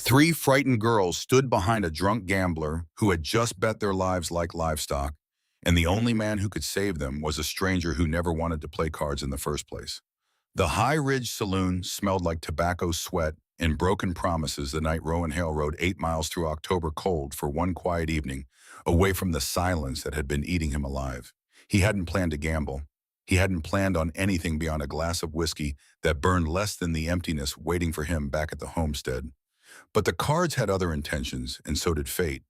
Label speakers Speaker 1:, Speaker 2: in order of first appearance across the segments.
Speaker 1: Three frightened girls stood behind a drunk gambler who had just bet their lives like livestock, and the only man who could save them was a stranger who never wanted to play cards in the first place. The High Ridge Saloon smelled like tobacco sweat and broken promises the night Rowan Hale rode 8 miles through October cold for one quiet evening, away from the silence that had been eating him alive. He hadn't planned to gamble. He hadn't planned on anything beyond a glass of whiskey that burned less than the emptiness waiting for him back at the homestead. But the cards had other intentions, and so did fate.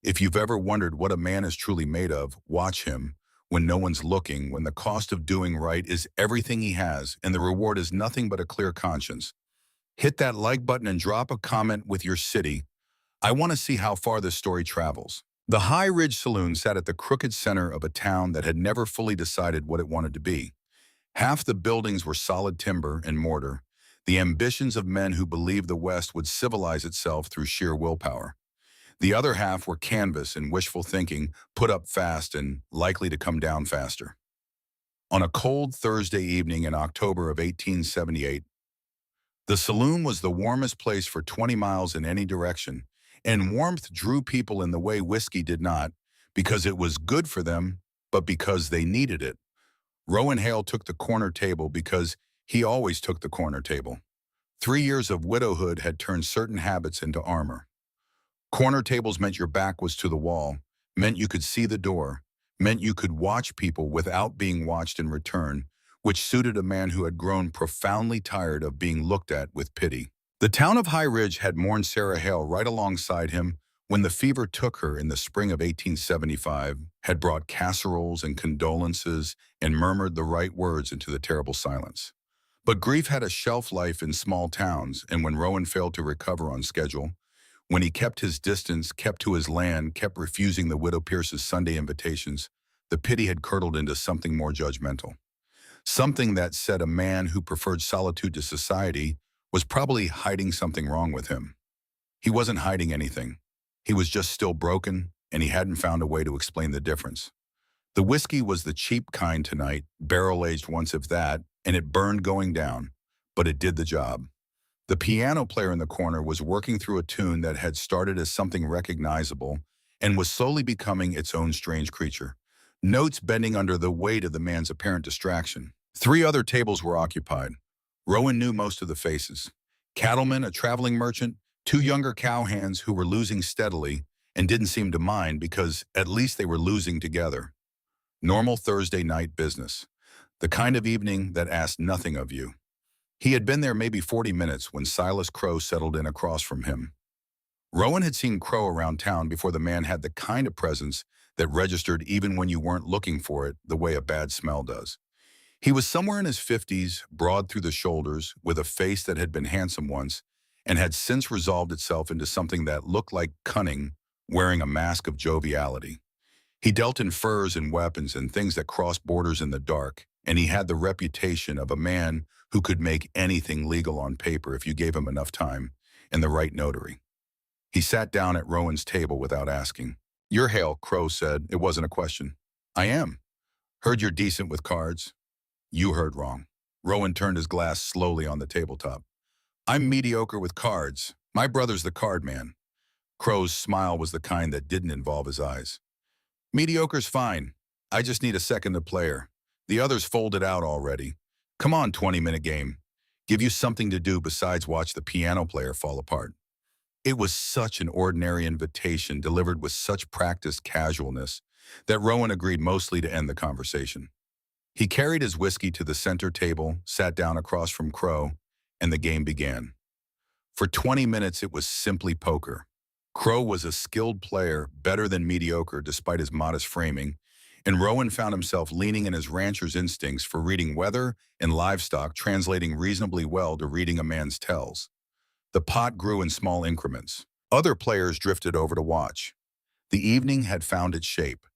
Speaker 1: If you've ever wondered what a man is truly made of, watch him. When no one's looking, when the cost of doing right is everything he has, and the reward is nothing but a clear conscience. Hit that like button and drop a comment with your city. I want to see how far this story travels. The High Ridge Saloon sat at the crooked center of a town that had never fully decided what it wanted to be. Half the buildings were solid timber and mortar, the ambitions of men who believed the West would civilize itself through sheer willpower. The other half were canvas and wishful thinking, put up fast and likely to come down faster. On a cold Thursday evening in October of 1878, the saloon was the warmest place for 20 miles in any direction, and warmth drew people in the way whiskey did not, because it was good for them, but because they needed it. Rowan Hale took the corner table because he always took the corner table. 3 years of widowhood had turned certain habits into armor. Corner tables meant your back was to the wall, meant you could see the door, meant you could watch people without being watched in return, which suited a man who had grown profoundly tired of being looked at with pity. The town of High Ridge had mourned Sarah Hale right alongside him when the fever took her in the spring of 1875, had brought casseroles and condolences and murmured the right words into the terrible silence. But grief had a shelf life in small towns, and when Rowan failed to recover on schedule, when he kept his distance, kept to his land, kept refusing the Widow Pierce's Sunday invitations, the pity had curdled into something more judgmental. Something that said a man who preferred solitude to society was probably hiding something wrong with him. He wasn't hiding anything. He was just still broken, and he hadn't found a way to explain the difference. The whiskey was the cheap kind tonight, barrel-aged once if that, and it burned going down, but it did the job. The piano player in the corner was working through a tune that had started as something recognizable and was slowly becoming its own strange creature, notes bending under the weight of the man's apparent distraction. 3 other tables were occupied. Rowan knew most of the faces. Cattleman, a traveling merchant, 2 younger cowhands who were losing steadily and didn't seem to mind because at least they were losing together. Normal Thursday night business. The kind of evening that asked nothing of you. He had been there maybe 40 minutes when Silas Crow settled in across from him. Rowan had seen Crow around town before the man had the kind of presence that registered even when you weren't looking for it the way a bad smell does. He was somewhere in his 50s, broad through the shoulders, with a face that had been handsome once and had since resolved itself into something that looked like cunning, wearing a mask of joviality. He dealt in furs and weapons and things that crossed borders in the dark, and he had the reputation of a man who could make anything legal on paper if you gave him enough time and the right notary. He sat down at Rowan's table without asking. "You're Hale," Crow said. It wasn't a question. "I am. Heard you're decent with cards." "You heard wrong." Rowan turned his glass slowly on the tabletop. "I'm mediocre with cards. My brother's the card man." Crow's smile was the kind that didn't involve his eyes. "Mediocre's fine. I just need a second player. The others folded out already. Come on, 20-minute game. Give you something to do besides watch the piano player fall apart." It was such an ordinary invitation delivered with such practiced casualness that Rowan agreed mostly to end the conversation. He carried his whiskey to the center table, sat down across from Crow, and the game began. For 20 minutes, it was simply poker. Crow was a skilled player, better than mediocre despite his modest framing, and Rowan found himself leaning in his rancher's instincts for reading weather and livestock, translating reasonably well to reading a man's tells. The pot grew in small increments. Other players drifted over to watch. The evening had found its shape.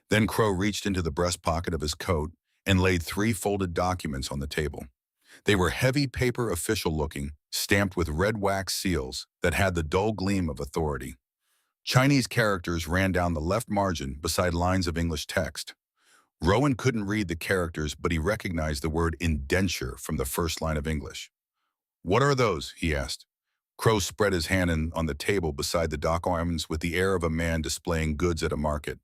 Speaker 1: Then Crow reached into the breast pocket of his coat and laid 3 folded documents on the table. They were heavy paper, official-looking, stamped with red wax seals that had the dull gleam of authority. Chinese characters ran down the left margin beside lines of English text. Rowan couldn't read the characters, but he recognized the word indenture from the first line of English. "What are those?" he asked. Crow spread his hand on the table beside the documents with the air of a man displaying goods at a market.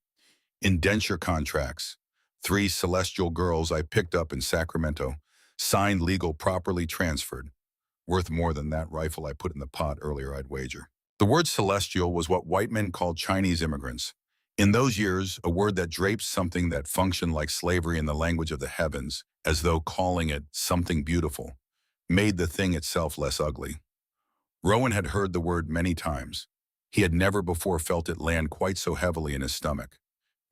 Speaker 1: Indenture contracts. 3 celestial girls I picked up in Sacramento. Signed, legal, properly transferred. Worth more than that rifle I put in the pot earlier, I'd wager. The word celestial was what white men called Chinese immigrants. In those years, a word that drapes something that functioned like slavery in the language of the heavens, as though calling it something beautiful, made the thing itself less ugly. Rowan had heard the word many times. He had never before felt it land quite so heavily in his stomach.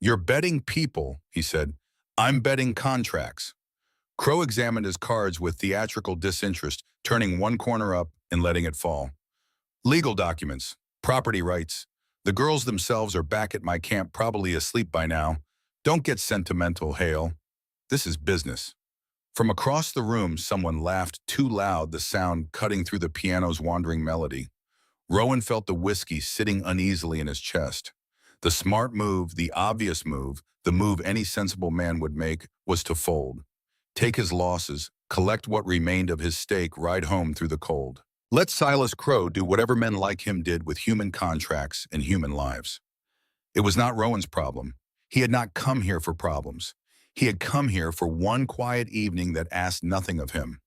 Speaker 1: "You're betting people," he said. "I'm betting contracts." Crow examined his cards with theatrical disinterest, turning one corner up and letting it fall. "Legal documents, property rights. The girls themselves are back at my camp, probably asleep by now. Don't get sentimental, Hale. This is business." From across the room, someone laughed too loud, the sound cutting through the piano's wandering melody. Rowan felt the whiskey sitting uneasily in his chest. The smart move, the obvious move, the move any sensible man would make, was to fold. Take his losses, collect what remained of his stake, ride home through the cold. Let Silas Crow do whatever men like him did with human contracts and human lives. It was not Rowan's problem. He had not come here for problems. He had come here for one quiet evening that asked nothing of him.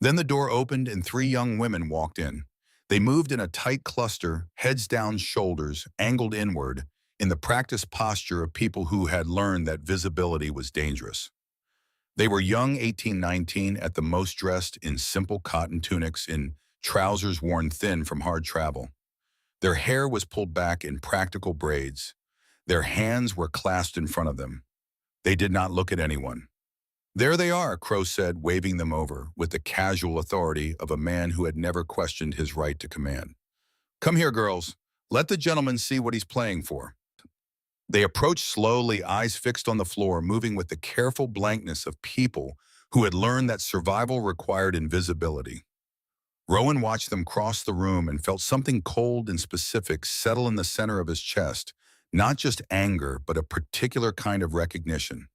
Speaker 1: Then the door opened and 3 young women walked in. They moved in a tight cluster, heads down, shoulders angled inward, in the practiced posture of people who had learned that visibility was dangerous. They were young, 18, 19, at the most, dressed in simple cotton tunics, in trousers worn thin from hard travel. Their hair was pulled back in practical braids. Their hands were clasped in front of them. They did not look at anyone. "There they are," Crow said, waving them over, with the casual authority of a man who had never questioned his right to command. "Come here, girls. Let the gentleman see what he's playing for." They approached slowly, eyes fixed on the floor, moving with the careful blankness of people who had learned that survival required invisibility. Rowan watched them cross the room and felt something cold and specific settle in the center of his chest, not just anger, but a particular kind of recognition.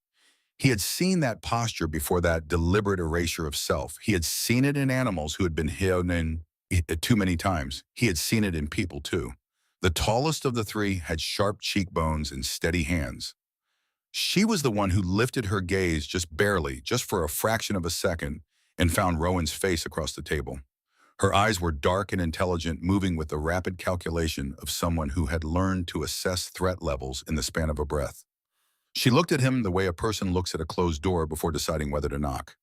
Speaker 1: He had seen that posture before, that deliberate erasure of self. He had seen it in animals who had been hidden too many times. He had seen it in people too. The tallest of the 3 had sharp cheekbones and steady hands. She was the one who lifted her gaze just barely, just for a fraction of a second, and found Rowan's face across the table. Her eyes were dark and intelligent, moving with the rapid calculation of someone who had learned to assess threat levels in the span of a breath. She looked at him the way a person looks at a closed door before deciding whether to knock.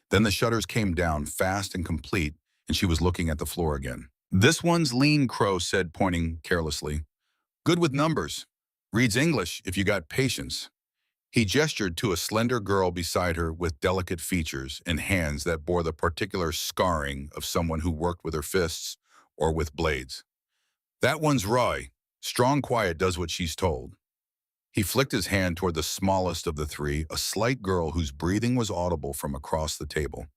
Speaker 1: Then the shutters came down, fast and complete, and she was looking at the floor again. "This one's lean," Crow said, pointing carelessly. "Good with numbers. Reads English if you got patience." He gestured to a slender girl beside her with delicate features and hands that bore the particular scarring of someone who worked with her fists or with blades. "That one's Roy. Strong, quiet, does what she's told." He flicked his hand toward the smallest of the 3, a slight girl whose breathing was audible from across the table.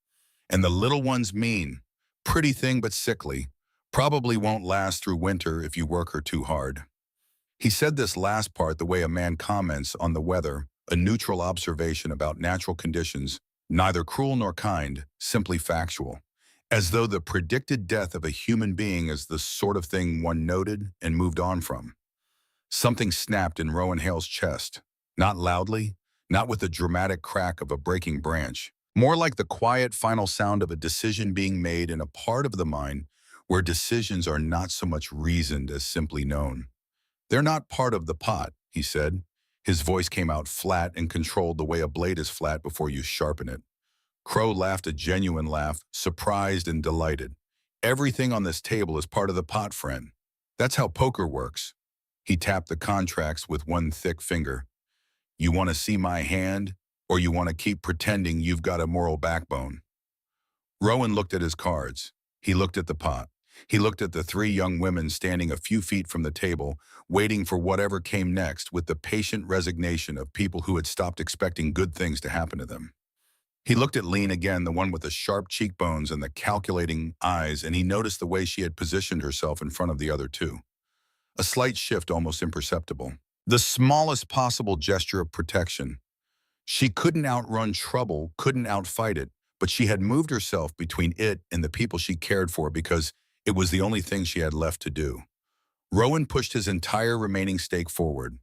Speaker 1: "And the little one's mean. Pretty thing, but sickly. Probably won't last through winter if you work her too hard." He said this last part the way a man comments on the weather, a neutral observation about natural conditions, neither cruel nor kind, simply factual, as though the predicted death of a human being is the sort of thing one noted and moved on from. Something snapped in Rowan Hale's chest, not loudly, not with the dramatic crack of a breaking branch, more like the quiet final sound of a decision being made in a part of the mind where decisions are not so much reasoned as simply known. "They're not part of the pot," he said. His voice came out flat and controlled the way a blade is flat before you sharpen it. Crow laughed a genuine laugh, surprised and delighted. "Everything on this table is part of the pot, friend. That's how poker works." He tapped the contracts with one thick finger. "You want to see my hand, or you want to keep pretending you've got a moral backbone?" Rowan looked at his cards. He looked at the pot. He looked at the 3 young women standing a few feet from the table, waiting for whatever came next with the patient resignation of people who had stopped expecting good things to happen to them. He looked at Lean again, the one with the sharp cheekbones and the calculating eyes, and he noticed the way she had positioned herself in front of the other 2. A slight shift, almost imperceptible. The smallest possible gesture of protection. She couldn't outrun trouble, couldn't outfight it, but she had moved herself between it and the people she cared for because It was the only thing she had left to do. Rowan pushed his entire remaining stake forward.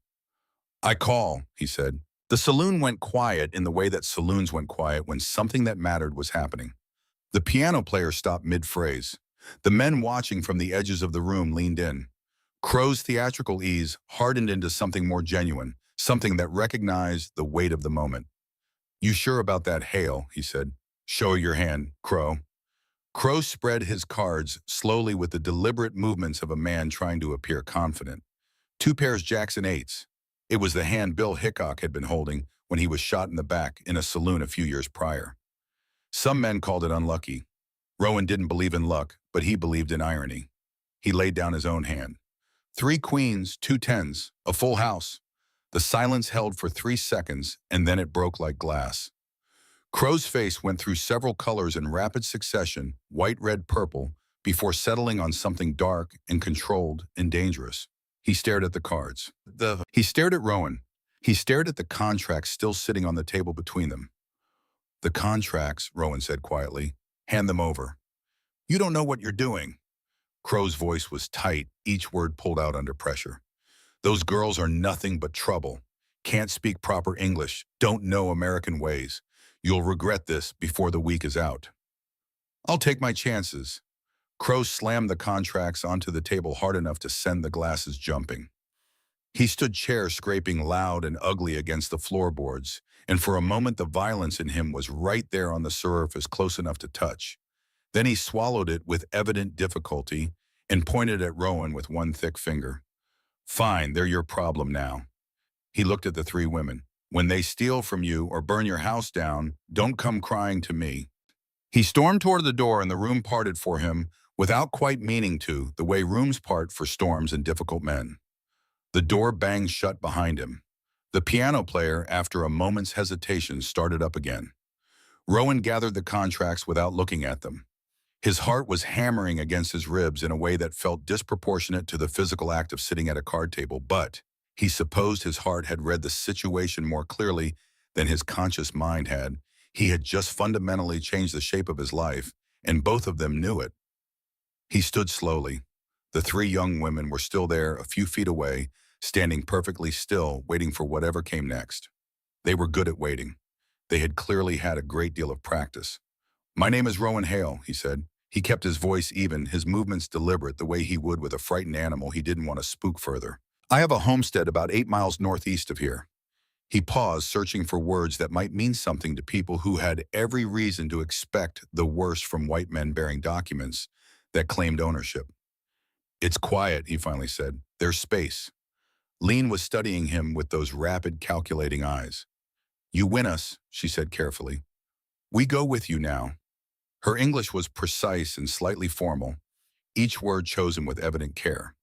Speaker 1: "I call," he said. The saloon went quiet in the way that saloons went quiet when something that mattered was happening. The piano player stopped mid-phrase. The men watching from the edges of the room leaned in. Crow's theatrical ease hardened into something more genuine, something that recognized the weight of the moment. "You sure about that, Hale?" he said. "Show your hand, Crow." Crow spread his cards slowly with the deliberate movements of a man trying to appear confident. Two pairs Jackson eights. It was the hand Bill Hickok had been holding when he was shot in the back in a saloon a few years prior. Some men called it unlucky. Rowan didn't believe in luck, but he believed in irony. He laid down his own hand. Three queens, two tens, a full house. The silence held for 3 seconds, and then it broke like glass. Crow's face went through several colors in rapid succession, white, red, purple, before settling on something dark and controlled and dangerous. He stared at the cards. He stared at Rowan. He stared at the contracts still sitting on the table between them. "The contracts," Rowan said quietly. "Hand them over." "You don't know what you're doing." Crow's voice was tight, each word pulled out under pressure. "Those girls are nothing but trouble. Can't speak proper English, don't know American ways. You'll regret this before the week is out." "I'll take my chances." Crow slammed the contracts onto the table hard enough to send the glasses jumping. He stood chair scraping loud and ugly against the floorboards, and for a moment the violence in him was right there on the surface, close enough to touch. Then he swallowed it with evident difficulty and pointed at Rowan with one thick finger. "Fine, they're your problem now." He looked at the three women. "When they steal from you or burn your house down, don't come crying to me." He stormed toward the door and the room parted for him without quite meaning to, the way rooms part for storms and difficult men. The door banged shut behind him. The piano player, after a moment's hesitation, started up again. Rowan gathered the contracts without looking at them. His heart was hammering against his ribs in a way that felt disproportionate to the physical act of sitting at a card table, but he supposed his heart had read the situation more clearly than his conscious mind had. He had just fundamentally changed the shape of his life, and both of them knew it. He stood slowly. The three young women were still there, a few feet away, standing perfectly still, waiting for whatever came next. They were good at waiting. They had clearly had a great deal of practice. "My name is Rowan Hale," he said. He kept his voice even, his movements deliberate, the way he would with a frightened animal he didn't want to spook further. "I have a homestead about 8 miles northeast of here." He paused, searching for words that might mean something to people who had every reason to expect the worst from white men bearing documents that claimed ownership. "It's quiet," he finally said. "There's space." Lean was studying him with those rapid, calculating eyes. "You win us," she said carefully. "We go with you now." Her English was precise and slightly formal, each word chosen with evident care.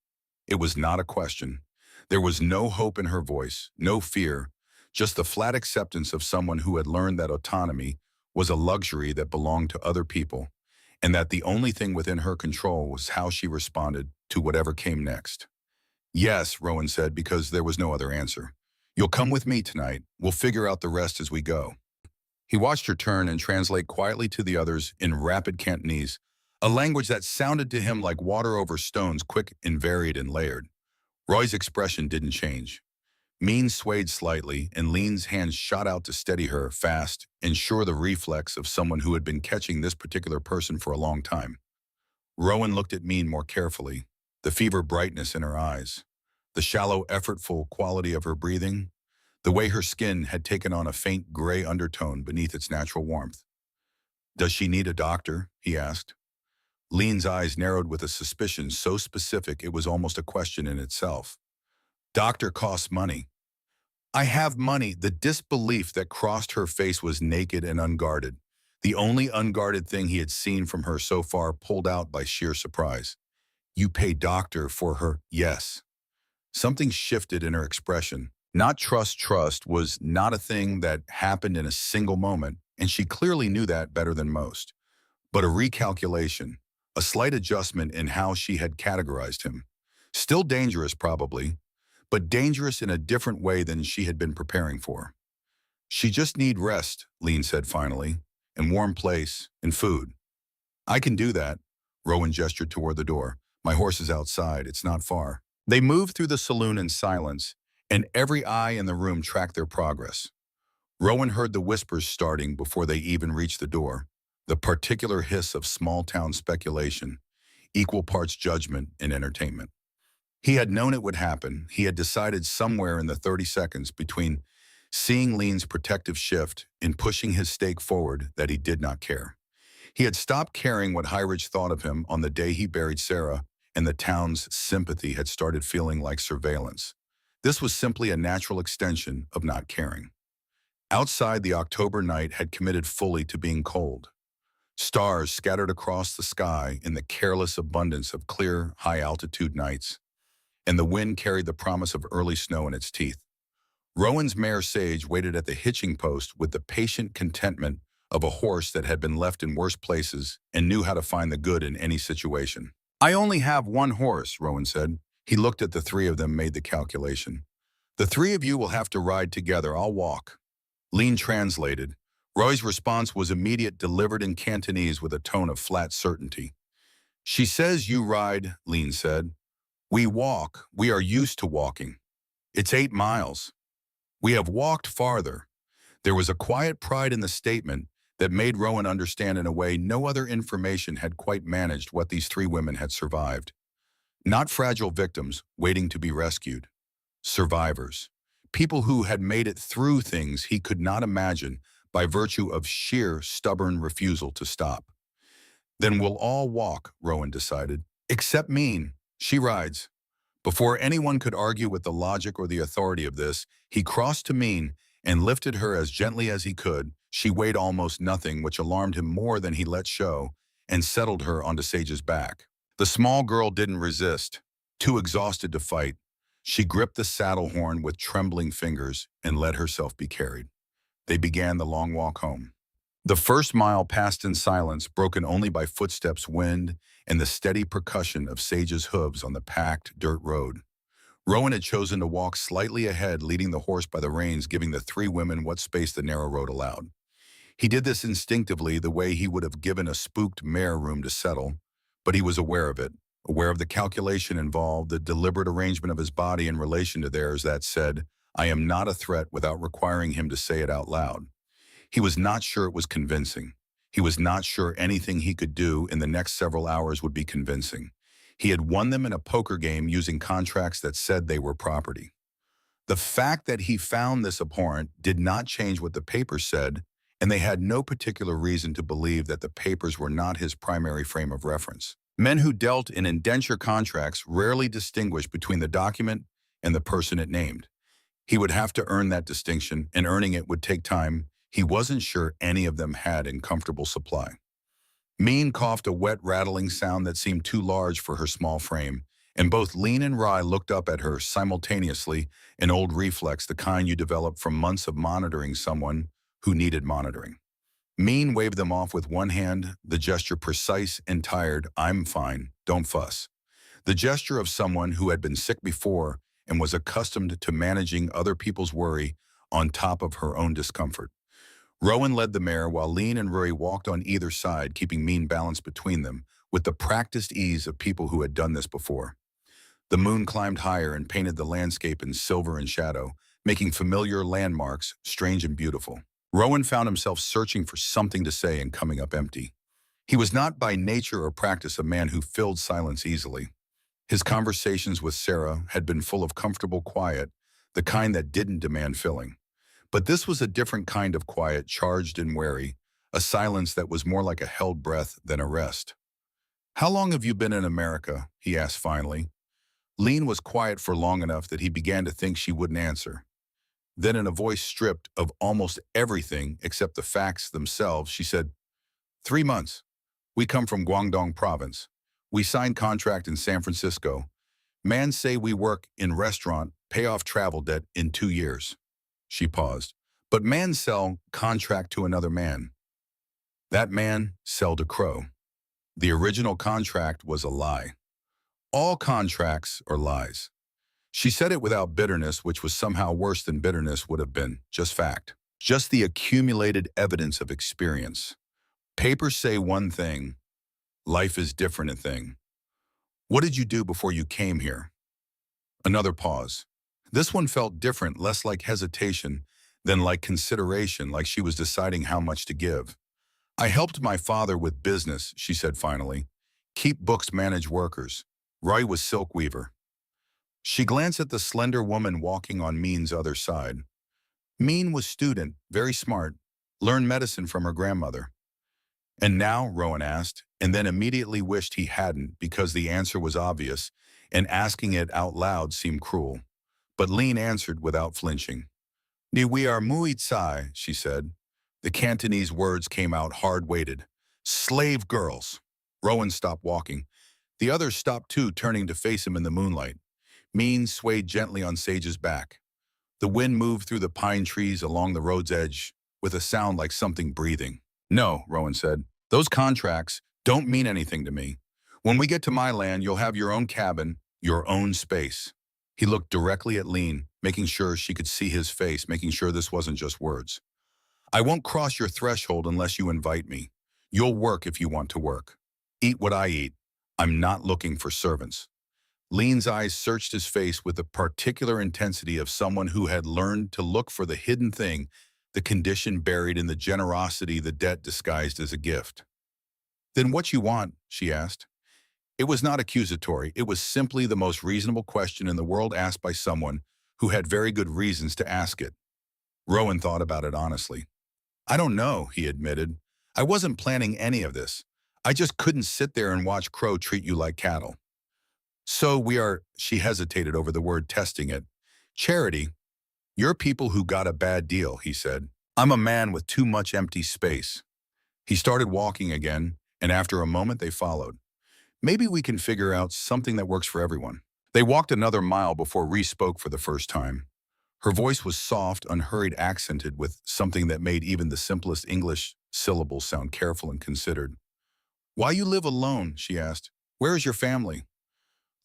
Speaker 1: It was not a question. There was no hope in her voice, no fear, just the flat acceptance of someone who had learned that autonomy was a luxury that belonged to other people, and that the only thing within her control was how she responded to whatever came next. "Yes," Rowan said, because there was no other answer. "You'll come with me tonight. We'll figure out the rest as we go." He watched her turn and translate quietly to the others in rapid Cantonese, a language that sounded to him like water over stones, quick and varied and layered. Roy's expression didn't change. Mean swayed slightly, and Lean's hand shot out to steady her, fast and sure, the reflex of someone who had been catching this particular person for a long time. Rowan looked at Mean more carefully, the fever brightness in her eyes, the shallow, effortful quality of her breathing, the way her skin had taken on a faint gray undertone beneath its natural warmth. "Does she need a doctor?" he asked. Lean's eyes narrowed with a suspicion so specific it was almost a question in itself. "Doctor costs money." "I have money." The disbelief that crossed her face was naked and unguarded, the only unguarded thing he had seen from her so far, pulled out by sheer surprise. "You pay doctor for her?" "Yes." Something shifted in her expression. Not trust. Trust was not a thing that happened in a single moment, and she clearly knew that better than most. But a recalculation, a slight adjustment in how she had categorized him. Still dangerous, probably, but dangerous in a different way than she had been preparing for. "She just need rest," Lean said finally, "and warm place, and food." "I can do that." Rowan gestured toward the door. My horse is outside. It's not far. They moved through the saloon in silence, and every eye in the room tracked their progress. Rowan heard the whispers starting before they even reached the door, the particular hiss of small-town speculation, equal parts judgment and entertainment. He had known it would happen. He had decided somewhere in the 30 seconds between seeing Lean's protective shift and pushing his stake forward that he did not care. He had stopped caring what Highridge thought of him on the day he buried Sarah, and the town's sympathy had started feeling like surveillance. This was simply a natural extension of not caring. Outside, the October night had committed fully to being cold. Stars scattered across the sky in the careless abundance of clear, high-altitude nights, and the wind carried the promise of early snow in its teeth. Rowan's mare Sage waited at the hitching post with the patient contentment of a horse that had been left in worse places and knew how to find the good in any situation. I only have one horse, Rowan said. He looked at the three of them, made the calculation. The three of you will have to ride together. I'll walk. Lean translated. Roy's response was immediate, delivered in Cantonese with a tone of flat certainty. She says you ride, Lean said. We walk. We are used to walking. It's 8 miles. We have walked farther. There was a quiet pride in the statement that made Rowan understand in a way no other information had quite managed what these three women had survived. Not fragile victims waiting to be rescued. Survivors. People who had made it through things he could not imagine by virtue of sheer, stubborn refusal to stop. Then we'll all walk, Rowan decided. Except Mean. She rides. Before anyone could argue with the logic or the authority of this, he crossed to Mean and lifted her as gently as he could. She weighed almost nothing, which alarmed him more than he let show, and settled her onto Sage's back. The small girl didn't resist. Too exhausted to fight, she gripped the saddle horn with trembling fingers and let herself be carried. They began the long walk home. The first mile passed in silence, broken only by footsteps, wind, and the steady percussion of Sage's hooves on the packed dirt road. Rowan had chosen to walk slightly ahead, leading the horse by the reins, giving the three women what space the narrow road allowed. He did this instinctively, the way he would have given a spooked mare room to settle, but he was aware of it, aware of the calculation involved, the deliberate arrangement of his body in relation to theirs that said, I am not a threat, without requiring him to say it out loud. He was not sure it was convincing. He was not sure anything he could do in the next several hours would be convincing. He had won them in a poker game using contracts that said they were property. The fact that he found this abhorrent did not change what the papers said, and they had no particular reason to believe that the papers were not his primary frame of reference. Men who dealt in indenture contracts rarely distinguished between the document and the person it named. He would have to earn that distinction, and earning it would take time he wasn't sure any of them had in comfortable supply. Mean coughed a wet, rattling sound that seemed too large for her small frame, and both Lean and Rye looked up at her simultaneously, an old reflex, the kind you develop from months of monitoring someone who needed monitoring. Mean waved them off with one hand, the gesture precise and tired, I'm fine, don't fuss. The gesture of someone who had been sick before and was accustomed to managing other people's worry on top of her own discomfort. Rowan led the mare while Lean and Rory walked on either side, keeping Mean balanced between them with the practiced ease of people who had done this before. The moon climbed higher and painted the landscape in silver and shadow, making familiar landmarks strange and beautiful. Rowan found himself searching for something to say and coming up empty. He was not by nature or practice a man who filled silence easily. His conversations with Sarah had been full of comfortable quiet, the kind that didn't demand filling. But this was a different kind of quiet, charged and wary, a silence that was more like a held breath than a rest. How long have you been in America? He asked finally. Lean was quiet for long enough that he began to think she wouldn't answer. Then in a voice stripped of almost everything except the facts themselves, she said, 3 months. We come from Guangdong province. We signed contract in San Francisco. Man say we work in restaurant, pay off travel debt in 2 years. She paused. But man sell contract to another man. That man sell to Crow. The original contract was a lie. All contracts are lies. She said it without bitterness, which was somehow worse than bitterness would have been, just fact. Just the accumulated evidence of experience. Papers say one thing, Life is different a thing. What did you do before you came here? Another pause. This one felt different, less like hesitation than like consideration, like she was deciding how much to give. I helped my father with business, she said finally. Keep books, manage workers. Roy was silk weaver. She glanced at the slender woman walking on Mean's other side. Mean was student, very smart, learned medicine from her grandmother. And now, Rowan asked, and then immediately wished he hadn't because the answer was obvious, and asking it out loud seemed cruel. But Lean answered without flinching. Ni we are muy tsai, she said. The Cantonese words came out hard-weighted. Slave girls. Rowan stopped walking. The others stopped too, turning to face him in the moonlight. Mean swayed gently on Sage's back. The wind moved through the pine trees along the road's edge with a sound like something breathing. No, Rowan said. Those contracts don't mean anything to me. When we get to my land, you'll have your own cabin, your own space. He looked directly at Lean, making sure she could see his face, making sure this wasn't just words. I won't cross your threshold unless you invite me. You'll work if you want to work. Eat what I eat. I'm not looking for servants. Lean's eyes searched his face with the particular intensity of someone who had learned to look for the hidden thing, the condition buried in the generosity, the debt disguised as a gift. Then what you want? She asked. It was not accusatory. It was simply the most reasonable question in the world asked by someone who had very good reasons to ask it. Rowan thought about it honestly. I don't know, he admitted. I wasn't planning any of this. I just couldn't sit there and watch Crow treat you like cattle. So we are, she hesitated over the word, testing it. Charity, you're people who got a bad deal, he said. I'm a man with too much empty space. He started walking again, and after a moment they followed. Maybe we can figure out something that works for everyone. They walked another mile before Rhys spoke for the first time. Her voice was soft, unhurried, accented with something that made even the simplest English syllables sound careful and considered. Why you live alone? She asked. Where is your family?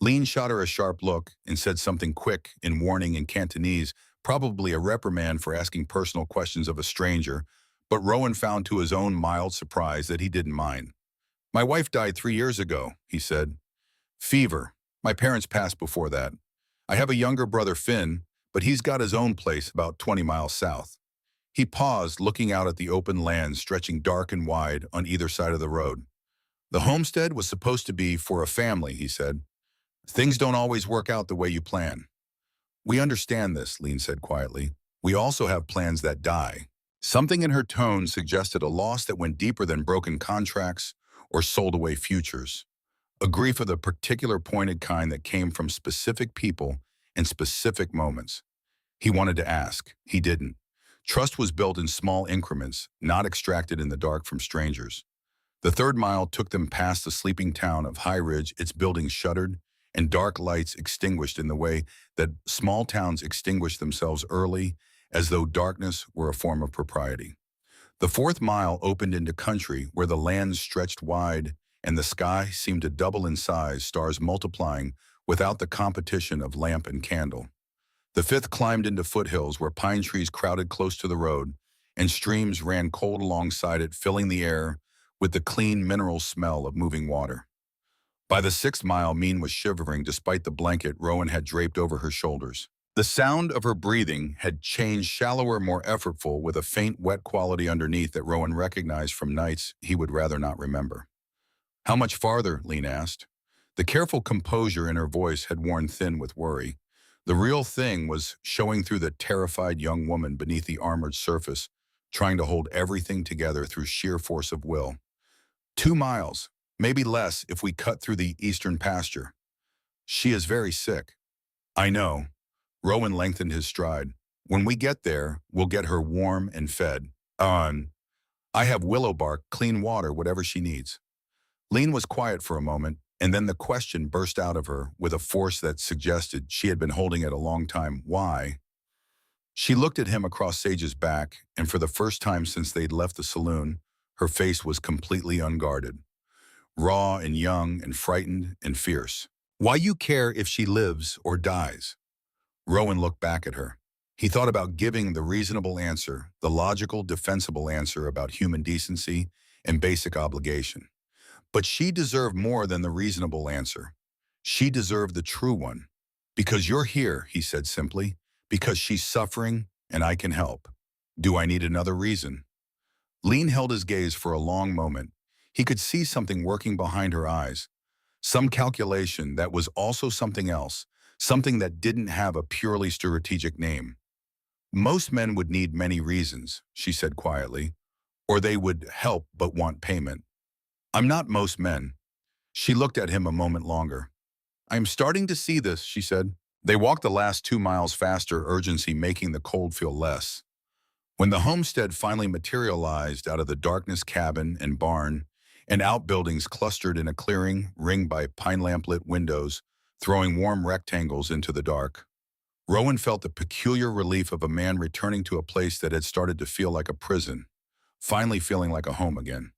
Speaker 1: Lean shot her a sharp look and said something quick in warning in Cantonese, probably a reprimand for asking personal questions of a stranger, but Rowan found to his own mild surprise that he didn't mind. My wife died 3 years ago, he said. Fever. My parents passed before that. I have a younger brother, Finn, but he's got his own place about 20 miles south. He paused, looking out at the open land stretching dark and wide on either side of the road. The homestead was supposed to be for a family, he said. Things don't always work out the way you plan. We understand this, Lean said quietly. We also have plans that die. Something in her tone suggested a loss that went deeper than broken contracts or sold away futures. A grief of the particular pointed kind that came from specific people in specific moments. He wanted to ask. He didn't. Trust was built in small increments, not extracted in the dark from strangers. The third mile took them past the sleeping town of High Ridge, its buildings shuttered, and dark lights extinguished in the way that small towns extinguish themselves early, as though darkness were a form of propriety. The fourth mile opened into country where the land stretched wide and the sky seemed to double in size, stars multiplying without the competition of lamp and candle. The fifth climbed into foothills where pine trees crowded close to the road, and streams ran cold alongside it, filling the air with the clean mineral smell of moving water. By the 6th mile, Mean was shivering despite the blanket Rowan had draped over her shoulders. The sound of her breathing had changed shallower, more effortful, with a faint, wet quality underneath that Rowan recognized from nights he would rather not remember. How much farther? Lean asked. The careful composure in her voice had worn thin with worry. The real thing was showing through the terrified young woman beneath the armored surface, trying to hold everything together through sheer force of will. 2 miles. Maybe less if we cut through the eastern pasture. She is very sick. I know. Rowan lengthened his stride. When we get there, we'll get her warm and fed. I have willow bark, clean water, whatever she needs. Lean was quiet for a moment, and then the question burst out of her with a force that suggested she had been holding it a long time. Why? She looked at him across Sage's back, and for the first time since they'd left the saloon, her face was completely unguarded. Raw and young and frightened and fierce. Why you care if she lives or dies? Rowan looked back at her. He thought about giving the reasonable answer, the logical, defensible answer about human decency and basic obligation. But she deserved more than the reasonable answer. She deserved the true one. Because you're here, he said simply, because she's suffering and I can help. Do I need another reason? Lean held his gaze for a long moment. He could see something working behind her eyes, some calculation that was also something else, something that didn't have a purely strategic name. Most men would need many reasons, she said quietly, or they would help but want payment. I'm not most men. She looked at him a moment longer. I'm starting to see this, she said. They walked the last 2 miles faster, urgency making the cold feel less. When the homestead finally materialized out of the darkness, cabin and barn, and outbuildings clustered in a clearing ringed by pine lamp-lit windows, throwing warm rectangles into the dark, Rowan felt the peculiar relief of a man returning to a place that had started to feel like a prison, finally feeling like a home again.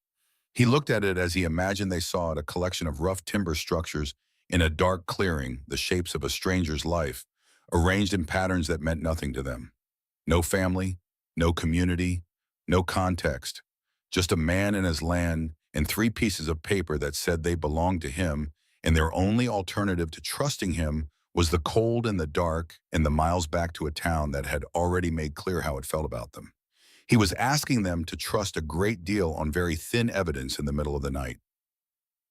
Speaker 1: He looked at it as he imagined they saw it, a collection of rough timber structures in a dark clearing, the shapes of a stranger's life, arranged in patterns that meant nothing to them. No family, no community, no context, just a man and his land and 3 pieces of paper that said they belonged to him, and their only alternative to trusting him was the cold and the dark and the miles back to a town that had already made clear how it felt about them. He was asking them to trust a great deal on very thin evidence in the middle of the night.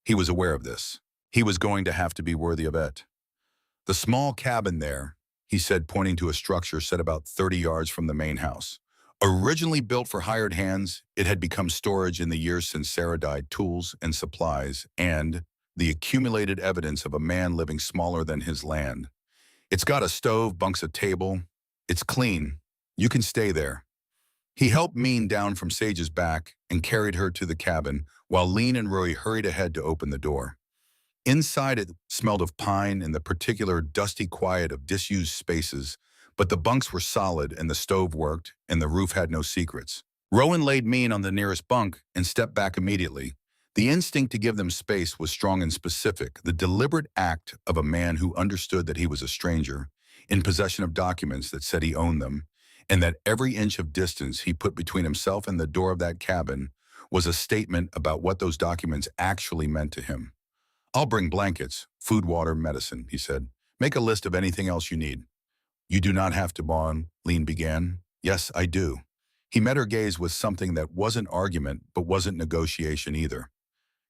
Speaker 1: He was aware of this. He was going to have to be worthy of it. The small cabin there, he said, pointing to a structure set about 30 yards from the main house. Originally built for hired hands, it had become storage in the years since Sarah died, tools and supplies, and the accumulated evidence of a man living smaller than his land. It's got a stove, bunks, a table. It's clean. You can stay there. He helped Mean down from Sage's back and carried her to the cabin, while Lean and Rory hurried ahead to open the door. Inside it smelled of pine and the particular dusty quiet of disused spaces, but the bunks were solid and the stove worked and the roof had no secrets. Rowan laid Mean on the nearest bunk and stepped back immediately. The instinct to give them space was strong and specific, the deliberate act of a man who understood that he was a stranger, in possession of documents that said he owned them, and that every inch of distance he put between himself and the door of that cabin was a statement about what those documents actually meant to him. I'll bring blankets, food, water, medicine, he said. Make a list of anything else you need. You do not have to, Bond, Lean began. Yes, I do. He met her gaze with something that wasn't argument, but wasn't negotiation either.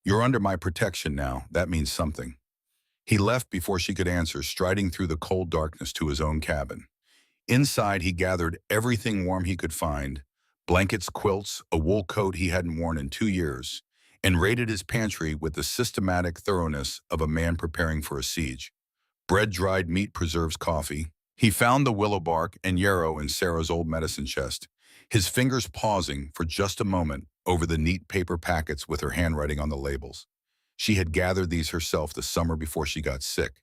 Speaker 1: You're under my protection now. That means something. He left before she could answer, striding through the cold darkness to his own cabin. Inside, he gathered everything warm he could find, blankets, quilts, a wool coat he hadn't worn in 2 years, and raided his pantry with the systematic thoroughness of a man preparing for a siege. Bread, dried meat, preserves, coffee. He found the willow bark and yarrow in Sarah's old medicine chest, his fingers pausing for just a moment over the neat paper packets with her handwriting on the labels. She had gathered these herself the summer before she got sick.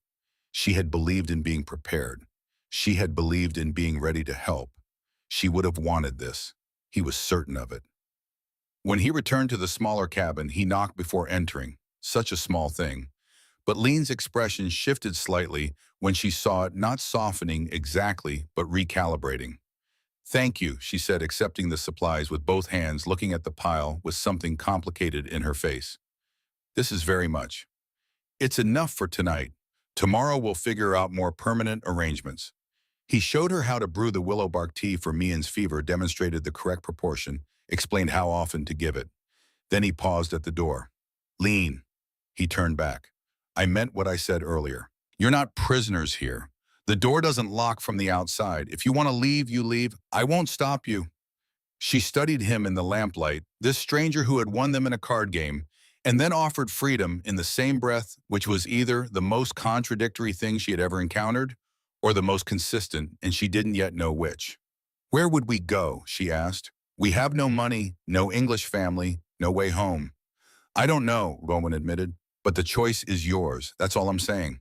Speaker 1: She had believed in being prepared. She had believed in being ready to help. She would have wanted this. He was certain of it. When he returned to the smaller cabin, he knocked before entering. Such a small thing. But Lean's expression shifted slightly when she saw it, not softening exactly, but recalibrating. Thank you, she said, accepting the supplies with both hands, looking at the pile with something complicated in her face. This is very much. It's enough for tonight. Tomorrow we'll figure out more permanent arrangements. He showed her how to brew the willow bark tea for Mian's fever, demonstrated the correct proportion, explained how often to give it. Then he paused at the door. Lean. He turned back. I meant what I said earlier. You're not prisoners here. The door doesn't lock from the outside. If you want to leave, you leave. I won't stop you. She studied him in the lamplight, this stranger who had won them in a card game, and then offered freedom in the same breath, which was either the most contradictory thing she had ever encountered or the most consistent, and she didn't yet know which. Where would we go, she asked. We have no money, no English family, no way home. I don't know, Rowan admitted, but the choice is yours. That's all I'm saying.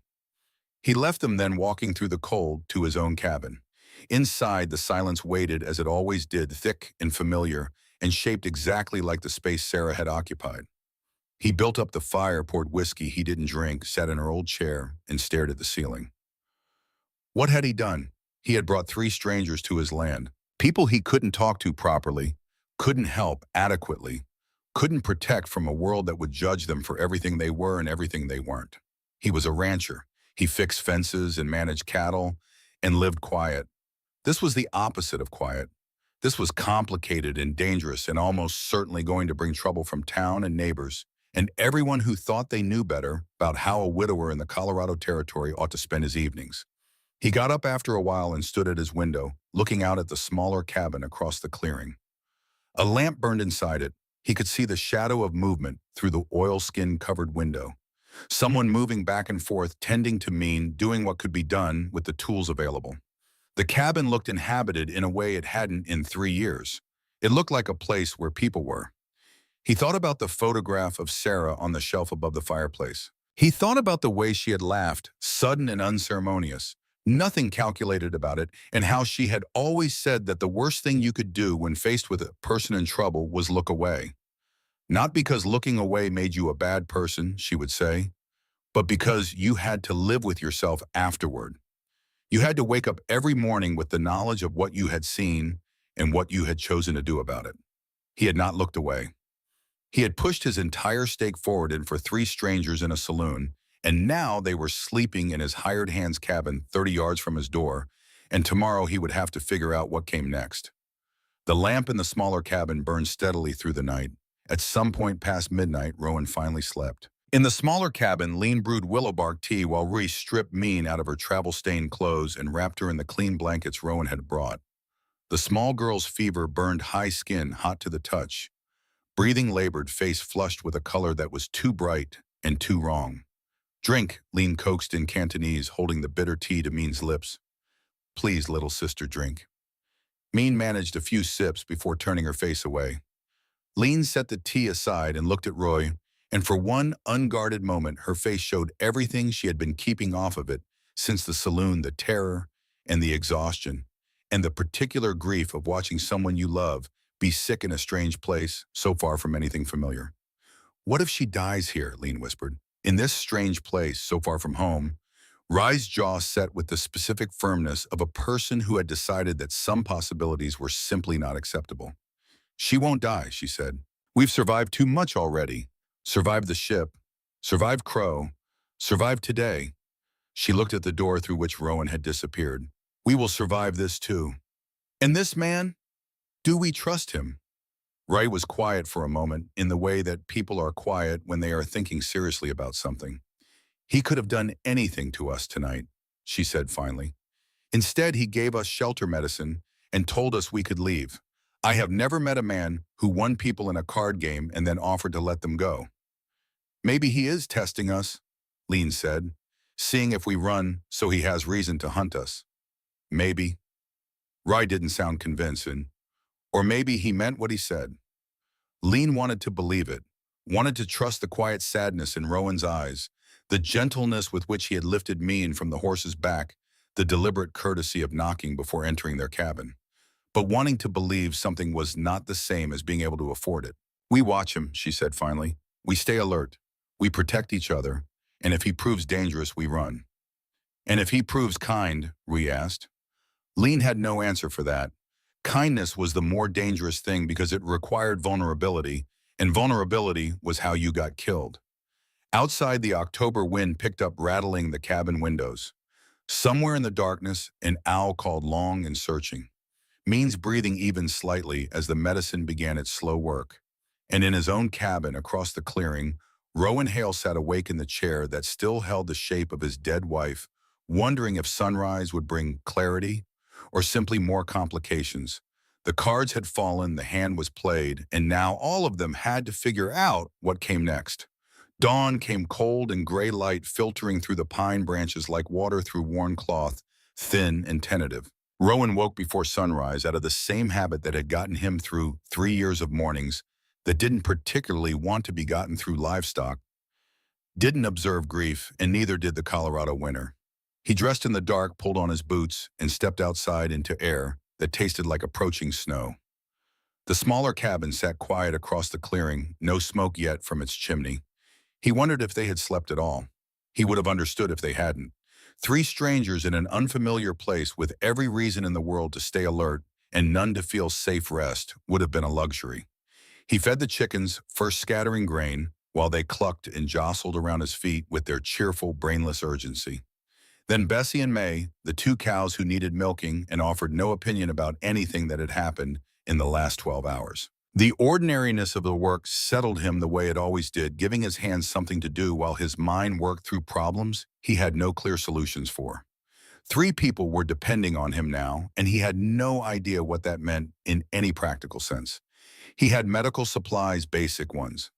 Speaker 1: He left them then, walking through the cold to his own cabin. Inside, the silence waited as it always did, thick and familiar, and shaped exactly like the space Sarah had occupied. He built up the fire, poured whiskey he didn't drink, sat in her old chair, and stared at the ceiling. What had he done? He had brought 3 strangers to his land, people he couldn't talk to properly, couldn't help adequately, couldn't protect from a world that would judge them for everything they were and everything they weren't. He was a rancher. He fixed fences and managed cattle and lived quiet. This was the opposite of quiet. This was complicated and dangerous and almost certainly going to bring trouble from town and neighbors and everyone who thought they knew better about how a widower in the Colorado Territory ought to spend his evenings. He got up after a while and stood at his window, looking out at the smaller cabin across the clearing. A lamp burned inside it. He could see the shadow of movement through the oilskin-covered window. Someone moving back and forth, tending to mean doing what could be done with the tools available. The cabin looked inhabited in a way it hadn't in 3 years. It looked like a place where people were. He thought about the photograph of Sarah on the shelf above the fireplace. He thought about the way she had laughed, sudden and unceremonious, nothing calculated about it, and how she had always said that the worst thing you could do when faced with a person in trouble was look away. Not because looking away made you a bad person, she would say, but because you had to live with yourself afterward. You had to wake up every morning with the knowledge of what you had seen and what you had chosen to do about it. He had not looked away. He had pushed his entire stake forward in for 3 strangers in a saloon, and now they were sleeping in his hired hand's cabin 30 yards from his door, and tomorrow he would have to figure out what came next. The lamp in the smaller cabin burned steadily through the night. At some point past midnight, Rowan finally slept. In the smaller cabin, Lean brewed willow bark tea while Reese stripped Mean out of her travel-stained clothes and wrapped her in the clean blankets Rowan had brought. The small girl's fever burned high skin, hot to the touch. Breathing labored, face flushed with a color that was too bright and too wrong. "Drink," Lean coaxed in Cantonese, holding the bitter tea to Mean's lips. "Please, little sister, drink." Mean managed a few sips before turning her face away. Lean set the tea aside and looked at Roy, and for one unguarded moment her face showed everything she had been keeping off of it since the saloon, the terror and the exhaustion, and the particular grief of watching someone you love be sick in a strange place, so far from anything familiar. "What if she dies here?" Lean whispered. "In this strange place, so far from home." Rye's jaw set with the specific firmness of a person who had decided that some possibilities were simply not acceptable. "She won't die," she said. "We've survived too much already. Survived the ship. Survived Crow. Survived today." She looked at the door through which Rowan had disappeared. "We will survive this too. And this man? Do we trust him?" Ray was quiet for a moment, in the way that people are quiet when they are thinking seriously about something. "He could have done anything to us tonight," she said finally. "Instead, he gave us shelter medicine and told us we could leave. I have never met a man who won people in a card game and then offered to let them go." "Maybe he is testing us," Lean said, "seeing if we run so he has reason to hunt us." "Maybe." Rye didn't sound convincing. Or maybe he meant what he said. Lean wanted to believe it, wanted to trust the quiet sadness in Rowan's eyes, the gentleness with which he had lifted Mean from the horse's back, the deliberate courtesy of knocking before entering their cabin. But wanting to believe something was not the same as being able to afford it. "We watch him," she said finally. "We stay alert. We protect each other. And if he proves dangerous, we run." "And if he proves kind?" Rhea asked. Lean had no answer for that. Kindness was the more dangerous thing because it required vulnerability, and vulnerability was how you got killed. Outside, the October wind picked up, rattling the cabin windows. Somewhere in the darkness, an owl called long and searching. Mean's breathing evened slightly as the medicine began its slow work. And in his own cabin across the clearing, Rowan Hale sat awake in the chair that still held the shape of his dead wife, wondering if sunrise would bring clarity or simply more complications. The cards had fallen, the hand was played, and now all of them had to figure out what came next. Dawn came, cold and gray light filtering through the pine branches like water through worn cloth, thin and tentative. Rowan woke before sunrise out of the same habit that had gotten him through 3 years of mornings that didn't particularly want to be gotten through livestock. Didn't observe grief, and neither did the Colorado winter. He dressed in the dark, pulled on his boots, and stepped outside into air that tasted like approaching snow. The smaller cabin sat quiet across the clearing, no smoke yet from its chimney. He wondered if they had slept at all. He would have understood if they hadn't. 3 strangers in an unfamiliar place with every reason in the world to stay alert and none to feel safe rest would have been a luxury. He fed the chickens, first scattering grain, while they clucked and jostled around his feet with their cheerful, brainless urgency. Then Bessie and May, the two cows who needed milking and offered no opinion about anything that had happened in the last 12 hours. The ordinariness of the work settled him the way it always did, giving his hands something to do while his mind worked through problems he had no clear solutions for. Three people were depending on him now, and he had no idea what that meant in any practical sense. He had medical supplies, basic ones.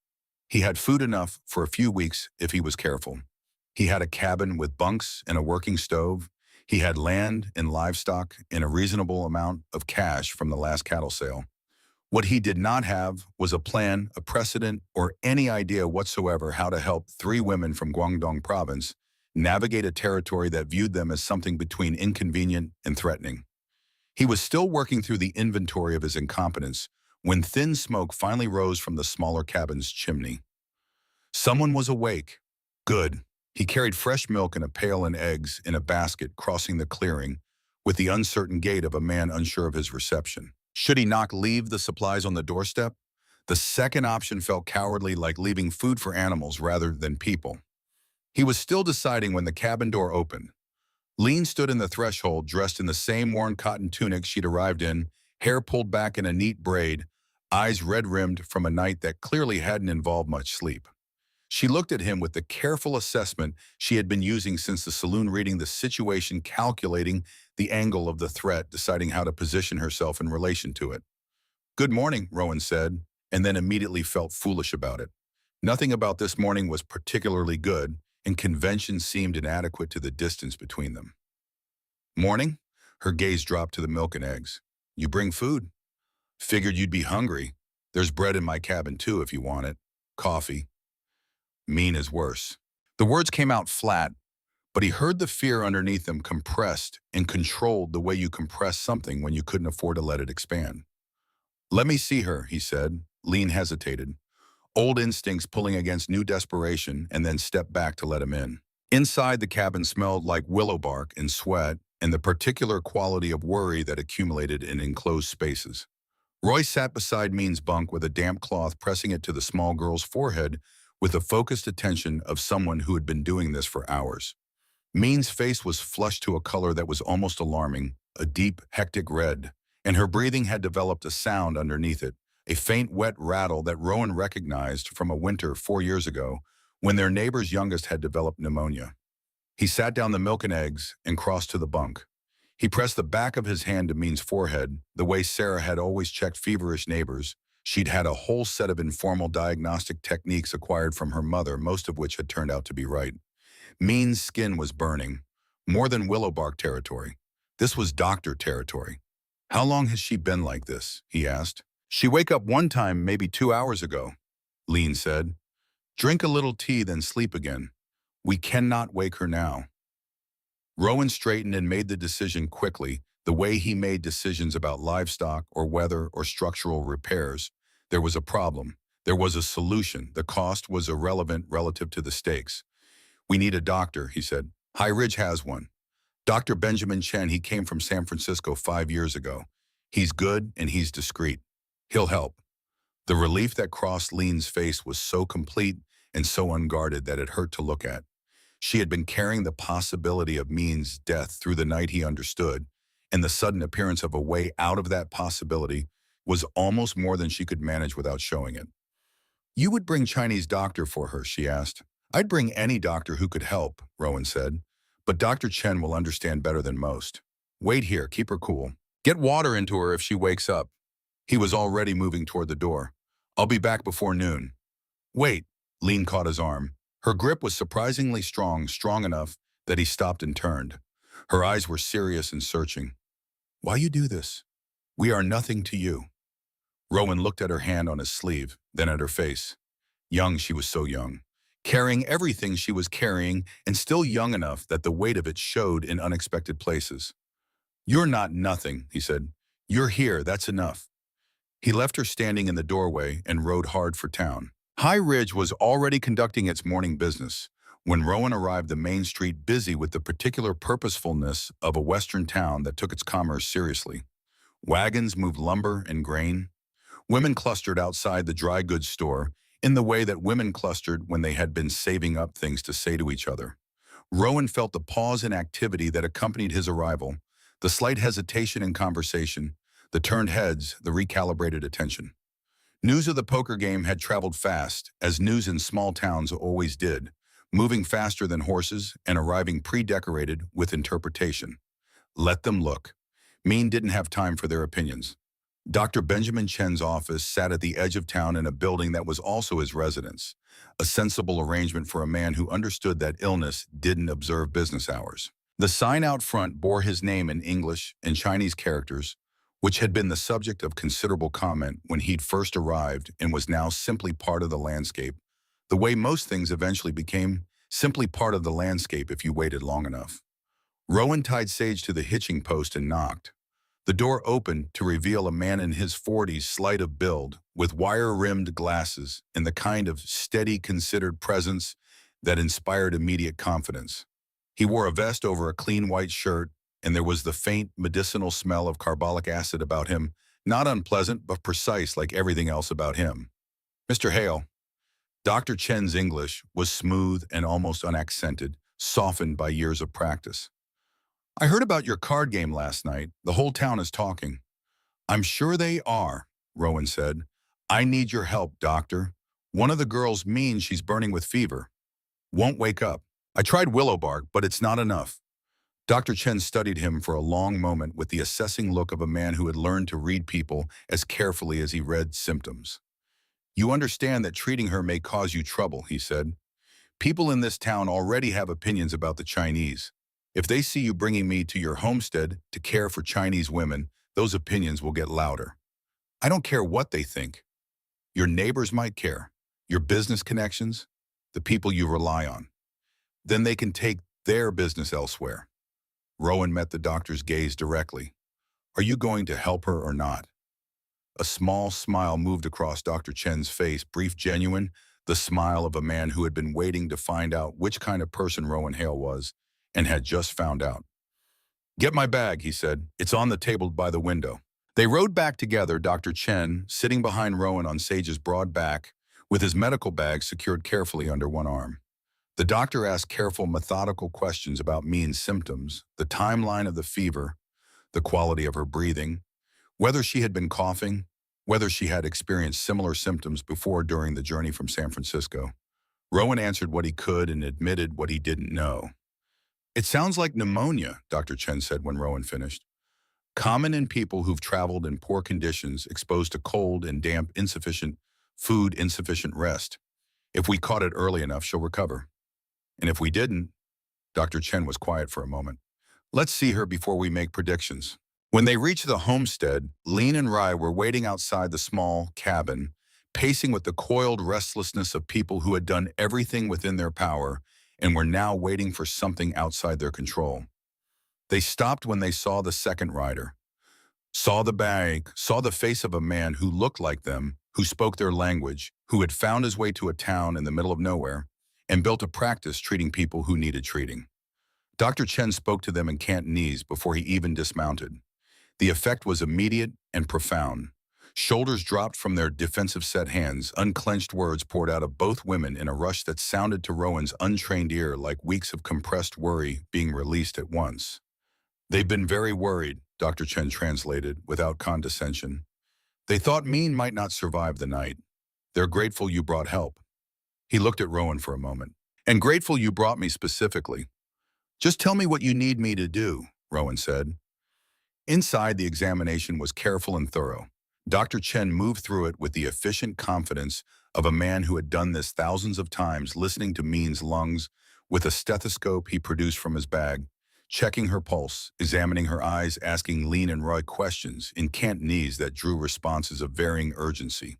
Speaker 1: He had food enough for a few weeks if he was careful. He had a cabin with bunks and a working stove. He had land and livestock and a reasonable amount of cash from the last cattle sale. What he did not have was a plan, a precedent, or any idea whatsoever how to help three women from Guangdong province navigate a territory that viewed them as something between inconvenient and threatening. He was still working through the inventory of his incompetence when thin smoke finally rose from the smaller cabin's chimney. Someone was awake. Good. He carried fresh milk and a pail and eggs in a basket crossing the clearing with the uncertain gait of a man unsure of his reception. Should he leave the supplies on the doorstep? The second option felt cowardly, like leaving food for animals rather than people. He was still deciding when the cabin door opened. Lean stood in the threshold, dressed in the same worn cotton tunic she'd arrived in, hair pulled back in a neat braid, eyes red-rimmed from a night that clearly hadn't involved much sleep. She looked at him with the careful assessment she had been using since the saloon, reading the situation, calculating the angle of the threat, deciding how to position herself in relation to it. "Good morning," Rowan said, and then immediately felt foolish about it. Nothing about this morning was particularly good, and convention seemed inadequate to the distance between them. "Morning?" Her gaze dropped to the milk and eggs. "You bring food? Figured you'd be hungry. There's bread in my cabin too if you want it. Coffee. Mean is worse." The words came out flat, but he heard the fear underneath them compressed and controlled the way you compress something when you couldn't afford to let it expand. "Let me see her," he said. Lean hesitated, old instincts pulling against new desperation, and then stepped back to let him in. Inside, the cabin smelled like willow bark and sweat and the particular quality of worry that accumulated in enclosed spaces. Roy sat beside Mean's bunk with a damp cloth, pressing it to the small girl's forehead with the focused attention of someone who had been doing this for hours. Mean's face was flushed to a color that was almost alarming, a deep, hectic red, and her breathing had developed a sound underneath it, a faint, wet rattle that Rowan recognized from a winter 4 years ago when their neighbor's youngest had developed pneumonia. He sat down the milk and eggs and crossed to the bunk. He pressed the back of his hand to Mean's forehead, the way Sarah had always checked feverish neighbors. She'd had a whole set of informal diagnostic techniques acquired from her mother, most of which had turned out to be right. Mean's skin was burning. More than willow bark territory. This was doctor territory. "How long has she been like this?" he asked. "She wake up one time maybe 2 hours ago," Lean said. "Drink a little tea, then sleep again. We cannot wake her now." Rowan straightened and made the decision quickly, the way he made decisions about livestock or weather or structural repairs. There was a problem. There was a solution. The cost was irrelevant relative to the stakes. "We need a doctor," he said. "High Ridge has one. Dr. Benjamin Chen, he came from San Francisco 5 years ago. He's good and he's discreet. He'll help." The relief that crossed Lean's face was so complete and so unguarded that it hurt to look at. She had been carrying the possibility of Mean's death through the night, he understood, and the sudden appearance of a way out of that possibility was almost more than she could manage without showing it. "You would bring Chinese doctor for her?" she asked. "I'd bring any doctor who could help," Rowan said, "but Dr. Chen will understand better than most. Wait here, keep her cool. Get water into her if she wakes up." He was already moving toward the door. "I'll be back before noon." "Wait," Lean caught his arm. Her grip was surprisingly strong, strong enough that he stopped and turned. Her eyes were serious and searching. "Why you do this? We are nothing to you." Rowan looked at her hand on his sleeve, then at her face. Young, she was so young. Carrying everything she was carrying, and still young enough that the weight of it showed in unexpected places. "You're not nothing," he said. "You're here, that's enough." He left her standing in the doorway and rode hard for town. High Ridge was already conducting its morning business when Rowan arrived the main street, busy with the particular purposefulness of a western town that took its commerce seriously. Wagons moved lumber and grain. Women clustered outside the dry goods store in the way that women clustered when they had been saving up things to say to each other. Rowan felt the pause in activity that accompanied his arrival, the slight hesitation in conversation, the turned heads, the recalibrated attention. News of the poker game had traveled fast, as news in small towns always did, moving faster than horses and arriving pre-decorated with interpretation. Let them look. Mean didn't have time for their opinions. Dr. Benjamin Chen's office sat at the edge of town in a building that was also his residence, a sensible arrangement for a man who understood that illness didn't observe business hours. The sign out front bore his name in English and Chinese characters, which had been the subject of considerable comment when he'd first arrived and was now simply part of the landscape, the way most things eventually became simply part of the landscape if you waited long enough. Rowan tied Sage to the hitching post and knocked. The door opened to reveal a man in his 40s, slight of build, with wire-rimmed glasses and the kind of steady, considered presence that inspired immediate confidence. He wore a vest over a clean white shirt, and there was the faint, medicinal smell of carbolic acid about him, not unpleasant but precise like everything else about him. "Mr. Hale." Dr. Chen's English was smooth and almost unaccented, softened by years of practice. "I heard about your card game last night. The whole town is talking." "I'm sure they are," Rowan said. "I need your help, doctor. One of the girls means she's burning with fever. Won't wake up. I tried willow bark, but it's not enough." Dr. Chen studied him for a long moment with the assessing look of a man who had learned to read people as carefully as he read symptoms. "You understand that treating her may cause you trouble," he said. "People in this town already have opinions about the Chinese. If they see you bringing me to your homestead to care for Chinese women, those opinions will get louder. I don't care what they think. Your neighbors might care, your business connections, the people you rely on. Then they can take their business elsewhere." Rowan met the doctor's gaze directly. "Are you going to help her or not?" A small smile moved across Dr. Chen's face, brief, genuine, the smile of a man who had been waiting to find out which kind of person Rowan Hale was, and had just found out. "Get my bag," he said. "It's on the table by the window." They rode back together, Dr. Chen sitting behind Rowan on Sage's broad back, with his medical bag secured carefully under one arm. The doctor asked careful, methodical questions about Mean's symptoms, the timeline of the fever, the quality of her breathing, whether she had been coughing, whether she had experienced similar symptoms before during the journey from San Francisco. Rowan answered what he could and admitted what he didn't know. "It sounds like pneumonia," Dr. Chen said when Rowan finished. "Common in people who've traveled in poor conditions, exposed to cold and damp, insufficient food, insufficient rest. If we caught it early enough, she'll recover. And if we didn't," Dr. Chen was quiet for a moment, "let's see her before we make predictions." When they reached the homestead, Lean and Rai were waiting outside the small cabin, pacing with the coiled restlessness of people who had done everything within their power and were now waiting for something outside their control. They stopped when they saw the second rider, saw the bag, saw the face of a man who looked like them, who spoke their language, who had found his way to a town in the middle of nowhere, and built a practice treating people who needed treating. Dr. Chen spoke to them in Cantonese before he even dismounted. The effect was immediate and profound. Shoulders dropped from their defensive set hands, unclenched words poured out of both women in a rush that sounded to Rowan's untrained ear like weeks of compressed worry being released at once. "They've been very worried," Dr. Chen translated, without condescension. "They thought Mean might not survive the night. They're grateful you brought help." He looked at Rowan for a moment. "And grateful you brought me specifically." "Just tell me what you need me to do," Rowan said. Inside, the examination was careful and thorough. Dr. Chen moved through it with the efficient confidence of a man who had done this thousands of times, listening to Mean's lungs with a stethoscope he produced from his bag, checking her pulse, examining her eyes, asking Lean and Roy questions in Cantonese that drew responses of varying urgency.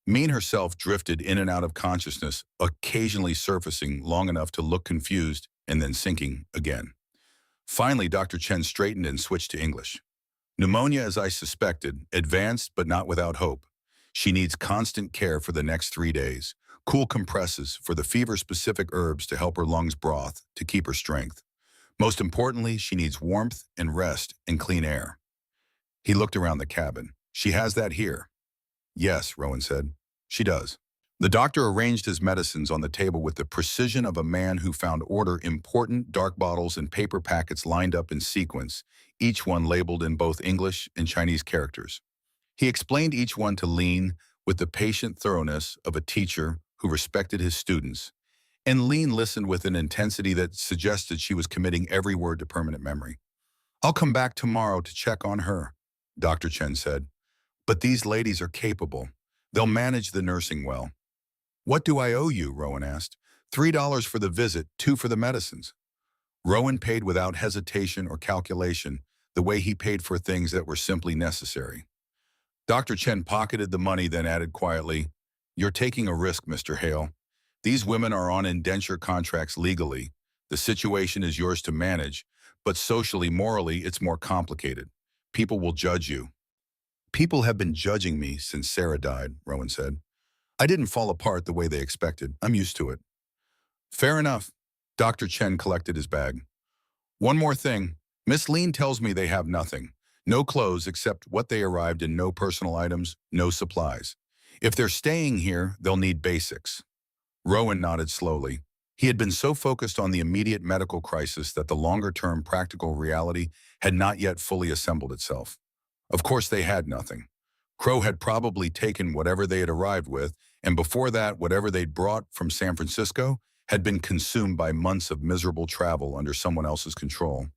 Speaker 1: Mean herself drifted in and out of consciousness, occasionally surfacing long enough to look confused and then sinking again. Finally, Dr. Chen straightened and switched to English. "Pneumonia, as I suspected, advanced but not without hope. She needs constant care for the next 3 days, cool compresses for the fever-specific herbs to help her lungs broth, to keep her strength. Most importantly, she needs warmth and rest and clean air." He looked around the cabin. "She has that here." Yes, Rowan said. She does. The doctor arranged his medicines on the table with the precision of a man who found order important dark bottles and paper packets lined up in sequence, each one labeled in both English and Chinese characters. He explained each one to Lean with the patient thoroughness of a teacher who respected his students, and Lean listened with an intensity that suggested she was committing every word to permanent memory. I'll come back tomorrow to check on her, Dr. Chen said. But these ladies are capable. They'll manage the nursing well. What do I owe you? Rowan asked. $3 for the visit, 2 for the medicines. Rowan paid without hesitation or calculation, the way he paid for things that were simply necessary. Dr. Chen pocketed the money, then added quietly, You're taking a risk, Mr. Hale. These women are on indenture contracts legally. The situation is yours to manage, but socially, morally, it's more complicated. People will judge you. People have been judging me since Sarah died, Rowan said. I didn't fall apart the way they expected. I'm used to it. Fair enough. Dr. Chen collected his bag. One more thing. Miss Lean tells me they have nothing. No clothes except what they arrived in, no personal items, no supplies. If they're staying here, they'll need basics. Rowan nodded slowly. He had been so focused on the immediate medical crisis that the longer-term practical reality had not yet fully assembled itself. Of course they had nothing. Crow had probably taken whatever they had arrived with, and before that, whatever they'd brought from San Francisco had been consumed by months of miserable travel under someone else's control.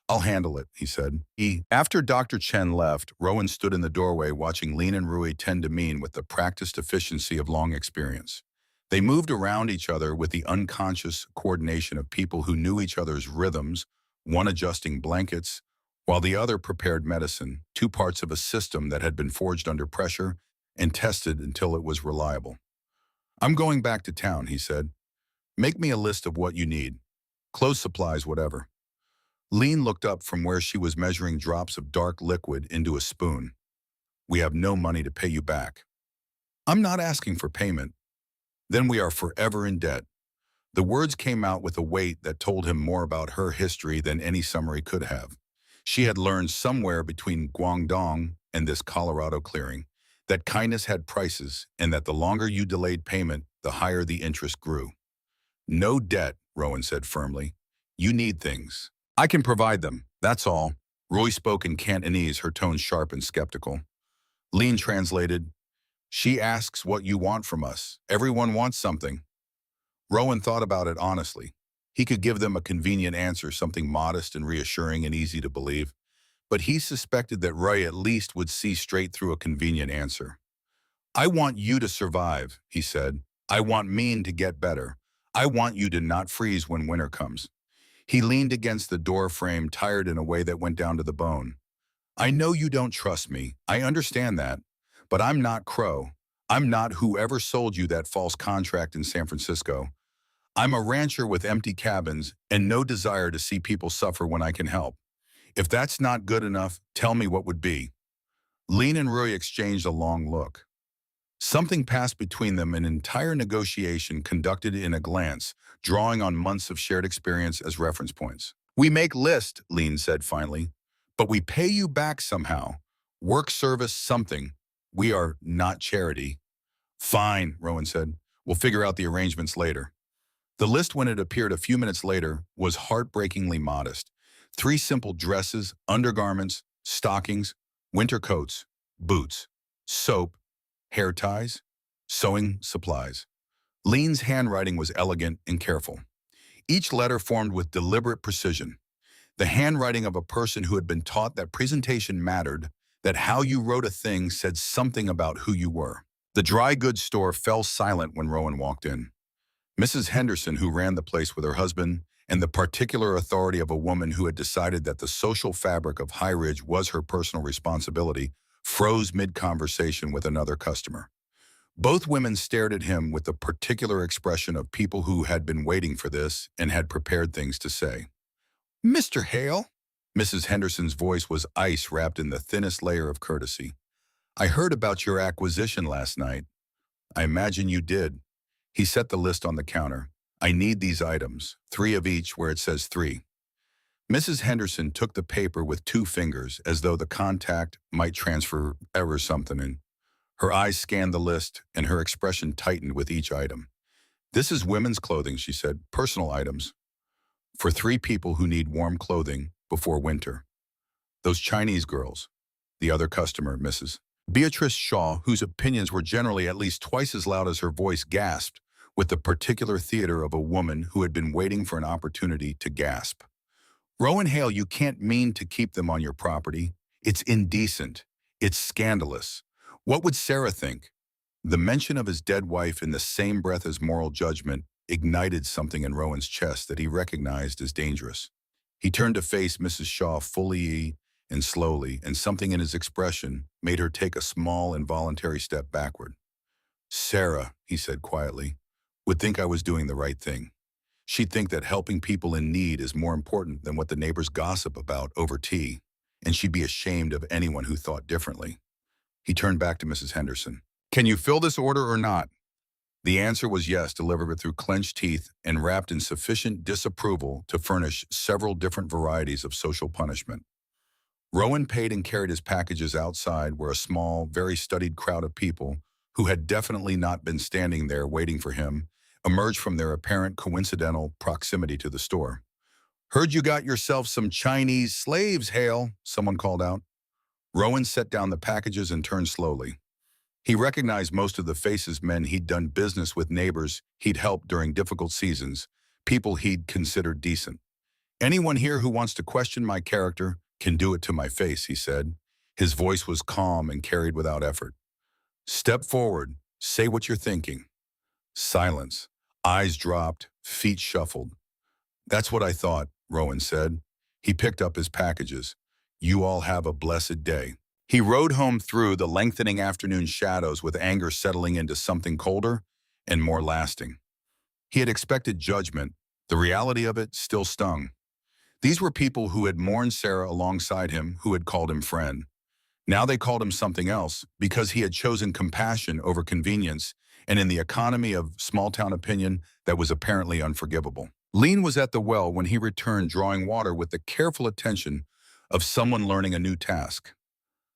Speaker 1: I'll handle it, he said. After Dr. Chen left, Rowan stood in the doorway watching Lin and Rui tend to Mean with the practiced efficiency of long experience. They moved around each other with the unconscious coordination of people who knew each other's rhythms, one adjusting blankets, while the other prepared medicine, 2 parts of a system that had been forged under pressure and tested until it was reliable. I'm going back to town, he said. Make me a list of what you need. Clothes, supplies, whatever. Lean looked up from where she was measuring drops of dark liquid into a spoon. We have no money to pay you back. I'm not asking for payment. Then we are forever in debt. The words came out with a weight that told him more about her history than any summary could have. She had learned somewhere between Guangdong and this Colorado clearing that kindness had prices and that the longer you delayed payment, the higher the interest grew. No debt, Rowan said firmly. You need things. I can provide them, that's all. Roy spoke in Cantonese, her tone sharp and skeptical. Lean translated, She asks what you want from us. Everyone wants something. Rowan thought about it honestly. He could give them a convenient answer, something modest and reassuring and easy to believe. But he suspected that Roy at least would see straight through a convenient answer. I want you to survive, he said. I want Mean to get better. I want you to not freeze when winter comes. He leaned against the door frame, tired in a way that went down to the bone. I know you don't trust me. I understand that. But I'm not Crow. I'm not whoever sold you that false contract in San Francisco. I'm a rancher with empty cabins and no desire to see people suffer when I can help. If that's not good enough, tell me what would be. Lean and Rui exchanged a long look. Something passed between them, an entire negotiation conducted in a glance, drawing on months of shared experience as reference points. We make list, Lean said finally, but we pay you back somehow. Work, service, something. We are not charity. Fine, Rowan said. We'll figure out the arrangements later. The list, when it appeared a few minutes later, was heartbreakingly modest. 3 simple dresses, undergarments, stockings, winter coats, boots, soap, hair ties, sewing supplies. Lean's handwriting was elegant and careful. Each letter formed with deliberate precision. The handwriting of a person who had been taught that presentation mattered, that how you wrote a thing said something about who you were. The dry goods store fell silent when Rowan walked in. Mrs. Henderson, who ran the place with her husband, and the particular authority of a woman who had decided that the social fabric of High Ridge was her personal responsibility, froze mid-conversation with another customer. Both women stared at him with the particular expression of people who had been waiting for this and had prepared things to say. Mr. Hale? Mrs. Henderson's voice was ice wrapped in the thinnest layer of courtesy. I heard about your acquisition last night. I imagine you did. He set the list on the counter. I need these items, 3 of each where it says 3. Mrs. Henderson took the paper with 2 fingers as though the contact might transfer error something in. Her eyes scanned the list, and her expression tightened with each item. "This is women's clothing," she said, "personal items, for 3 people who need warm clothing before winter. Those Chinese girls." The other customer, Mrs. Beatrice Shaw, whose opinions were generally at least twice as loud as her voice, gasped with the particular theater of a woman who had been waiting for an opportunity to gasp. "Rowan Hale, you can't mean to keep them on your property. It's indecent. It's scandalous. What would Sarah think?" The mention of his dead wife in the same breath as moral judgment ignited something in Rowan's chest that he recognized as dangerous. He turned to face Mrs. Shaw fully and slowly, and something in his expression made her take a small, involuntary step backward. "Sarah," he said quietly, "would think I was doing the right thing. She'd think that helping people in need is more important than what the neighbors gossip about over tea, and she'd be ashamed of anyone who thought differently." He turned back to Mrs. Henderson. "Can you fill this order or not?" The answer was yes, delivered through clenched teeth and wrapped in sufficient disapproval to furnish several different varieties of social punishment. Rowan paid and carried his packages outside where a small, very studied crowd of people, who had definitely not been standing there waiting for him, emerged from their apparent coincidental proximity to the store. "Heard you got yourself some Chinese slaves, Hale," someone called out. Rowan set down the packages and turned slowly. He recognized most of the faces, men he'd done business with, neighbors he'd helped during difficult seasons, people he'd considered decent. "Anyone here who wants to question my character can do it to my face," he said. His voice was calm and carried without effort. "Step forward. Say what you're thinking." Silence. Eyes dropped, feet shuffled. "That's what I thought," Rowan said. He picked up his packages. "You all have a blessed day." He rode home through the lengthening afternoon shadows with anger settling into something colder and more lasting. He had expected judgment. The reality of it still stung. These were people who had mourned Sarah alongside him, who had called him friend. Now they called him something else because he had chosen compassion over convenience, and in the economy of small-town opinion, that was apparently unforgivable. Lean was at the well when he returned, drawing water with the careful attention of someone learning a new task.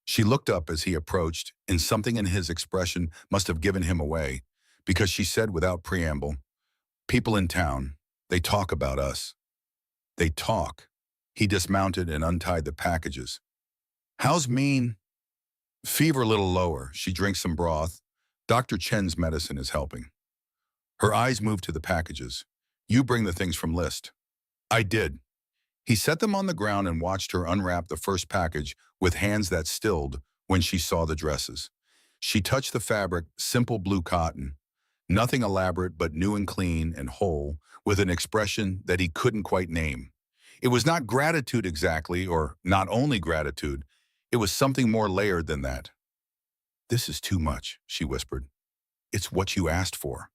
Speaker 1: She looked up as he approached, and something in his expression must have given him away, because she said without preamble, "People in town, they talk about us. They talk." He dismounted and untied the packages. "How's Mean?" "Fever a little lower. She drinks some broth. Dr. Chen's medicine is helping." Her eyes moved to the packages. "You bring the things from list." "I did." He set them on the ground and watched her unwrap the first package with hands that stilled when she saw the dresses. She touched the fabric, simple blue cotton. Nothing elaborate, but new and clean and whole, with an expression that he couldn't quite name. It was not gratitude exactly, or not only gratitude. It was something more layered than that. "This is too much," she whispered. "It's what you asked for."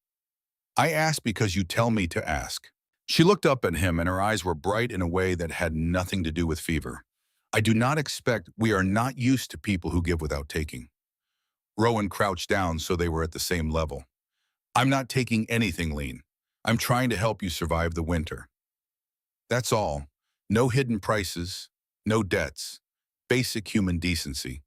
Speaker 1: "I asked because you tell me to ask." She looked up at him, and her eyes were bright in a way that had nothing to do with fever. "I do not expect. We are not used to people who give without taking." Rowan crouched down so they were at the same level. "I'm not taking anything, Lean. I'm trying to help you survive the winter. That's all. No hidden prices, no debts. Basic human decency."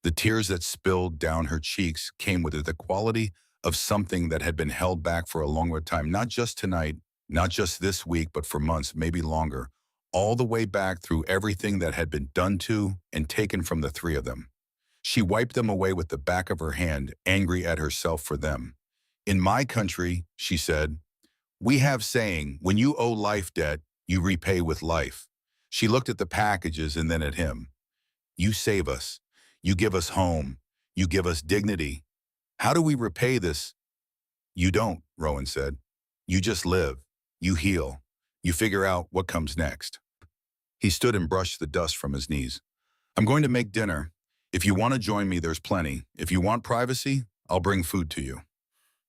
Speaker 1: The tears that spilled down her cheeks came with the quality of something that had been held back for a longer time, not just tonight, not just this week, but for months, maybe longer, all the way back through everything that had been done to and taken from the 3 of them. She wiped them away with the back of her hand, angry at herself for them. "In my country," she said, "we have saying, when you owe life debt, you repay with life." She looked at the packages and then at him. "You save us. You give us home. You give us dignity. How do we repay this?" "You don't," Rowan said. "You just live. You heal. You figure out what comes next." He stood and brushed the dust from his knees. "I'm going to make dinner. If you want to join me, there's plenty. If you want privacy, I'll bring food to you."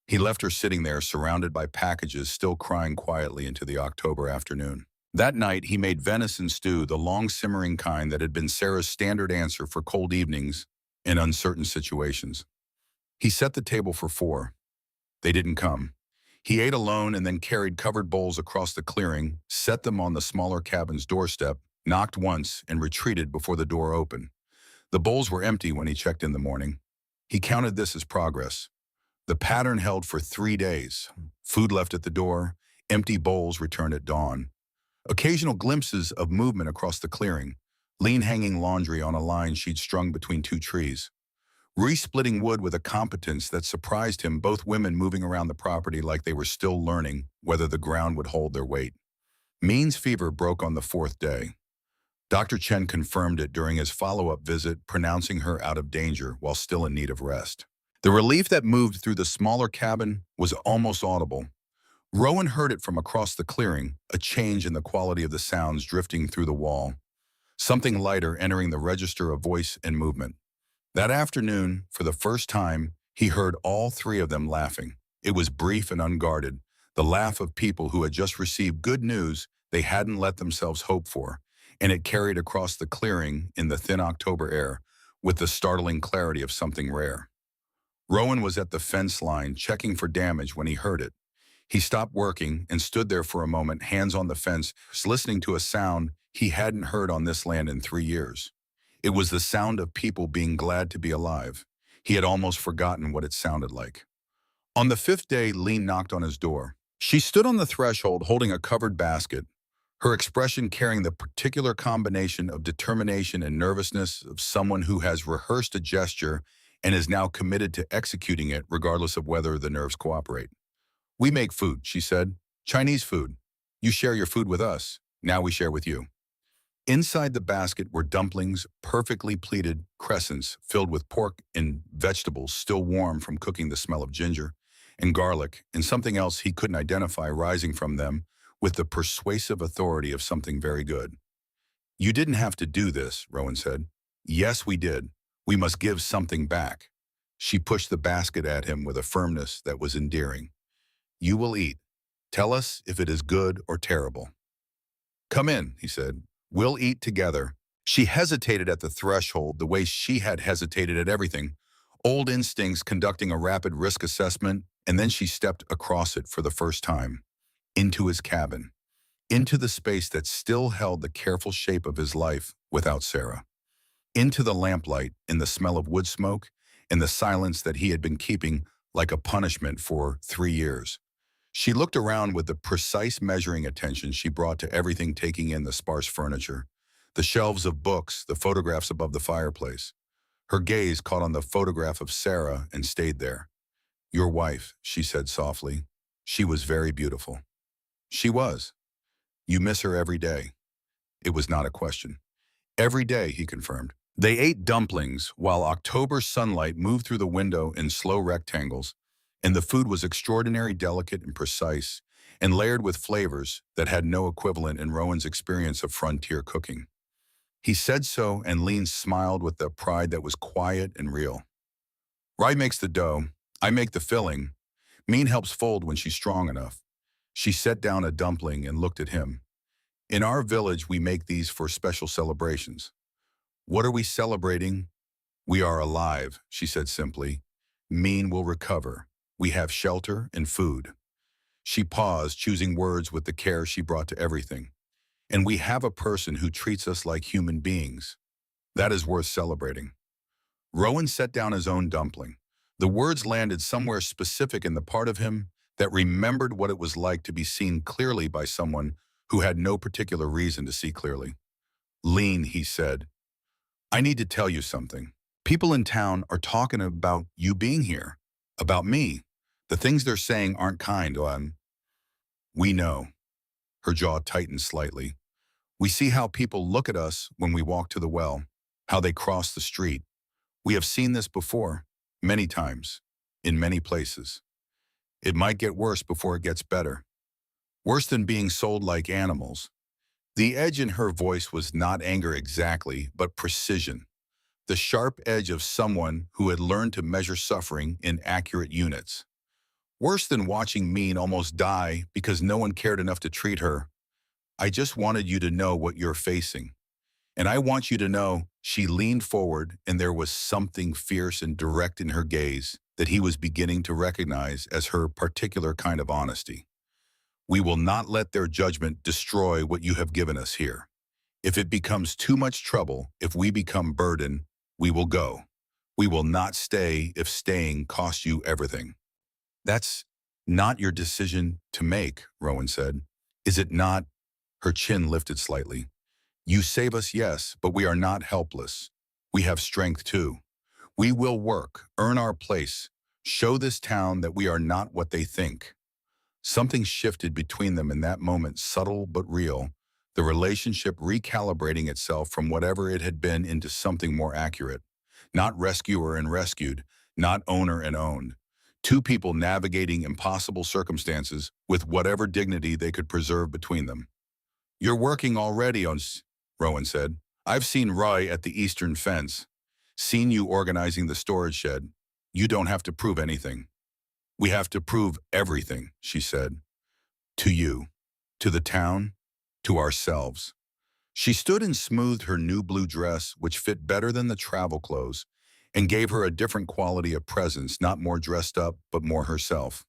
Speaker 1: He left her sitting there, surrounded by packages, still crying quietly into the October afternoon. That night, he made venison stew, the long simmering kind that had been Sarah's standard answer for cold evenings in uncertain situations. He set the table for 4. They didn't come. He ate alone and then carried covered bowls across the clearing, set them on the smaller cabin's doorstep, knocked once, and retreated before the door opened. The bowls were empty when he checked in the morning. He counted this as progress. The pattern held for 3 days. Food left at the door, empty bowls returned at dawn. Occasional glimpses of movement across the clearing, lean hanging laundry on a line she'd strung between two trees. Re-splitting wood with a competence that surprised him, both women moving around the property like they were still learning whether the ground would hold their weight. Mean's fever broke on the fourth day. Dr. Chen confirmed it during his follow-up visit, pronouncing her out of danger while still in need of rest. The relief that moved through the smaller cabin was almost audible. Rowan heard it from across the clearing, a change in the quality of the sounds drifting through the wall, something lighter entering the register of voice and movement. That afternoon, for the first time, he heard all three of them laughing. It was brief and unguarded, the laugh of people who had just received good news they hadn't let themselves hope for, and it carried across the clearing in the thin October air with the startling clarity of something rare. Rowan was at the fence line checking for damage when he heard it. He stopped working and stood there for a moment, hands on the fence, listening to a sound he hadn't heard on this land in 3 years. It was the sound of people being glad to be alive. He had almost forgotten what it sounded like. On the fifth day, Lean knocked on his door. She stood on the threshold holding a covered basket, her expression carrying the particular combination of determination and nervousness of someone who has rehearsed a gesture and is now committed to executing it regardless of whether the nerves cooperate. "We make food," she said. "Chinese food. You share your food with us. Now we share with you." Inside the basket were dumplings, perfectly pleated crescents filled with pork and vegetables still warm from cooking, the smell of ginger and garlic, and something else he couldn't identify rising from them with the persuasive authority of something very good. "You didn't have to do this," Rowan said. "Yes, we did. We must give something back." She pushed the basket at him with a firmness that was endearing. "You will eat. Tell us if it is good or terrible." "Come in," he said. "We'll eat together." She hesitated at the threshold the way she had hesitated at everything, old instincts conducting a rapid risk assessment, and then she stepped across it for the first time, into his cabin, into the space that still held the careful shape of his life without Sarah, into the lamplight and the smell of wood smoke and the silence that he had been keeping like a punishment for 3 years. She looked around with the precise measuring attention she brought to everything, taking in the sparse furniture, the shelves of books, the photographs above the fireplace. Her gaze caught on the photograph of Sarah and stayed there. "Your wife," she said softly. "She was very beautiful." She was. "You miss her every day." It was not a question. "Every day," he confirmed. They ate dumplings while October sunlight moved through the window in slow rectangles, and the food was extraordinarily delicate and precise, and layered with flavors that had no equivalent in Rowan's experience of frontier cooking. He said so, and Lean smiled with the pride that was quiet and real. "Rye makes the dough. I make the filling. Mean helps fold when she's strong enough." She set down a dumpling and looked at him. "In our village, we make these for special celebrations." "What are we celebrating?" "We are alive," she said simply. "Mean will recover. We have shelter and food." She paused, choosing words with the care she brought to everything. "And we have a person who treats us like human beings. That is worth celebrating." Rowan set down his own dumpling. The words landed somewhere specific in the part of him that remembered what it was like to be seen clearly by someone who had no particular reason to see clearly. "Lean," he said, "I need to tell you something. People in town are talking about you being here, about me. The things they're saying aren't kind. We know." Her jaw tightened slightly. "We see how people look at us when we walk to the well, how they cross the street. We have seen this before, many times, in many places. It might get worse before it gets better. Worse than being sold like animals." The edge in her voice was not anger exactly, but precision. The sharp edge of someone who had learned to measure suffering in accurate units. "Worse than watching Mean almost die because no one cared enough to treat her. I just wanted you to know what you're facing. And I want you to know." She leaned forward, and there was something fierce and direct in her gaze that he was beginning to recognize as her particular kind of honesty. "We will not let their judgment destroy what you have given us here. If it becomes too much trouble, if we become burden, we will go. We will not stay if staying costs you everything. That's not your decision to make, Rowan said. Is it not? Her chin lifted slightly. You save us, yes, but we are not helpless. We have strength too. We will work, earn our place, show this town that we are not what they think. Something shifted between them in that moment, subtle but real, the relationship recalibrating itself from whatever it had been into something more accurate. Not rescuer and rescued, not owner and owned. Two people navigating impossible circumstances with whatever dignity they could preserve between them. You're working already Rowan said. I've seen Roy at the eastern fence. Seen you organizing the storage shed. You don't have to prove anything. We have to prove everything, she said. To you, to the town, to ourselves. She stood and smoothed her new blue dress, which fit better than the travel clothes, and gave her a different quality of presence, not more dressed up, but more herself.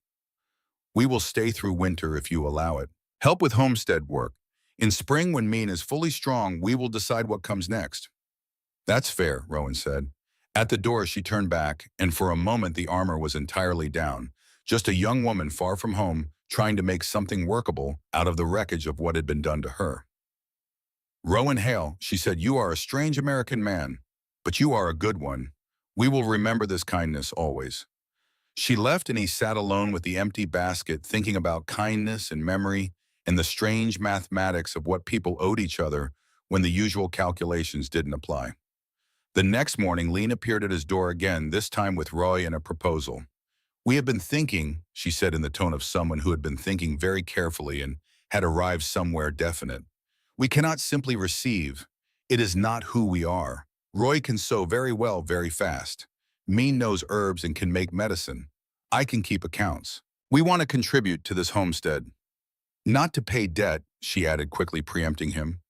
Speaker 1: We will stay through winter if you allow it. Help with homestead work. In spring, when Mean is fully strong, we will decide what comes next. That's fair, Rowan said. At the door, she turned back, and for a moment the armor was entirely down. Just a young woman far from home, trying to make something workable out of the wreckage of what had been done to her. Rowan Hale, she said, you are a strange American man, but you are a good one. We will remember this kindness always. She left and he sat alone with the empty basket, thinking about kindness and memory and the strange mathematics of what people owed each other when the usual calculations didn't apply. The next morning, Lean appeared at his door again, this time with Roy and a proposal. We have been thinking, she said in the tone of someone who had been thinking very carefully and had arrived somewhere definite. We cannot simply receive. It is not who we are. Roy can sew very well, very fast. Mean knows herbs and can make medicine. I can keep accounts. We want to contribute to this homestead. Not to pay debt, she added quickly, preempting him,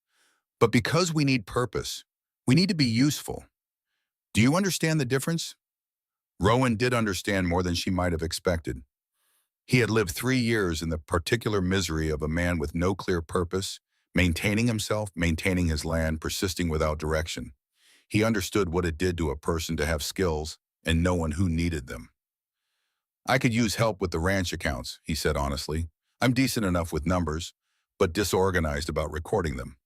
Speaker 1: but because we need purpose. We need to be useful. Do you understand the difference? Rowan did understand more than she might have expected. He had lived 3 years in the particular misery of a man with no clear purpose, maintaining himself, maintaining his land, persisting without direction. He understood what it did to a person to have skills and no one who needed them. I could use help with the ranch accounts, he said honestly. I'm decent enough with numbers, but disorganized about recording them.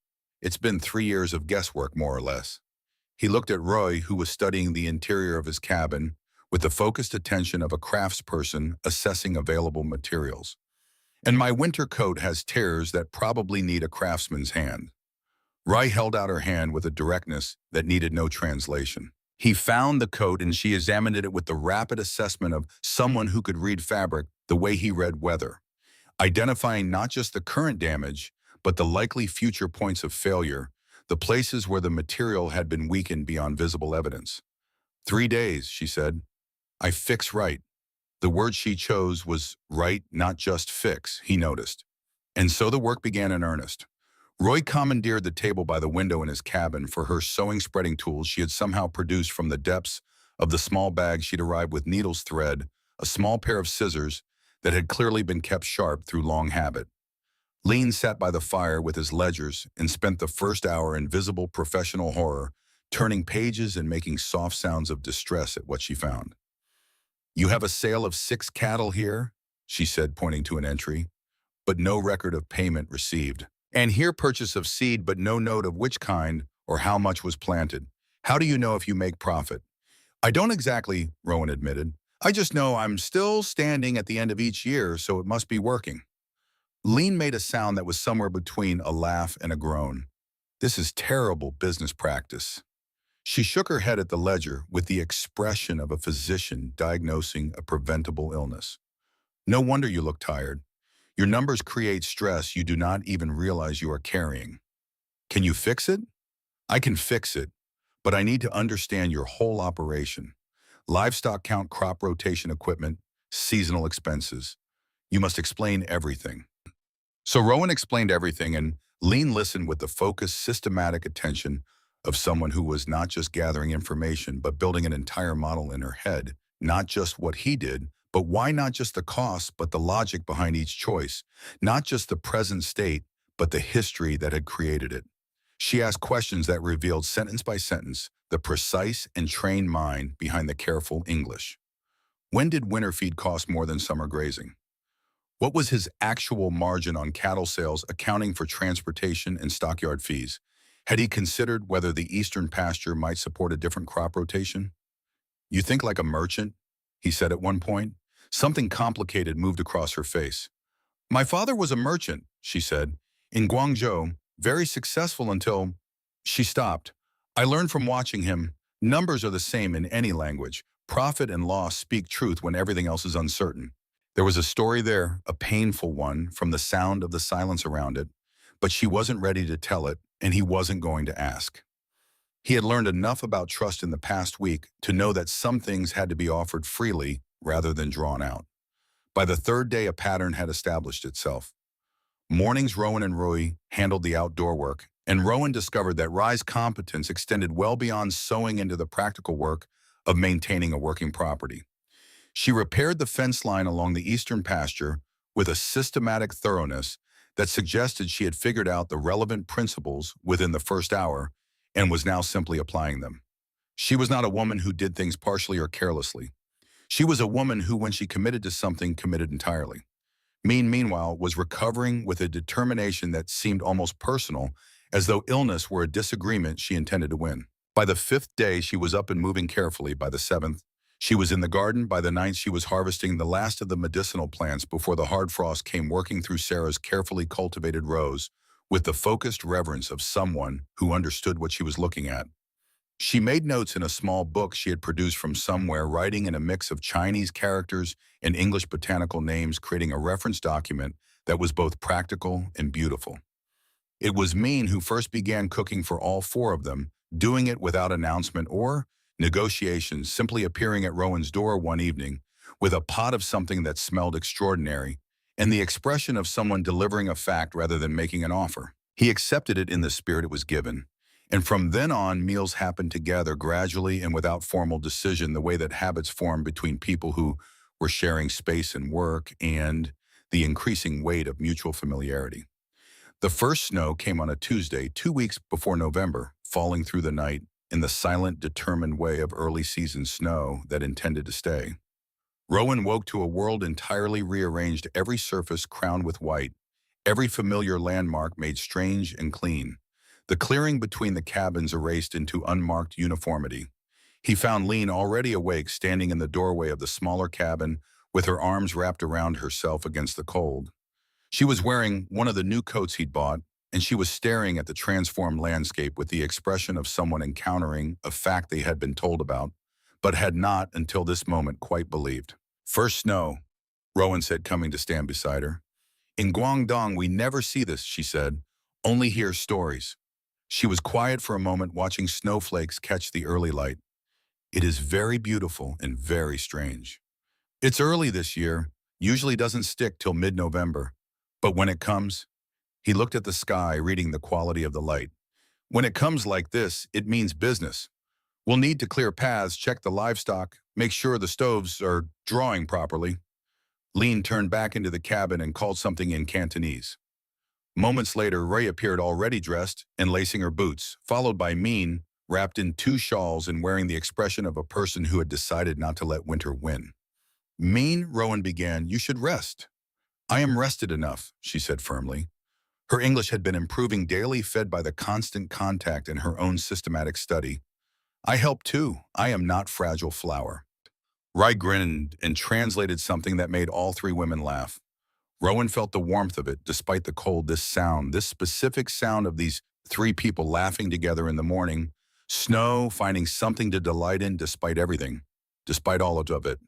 Speaker 1: It's been 3 years of guesswork, more or less. He looked at Roy, who was studying the interior of his cabin with the focused attention of a craftsperson assessing available materials. And my winter coat has tears that probably need a craftsman's hand. Roy held out her hand with a directness that needed no translation. He found the coat and she examined it with the rapid assessment of someone who could read fabric the way he read weather, identifying not just the current damage, but the likely future points of failure, the places where the material had been weakened beyond visible evidence. 3 days, she said. I fix right. The word she chose was right, not just fix, he noticed. And so the work began in earnest. Roy commandeered the table by the window in his cabin for her sewing spreading tools she had somehow produced from the depths of the small bag she'd arrived with needles, thread, a small pair of scissors that had clearly been kept sharp through long habit. Lean sat by the fire with his ledgers and spent the first hour in visible professional horror, turning pages and making soft sounds of distress at what she found. You have a sale of 6 cattle here, she said, pointing to an entry, but no record of payment received. And here purchase of seed, but no note of which kind or how much was planted. How do you know if you make profit? I don't exactly, Rowan admitted. I just know I'm still standing at the end of each year, so it must be working. Lean made a sound that was somewhere between a laugh and a groan. This is terrible business practice. She shook her head at the ledger with the expression of a physician diagnosing a preventable illness. No wonder you look tired. Your numbers create stress you do not even realize you are carrying. Can you fix it? I can fix it, but I need to understand your whole operation. Livestock count, crop rotation equipment, seasonal expenses. You must explain everything. So Rowan explained everything, and Lean listened with the focused, systematic attention of someone who was not just gathering information, but building an entire model in her head, not just what he did, but why not just the cost, but the logic behind each choice, not just the present state, but the history that had created it. She asked questions that revealed sentence by sentence the precise and trained mind behind the careful English. When did winter feed cost more than summer grazing? What was his actual margin on cattle sales accounting for transportation and stockyard fees? Had he considered whether the eastern pasture might support a different crop rotation? You think like a merchant? He said at one point. Something complicated moved across her face. My father was a merchant, she said, in Guangzhou, very successful until she stopped. I learned from watching him. Numbers are the same in any language. Profit and loss speak truth when everything else is uncertain. There was a story there, a painful one, from the sound of the silence around it, but she wasn't ready to tell it, and he wasn't going to ask. He had learned enough about trust in the past week to know that some things had to be offered freely rather than drawn out. By the third day, a pattern had established itself. Mornings, Rowan and Rui handled the outdoor work, and Rowan discovered that Rai's competence extended well beyond sewing into the practical work of maintaining a working property. She repaired the fence line along the eastern pasture with a systematic thoroughness that suggested she had figured out the relevant principles within the first hour and was now simply applying them. She was not a woman who did things partially or carelessly. She was a woman who, when she committed to something, committed entirely. Meanwhile, was recovering with a determination that seemed almost personal, as though illness were a disagreement she intended to win. By the fifth day, she was up and moving carefully. By the seventh, she was in the garden. By the ninth, she was harvesting the last of the medicinal plants before the hard frost came, working through Sarah's carefully cultivated rows with the focused reverence of someone who understood what she was looking at. She made notes in a small book she had produced from somewhere, writing in a mix of Chinese characters and English botanical names, creating a reference document that was both practical and beautiful. It was Mean who first began cooking for all four of them, doing it without announcement or negotiations, simply appearing at Rowan's door one evening with a pot of something that smelled extraordinary and the expression of someone delivering a fact rather than making an offer. He accepted it in the spirit it was given. And from then on, meals happened together gradually and without formal decision, the way that habits form between people who were sharing space and work, and the increasing weight of mutual familiarity. The first snow came on a Tuesday, 2 weeks before November, falling through the night in the silent, determined way of early season snow that intended to stay. Rowan woke to a world entirely rearranged, every surface crowned with white, every familiar landmark made strange and clean. The clearing between the cabins erased into unmarked uniformity. He found Lean already awake, standing in the doorway of the smaller cabin with her arms wrapped around herself against the cold. She was wearing one of the new coats he'd bought, and she was staring at the transformed landscape with the expression of someone encountering a fact they had been told about, but had not until this moment quite believed. First snow, Rowan said, coming to stand beside her. In Guangdong, we never see this, she said, only hear stories. She was quiet for a moment, watching snowflakes catch the early light. It is very beautiful and very strange. It's early this year, usually doesn't stick till mid-November. But when it comes, he looked at the sky, reading the quality of the light. When it comes like this, it means business. We'll need to clear paths, check the livestock, make sure the stoves are drawing properly. Lean turned back into the cabin and called something in Cantonese. Moments later, Ray appeared, already dressed and lacing her boots, followed by Mean, wrapped in 2 shawls and wearing the expression of a person who had decided not to let winter win. Mean, Rowan began, you should rest. I am rested enough, she said firmly. Her English had been improving daily, fed by the constant contact and her own systematic study. I help too. I am not fragile flour. Rai grinned and translated something that made all 3 women laugh. Rowan felt the warmth of it, despite the cold. This sound, this specific sound of these 3 people laughing together in the morning, snow, finding something to delight in despite everything, despite all of it.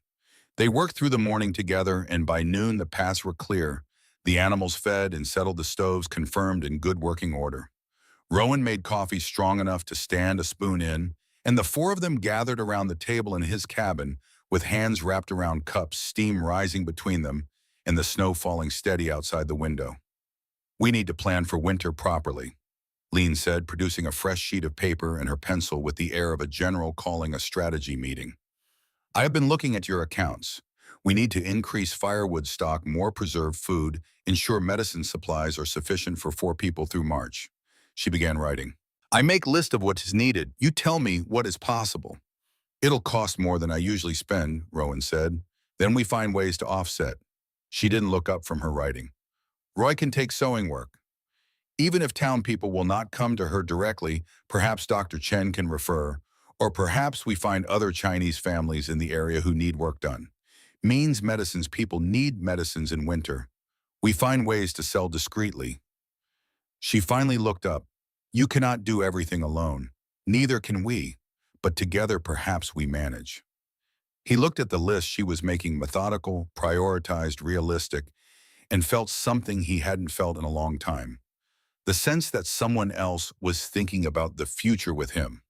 Speaker 1: They worked through the morning together, and by noon the paths were clear. The animals fed and settled, the stoves confirmed in good working order. Rowan made coffee strong enough to stand a spoon in, and the 4 of them gathered around the table in his cabin, with hands wrapped around cups, steam rising between them, and the snow falling steady outside the window. We need to plan for winter properly, Lean said, producing a fresh sheet of paper and her pencil with the air of a general calling a strategy meeting. I have been looking at your accounts. We need to increase firewood stock, more preserved food, ensure medicine supplies are sufficient for 4 people through March. She began writing. I make list of what is needed. You tell me what is possible. It'll cost more than I usually spend, Rowan said. Then we find ways to offset. She didn't look up from her writing. Roy can take sewing work. Even if town people will not come to her directly, perhaps Dr. Chen can refer, or perhaps we find other Chinese families in the area who need work done. Means medicines people need medicines in winter. We find ways to sell discreetly. She finally looked up. You cannot do everything alone. Neither can we, but together perhaps we manage. He looked at the list she was making, methodical, prioritized, realistic, and felt something he hadn't felt in a long time. The sense that someone else was thinking about the future with him.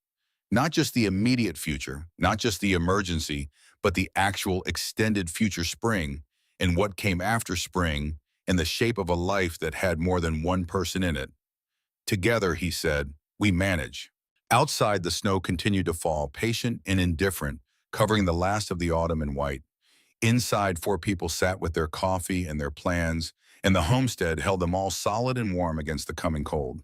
Speaker 1: Not just the immediate future, not just the emergency, but the actual extended future spring and what came after spring in the shape of a life that had more than one person in it. Together, he said, we manage. Outside, the snow continued to fall, patient and indifferent, covering the last of the autumn in white. Inside, four people sat with their coffee and their plans, and the homestead held them all solid and warm against the coming cold.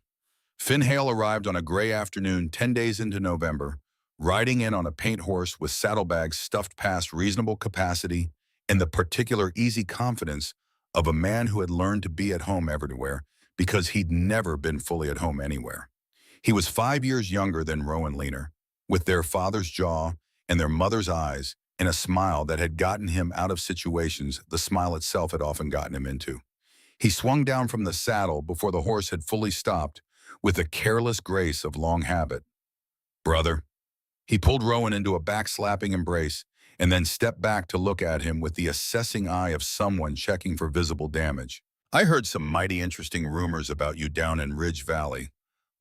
Speaker 1: Finn Hale arrived on a gray afternoon 10 days into November, riding in on a paint horse with saddlebags stuffed past reasonable capacity and the particular easy confidence of a man who had learned to be at home everywhere because he'd never been fully at home anywhere. He was 5 years younger than Rowan Leaner, with their father's jaw and their mother's eyes, and a smile that had gotten him out of situations the smile itself had often gotten him into. He swung down from the saddle before the horse had fully stopped, with the careless grace of long habit. Brother. He pulled Rowan into a backslapping embrace and then stepped back to look at him with the assessing eye of someone checking for visible damage. I heard some mighty interesting rumors about you down in Ridge Valley.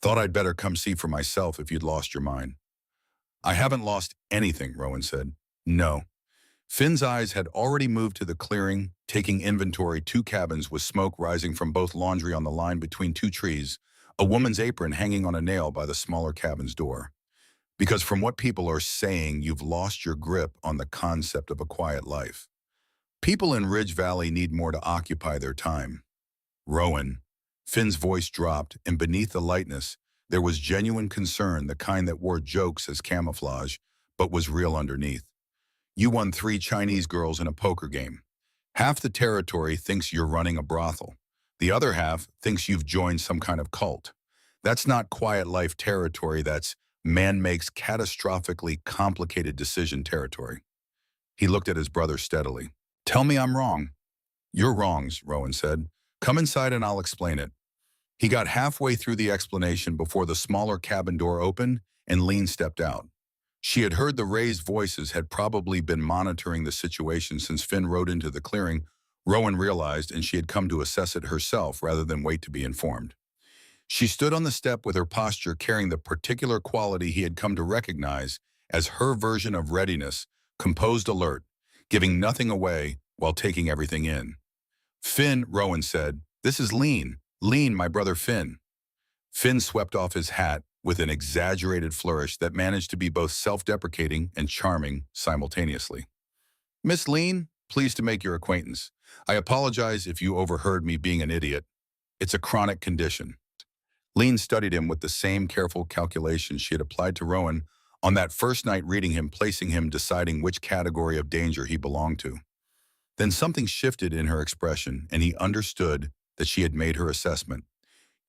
Speaker 1: Thought I'd better come see for myself if you'd lost your mind. I haven't lost anything, Rowan said. No. Finn's eyes had already moved to the clearing, taking inventory, 2 cabins with smoke rising from both, laundry on the line between 2 trees, a woman's apron hanging on a nail by the smaller cabin's door. Because from what people are saying, you've lost your grip on the concept of a quiet life. People in Ridge Valley need more to occupy their time. Rowan. Finn's voice dropped, and beneath the lightness, there was genuine concern, the kind that wore jokes as camouflage, but was real underneath. You won 3 Chinese girls in a poker game. Half the territory thinks you're running a brothel. The other half thinks you've joined some kind of cult. That's not quiet life territory, that's man makes catastrophically complicated decision territory. He looked at his brother steadily. Tell me I'm wrong. You're wrongs, Rowan said. Come inside and I'll explain it. He got halfway through the explanation before the smaller cabin door opened and Lean stepped out. She had heard the raised voices, had probably been monitoring the situation since Finn rode into the clearing, Rowan realized, and she had come to assess it herself rather than wait to be informed. She stood on the step with her posture carrying the particular quality he had come to recognize as her version of readiness, composed alert, giving nothing away while taking everything in. Finn, Rowan said, this is Lean. Lean, my brother Finn. Finn swept off his hat with an exaggerated flourish that managed to be both self-deprecating and charming simultaneously. Miss Lean, pleased to make your acquaintance. I apologize if you overheard me being an idiot. It's a chronic condition. Lean studied him with the same careful calculation she had applied to Rowan on that first night reading him, placing him, deciding which category of danger he belonged to. Then something shifted in her expression, and he understood that she had made her assessment.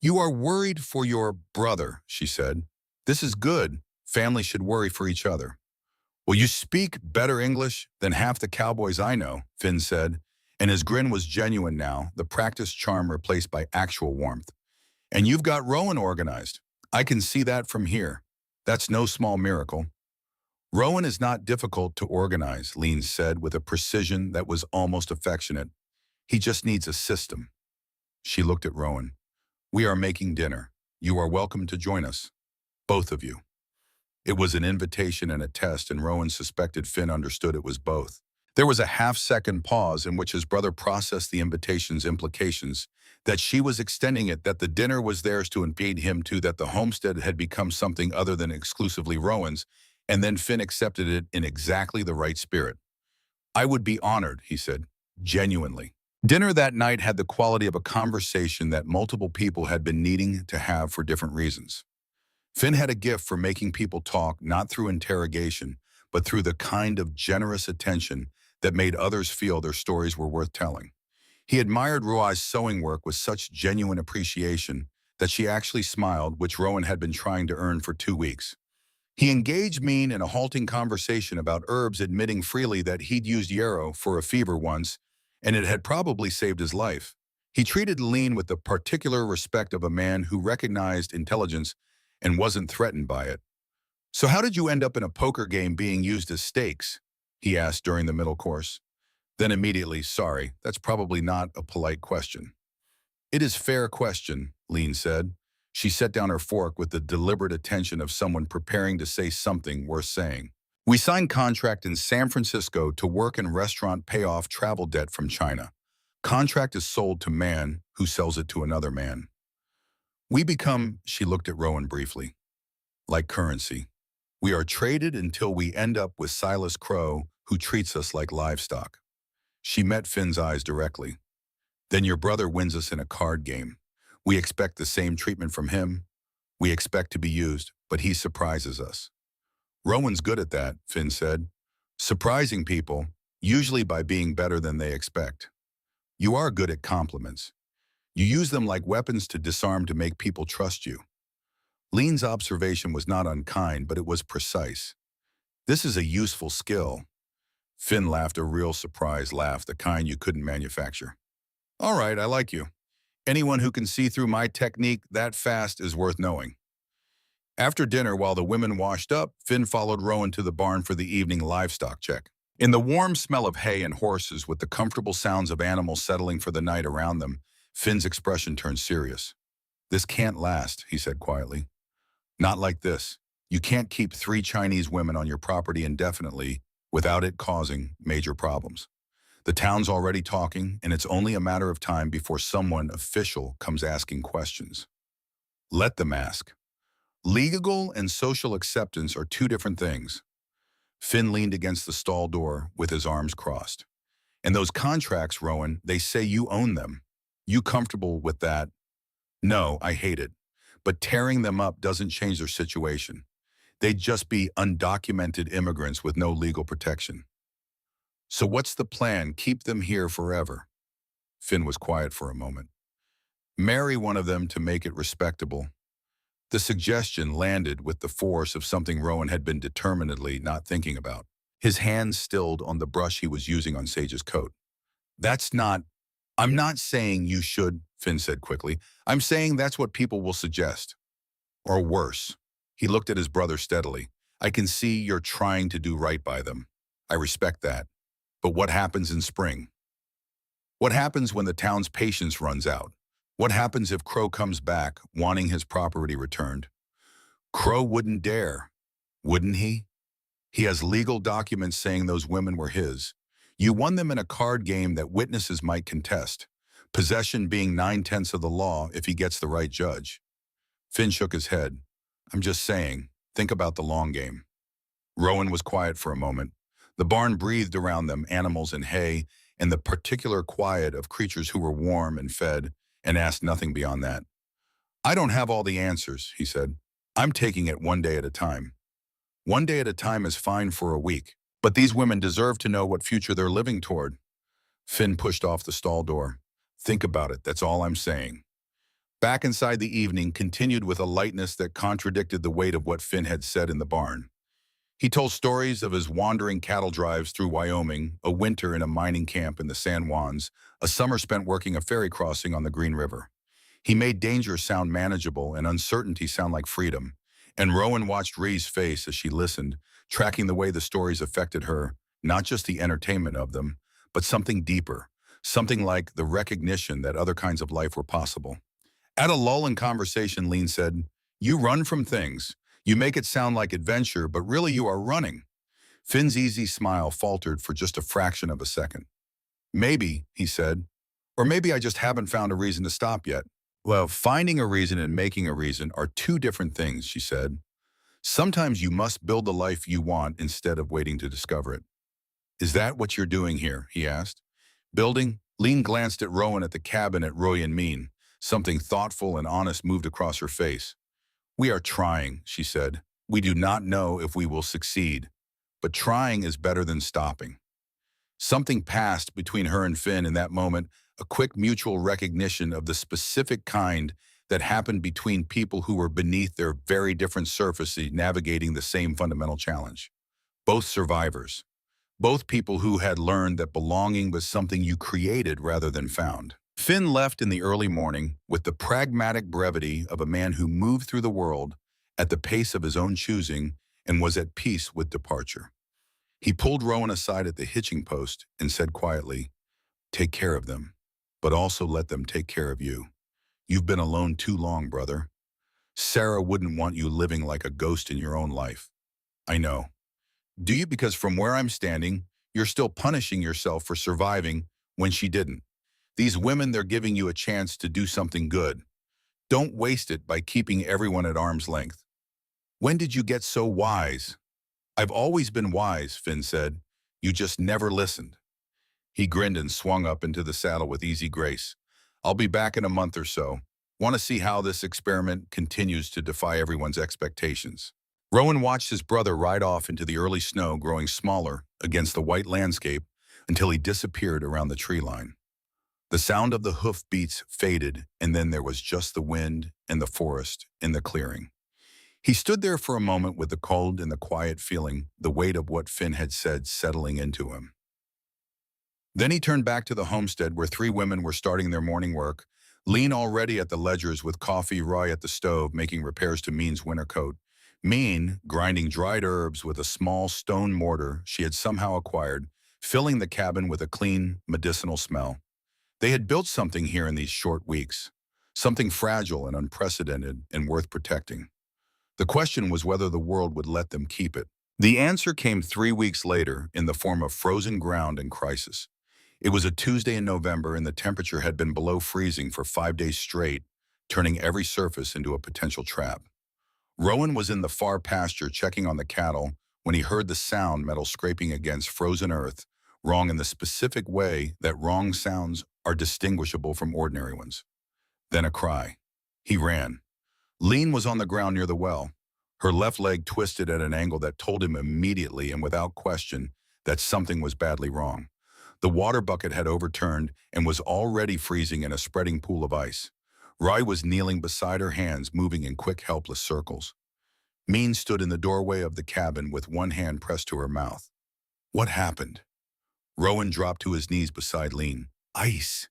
Speaker 1: You are worried for your brother, she said. This is good. Families should worry for each other. Well, you speak better English than half the cowboys I know, Finn said, and his grin was genuine now, the practiced charm replaced by actual warmth. And you've got Rowan organized. I can see that from here. That's no small miracle. Rowan is not difficult to organize, Lean said with a precision that was almost affectionate. He just needs a system. She looked at Rowan. We are making dinner. You are welcome to join us. Both of you. It was an invitation and a test, and Rowan suspected Finn understood it was both. There was a half-second pause in which his brother processed the invitation's implications, that she was extending it, that the dinner was theirs to invite him to, that the homestead had become something other than exclusively Rowan's, and then Finn accepted it in exactly the right spirit. I would be honored, he said, genuinely. Dinner that night had the quality of a conversation that multiple people had been needing to have for different reasons. Finn had a gift for making people talk not through interrogation, but through the kind of generous attention that made others feel their stories were worth telling. He admired Ruai's sewing work with such genuine appreciation that she actually smiled, which Rowan had been trying to earn for 2 weeks. He engaged Mean in a halting conversation about herbs, admitting freely that he'd used yarrow for a fever once, and it had probably saved his life. He treated Lean with the particular respect of a man who recognized intelligence and wasn't threatened by it. "So how did you end up in a poker game being used as stakes?" he asked during the middle course. Then immediately, "Sorry, that's probably not a polite question." "It is fair question," Lean said. She set down her fork with the deliberate attention of someone preparing to say something worth saying. "We signed contract in San Francisco to work in restaurant pay off travel debt from China. Contract is sold to man who sells it to another man. We become," she looked at Rowan briefly, "like currency. We are traded until we end up with Silas Crow, who treats us like livestock." She met Finn's eyes directly. "Then your brother wins us in a card game. We expect the same treatment from him. We expect to be used, but he surprises us." "Rowan's good at that," Finn said. "Surprising people, usually by being better than they expect. You are good at compliments. You use them like weapons to disarm to make people trust you." Lean's observation was not unkind, but it was precise. "This is a useful skill." Finn laughed a real surprise laugh, the kind you couldn't manufacture. "All right, I like you. Anyone who can see through my technique that fast is worth knowing." After dinner, while the women washed up, Finn followed Rowan to the barn for the evening livestock check. In the warm smell of hay and horses, with the comfortable sounds of animals settling for the night around them, Finn's expression turned serious. "This can't last," he said quietly. "Not like this. You can't keep 3 Chinese women on your property indefinitely without it causing major problems. The town's already talking, and it's only a matter of time before someone official comes asking questions. Let them ask. Legal and social acceptance are 2 different things." Finn leaned against the stall door with his arms crossed. "And those contracts, Rowan, they say you own them. You comfortable with that?" "No, I hate it. But tearing them up doesn't change their situation. They'd just be undocumented immigrants with no legal protection." "So what's the plan? Keep them here forever?" Finn was quiet for a moment. "Marry one of them to make it respectable." The suggestion landed with the force of something Rowan had been determinedly not thinking about. His hands stilled on the brush he was using on Sage's coat. "That's not... I'm not saying you should," Finn said quickly. "I'm saying that's what people will suggest. Or worse." He looked at his brother steadily. "I can see you're trying to do right by them. I respect that. But what happens in spring? What happens when the town's patience runs out? What happens if Crow comes back, wanting his property returned?" "Crow wouldn't dare, wouldn't he? He has legal documents saying those women were his. You won them in a card game that witnesses might contest, possession being 9/10 of the law if he gets the right judge." Finn shook his head. "I'm just saying, think about the long game." Rowan was quiet for a moment. The barn breathed around them, animals and hay, and the particular quiet of creatures who were warm and fed, and asked nothing beyond that. "I don't have all the answers," he said. "I'm taking it one day at a time. One day at a time is fine for a week, but these women deserve to know what future they're living toward." Finn pushed off the stall door. "Think about it, that's all I'm saying." Back inside the evening continued with a lightness that contradicted the weight of what Finn had said in the barn. He told stories of his wandering cattle drives through Wyoming, a winter in a mining camp in the San Juans, a summer spent working a ferry crossing on the Green River. He made danger sound manageable and uncertainty sound like freedom, and Rowan watched Ree's face as she listened, tracking the way the stories affected her, not just the entertainment of them, but something deeper, something like the recognition that other kinds of life were possible. At a lull in conversation, Lean said, "You run from things. You make it sound like adventure, but really you are running." Finn's easy smile faltered for just a fraction of a second. "Maybe," he said, "or maybe I just haven't found a reason to stop yet." "Well, finding a reason and making a reason are 2 different things," she said. "Sometimes you must build the life you want instead of waiting to discover it." "Is that what you're doing here?" he asked. "Building?" Lean glanced at Rowan at the cabin at Roy and Mean. Something thoughtful and honest moved across her face. "We are trying," she said. "We do not know if we will succeed, but trying is better than stopping." Something passed between her and Finn in that moment, a quick mutual recognition of the specific kind that happened between people who were beneath their very different surfaces navigating the same fundamental challenge. Both survivors. Both people who had learned that belonging was something you created rather than found. Finn left in the early morning with the pragmatic brevity of a man who moved through the world at the pace of his own choosing and was at peace with departure. He pulled Rowan aside at the hitching post and said quietly, "Take care of them, but also let them take care of you. You've been alone too long, brother. Sarah wouldn't want you living like a ghost in your own life. I know. Do you? Because from where I'm standing, you're still punishing yourself for surviving when she didn't. These women, they're giving you a chance to do something good. Don't waste it by keeping everyone at arm's length." "When did you get so wise?" "I've always been wise," Finn said. "You just never listened." He grinned and swung up into the saddle with easy grace. "I'll be back in a month or so. Want to see how this experiment continues to defy everyone's expectations." Rowan watched his brother ride off into the early snow, growing smaller against the white landscape until he disappeared around the tree line. The sound of the hoof beats faded, and then there was just the wind and the forest in the clearing. He stood there for a moment with the cold and the quiet feeling, the weight of what Finn had said settling into him. Then he turned back to the homestead where three women were starting their morning work, Lean already at the ledgers with coffee, Roy at the stove making repairs to Mean's winter coat, Mean grinding dried herbs with a small stone mortar she had somehow acquired, filling the cabin with a clean, medicinal smell. They had built something here in these short weeks, something fragile and unprecedented and worth protecting. The question was whether the world would let them keep it. The answer came 3 weeks later in the form of frozen ground and crisis. It was a Tuesday in November and the temperature had been below freezing for 5 days straight, turning every surface into a potential trap. Rowan was in the far pasture checking on the cattle when he heard the sound metal scraping against frozen earth, wrong in the specific way that wrong sounds are distinguishable from ordinary ones. Then a cry. He ran. Lean was on the ground near the well, her left leg twisted at an angle that told him immediately and without question that something was badly wrong. The water bucket had overturned and was already freezing in a spreading pool of ice. Rye was kneeling beside her, hands moving in quick, helpless circles. Mean stood in the doorway of the cabin with one hand pressed to her mouth. What happened? Rowan dropped to his knees beside Lean. Ice.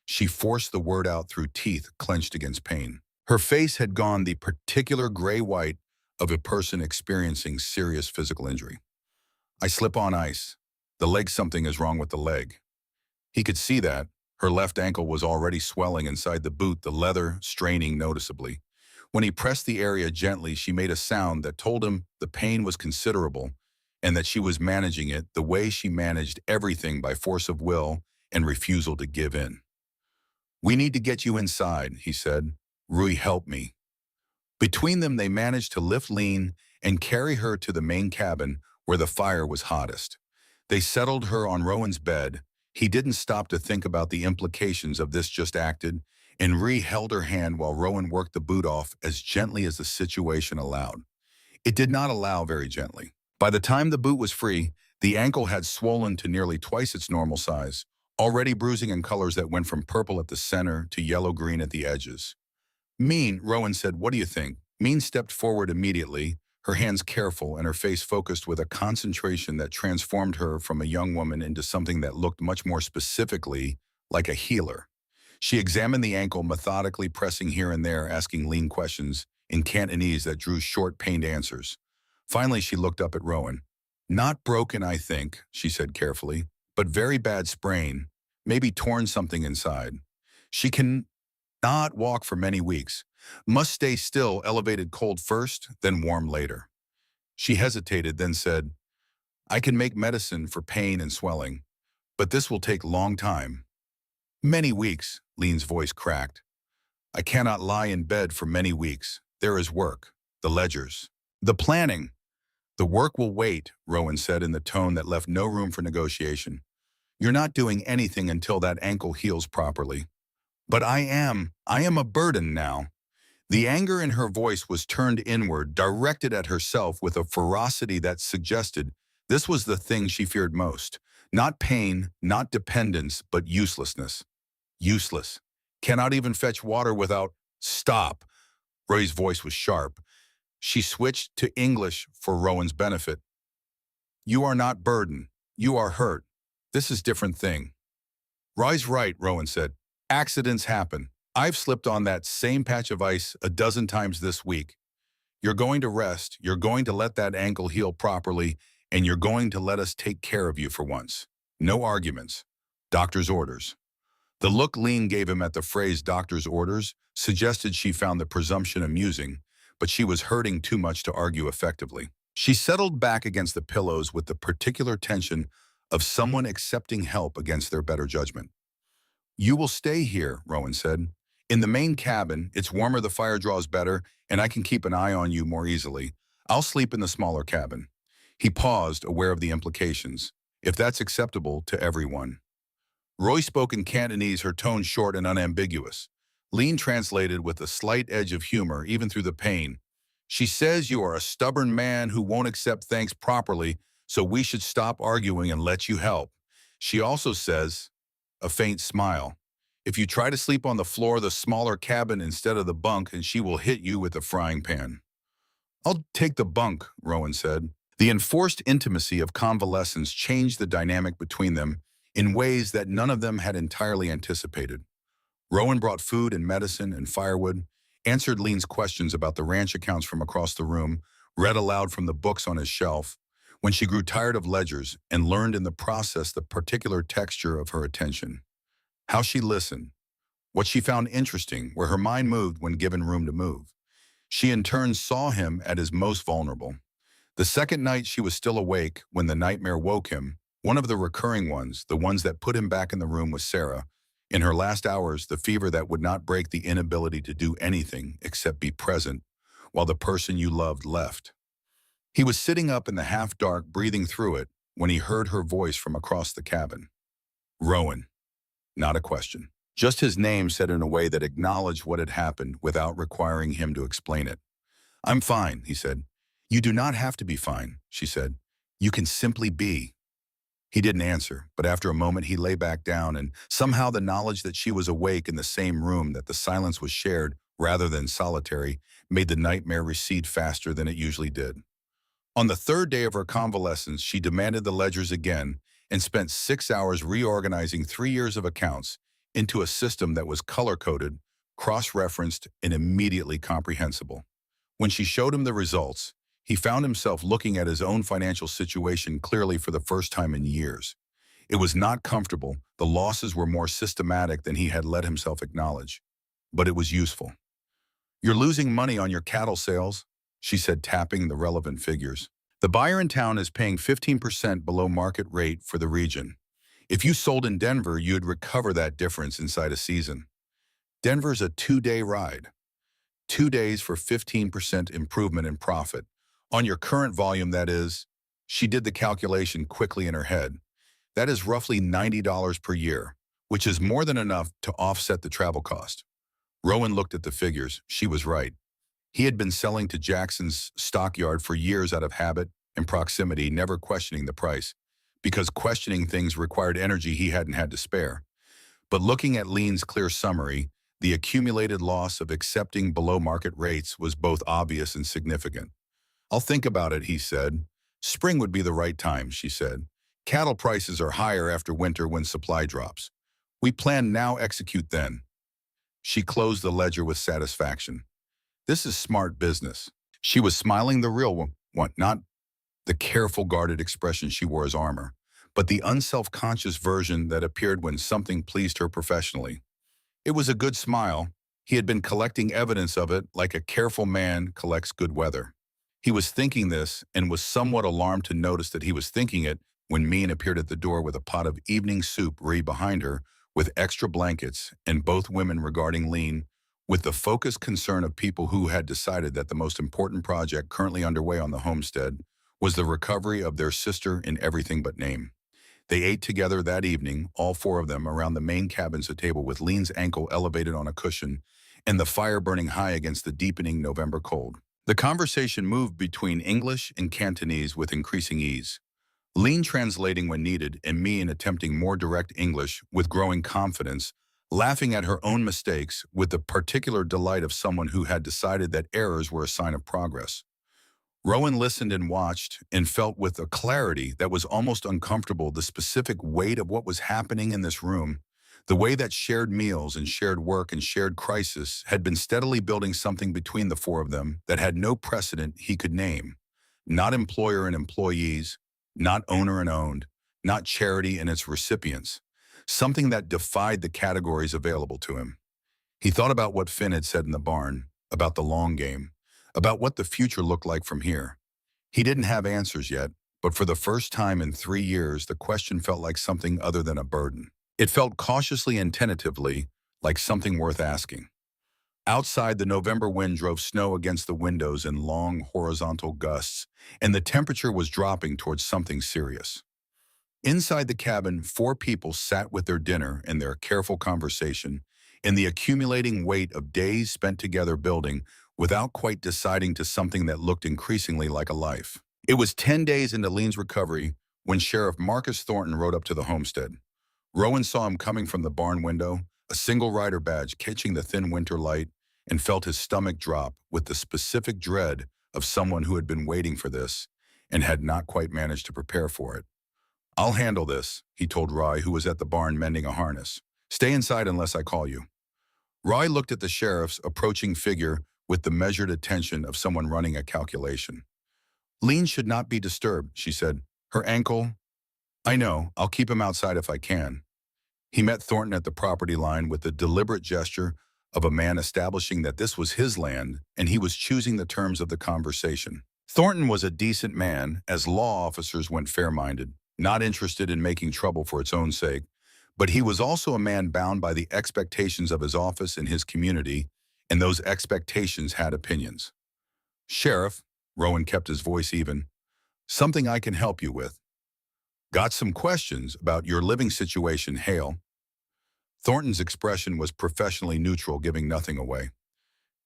Speaker 1: She forced the word out through teeth clenched against pain. Her face had gone the particular gray-white of a person experiencing serious physical injury. I slip on ice. The leg, something is wrong with the leg. He could see that. Her left ankle was already swelling inside the boot, the leather straining noticeably. When he pressed the area gently, she made a sound that told him the pain was considerable and that she was managing it the way she managed everything, by force of will and refusal to give in. We need to get you inside, he said. Rui, help me. Between them, they managed to lift Lean and carry her to the main cabin where the fire was hottest. They settled her on Rowan's bed. He didn't stop to think about the implications of this, just acted, and Rui held her hand while Rowan worked the boot off as gently as the situation allowed. It did not allow very gently. By the time the boot was free, the ankle had swollen to nearly twice its normal size, already bruising in colors that went from purple at the center to yellow-green at the edges. Mean, Rowan said, what do you think? Mean stepped forward immediately, her hands careful and her face focused with a concentration that transformed her from a young woman into something that looked much more specifically like a healer. She examined the ankle, methodically pressing here and there, asking Lean questions in Cantonese that drew short, pained answers. Finally, she looked up at Rowan. Not broken, I think, she said carefully, but very bad sprain, maybe torn something inside. She can not walk for many weeks. Must stay still, elevated cold first, then warm later. She hesitated, then said, I can make medicine for pain and swelling, but this will take long time. Many weeks, Lean's voice cracked. I cannot lie in bed for many weeks. There is work, the ledgers, the planning. The work will wait, Rowan said in the tone that left no room for negotiation. You're not doing anything until that ankle heals properly. But I am a burden now. The anger in her voice was turned inward, directed at herself with a ferocity that suggested this was the thing she feared most. Not pain, not dependence, but uselessness. Useless. Cannot even fetch water without— Stop. Roy's voice was sharp. She switched to English for Rowan's benefit. You are not burden. You are hurt. This is different thing. Roy's right, Rowan said. Accidents happen. I've slipped on that same patch of ice a dozen times this week. You're going to rest, you're going to let that ankle heal properly, and you're going to let us take care of you for once. No arguments. Doctor's orders. The look Lean gave him at the phrase doctor's orders suggested she found the presumption amusing, but she was hurting too much to argue effectively. She settled back against the pillows with the particular tension of someone accepting help against their better judgment. You will stay here, Rowan said. In the main cabin, it's warmer, the fire draws better, and I can keep an eye on you more easily. I'll sleep in the smaller cabin. He paused, aware of the implications. If that's acceptable to everyone. Roy spoke in Cantonese, her tone short and unambiguous. Lean translated with a slight edge of humor, even through the pain. She says you are a stubborn man who won't accept thanks properly, so we should stop arguing and let you help. She also says, a faint smile, if you try to sleep on the floor of the smaller cabin instead of the bunk, and she will hit you with a frying pan. I'll take the bunk, Rowan said. The enforced intimacy of convalescence changed the dynamic between them in ways that none of them had entirely anticipated. Rowan brought food and medicine and firewood, answered Lean's questions about the ranch accounts from across the room, read aloud from the books on his shelf, when she grew tired of ledgers and learned in the process the particular texture of her attention. How she listened, what she found interesting, where her mind moved when given room to move. She in turn saw him at his most vulnerable. The second night she was still awake when the nightmare woke him, one of the recurring ones, the ones that put him back in the room with Sarah. In her last hours, the fever that would not break the inability to do anything except be present while the person you loved left. He was sitting up in the half-dark, breathing through it, when he heard her voice from across the cabin. Rowan. Not a question. Just his name said in a way that acknowledged what had happened without requiring him to explain it. I'm fine, he said. You do not have to be fine, she said. You can simply be. He didn't answer, but after a moment he lay back down, and somehow the knowledge that she was awake in the same room, that the silence was shared rather than solitary, made the nightmare recede faster than it usually did. On the third day of her convalescence, she demanded the ledgers again and spent 6 hours reorganizing 3 years of accounts into a system that was color-coded, cross-referenced, and immediately comprehensible. When she showed him the results, he found himself looking at his own financial situation clearly for the first time in years. It was not comfortable. The losses were more systematic than he had let himself acknowledge. But it was useful. You're losing money on your cattle sales, she said, tapping the relevant figures. The buyer in town is paying 15% below market rate for the region. If you sold in Denver, you'd recover that difference inside a season. Denver's a 2-day ride. 2 days for 15% improvement in profit. On your current volume, that is. She did the calculation quickly in her head. That is roughly $90 per year, which is more than enough to offset the travel cost. Rowan looked at the figures. She was right. He had been selling to Jackson's stockyard for years out of habit and proximity, never questioning the price, because questioning things required energy he hadn't had to spare. But looking at Lean's clear summary, the accumulated loss of accepting below-market rates was both obvious and significant. I'll think about it, he said. Spring would be the right time, she said. Cattle prices are higher after winter when supply drops. We plan now, execute then. She closed the ledger with satisfaction. This is smart business. She was smiling, the real one, not the careful, guarded expression she wore as armor, but the unself-conscious version that appeared when something pleased her professionally. It was a good smile. He had been collecting evidence of it like a careful man collects good weather. He was thinking this and was somewhat alarmed to notice that he was thinking it when Mean appeared at the door with a pot of evening soup ready behind her with extra blankets, and both women regarding Lean with the focused concern of people who had decided that the most important project currently underway on the homestead was the recovery of their sister in everything but name. They ate together that evening, all 4 of them, around the main cabin's table with Lean's ankle elevated on a cushion and the fire burning high against the deepening November cold. The conversation moved between English and Cantonese with increasing ease, Lean translating when needed and me in attempting more direct English with growing confidence, laughing at her own mistakes with the particular delight of someone who had decided that errors were a sign of progress. Rowan listened and watched and felt with a clarity that was almost uncomfortable the specific weight of what was happening in this room, the way that shared meals and shared work and shared crisis had been steadily building something between the four of them that had no precedent he could name. Not employer and employees, not owner and owned, not charity and its recipients. Something that defied the categories available to him. He thought about what Finn had said in the barn, about the long game, about what the future looked like from here. He didn't have answers yet, but for the first time in 3 years, the question felt like something other than a burden. It felt cautiously and tentatively like something worth asking. Outside, the November wind drove snow against the windows in long, horizontal gusts, and the temperature was dropping towards something serious. Inside the cabin, 4 people sat with their dinner and their careful conversation, in the accumulating weight of days spent together building without quite deciding to something that looked increasingly like a life. It was 10 days into Lean's recovery when Sheriff Marcus Thornton rode up to the homestead. Rowan saw him coming from the barn window, a single rider badge catching the thin winter light, and felt his stomach drop with the specific dread of someone who had been waiting for this and had not quite managed to prepare for it. "I'll handle this," he told Rye, who was at the barn mending a harness. "Stay inside unless I call you." Rye looked at the sheriff's approaching figure with the measured attention of someone running a calculation. "Lean should not be disturbed," she said. "Her ankle—" "I know. I'll keep him outside if I can." He met Thornton at the property line with the deliberate gesture of a man establishing that this was his land and he was choosing the terms of the conversation. Thornton was a decent man, as law officers went fair-minded, not interested in making trouble for its own sake, but he was also a man bound by the expectations of his office and his community, and those expectations had opinions. "Sheriff," Rowan kept his voice even, "something I can help you with. Got some questions about your living situation, Hale." Thornton's expression was professionally neutral, giving nothing away.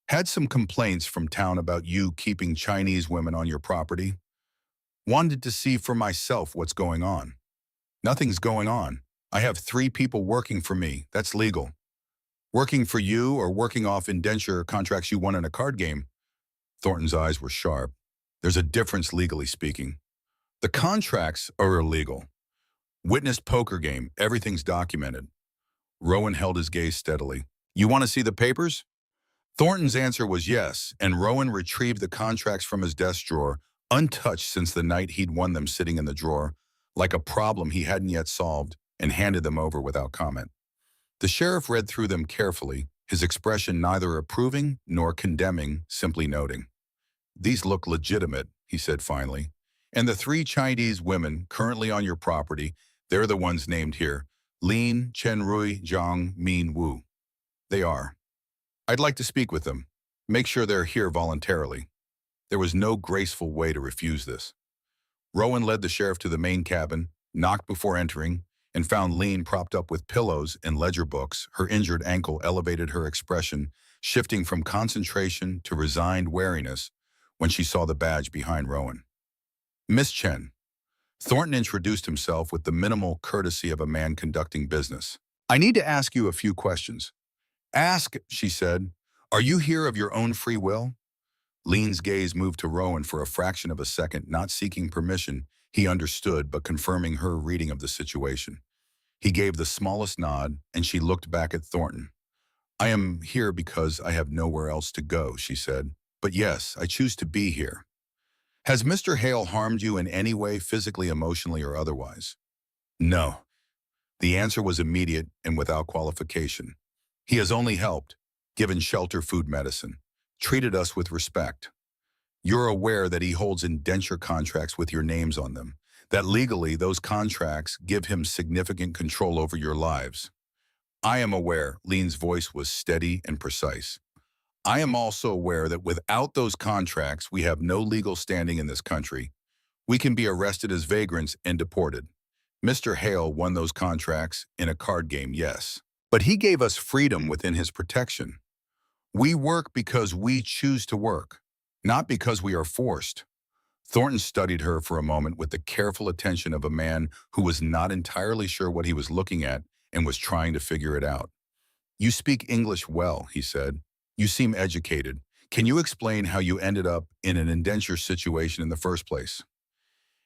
Speaker 1: "Had some complaints from town about you keeping Chinese women on your property. Wanted to see for myself what's going on." "Nothing's going on. I have 3 people working for me. That's legal." "Working for you or working off indenture contracts you won in a card game?" Thornton's eyes were sharp. "There's a difference legally speaking. The contracts are illegal. Witnessed poker game. Everything's documented." Rowan held his gaze steadily. "You want to see the papers?" Thornton's answer was yes, and Rowan retrieved the contracts from his desk drawer, untouched since the night he'd won them sitting in the drawer, like a problem he hadn't yet solved, and handed them over without comment. The sheriff read through them carefully, his expression neither approving nor condemning, simply noting. "These look legitimate," he said finally. "And the 3 Chinese women currently on your property, they're the ones named here. Lin, Chenrui, Zhang, Min, Wu. They are. I'd like to speak with them. Make sure they're here voluntarily." There was no graceful way to refuse this. Rowan led the sheriff to the main cabin, knocked before entering, and found Lin propped up with pillows and ledger books. Her injured ankle elevated her expression, shifting from concentration to resigned wariness when she saw the badge behind Rowan. "Miss Chen." Thornton introduced himself with the minimal courtesy of a man conducting business. "I need to ask you a few questions." "Ask," she said. "Are you here of your own free will?" Lean's gaze moved to Rowan for a fraction of a second, not seeking permission, he understood, but confirming her reading of the situation. He gave the smallest nod, and she looked back at Thornton. "I am here because I have nowhere else to go," she said. "But yes, I choose to be here." "Has Mr. Hale harmed you in any way, physically, emotionally, or otherwise?" "No." The answer was immediate and without qualification. "He has only helped, given shelter, food, medicine, treated us with respect. You're aware that he holds indenture contracts with your names on them, that legally those contracts give him significant control over your lives." "I am aware," Lean's voice was steady and precise. "I am also aware that without those contracts, we have no legal standing in this country. We can be arrested as vagrants and deported. Mr. Hale won those contracts in a card game, yes. But he gave us freedom within his protection." We work because we choose to work, not because we are forced. Thornton studied her for a moment with the careful attention of a man who was not entirely sure what he was looking at and was trying to figure it out. You speak English well, he said. You seem educated. Can you explain how you ended up in an indenture situation in the first place?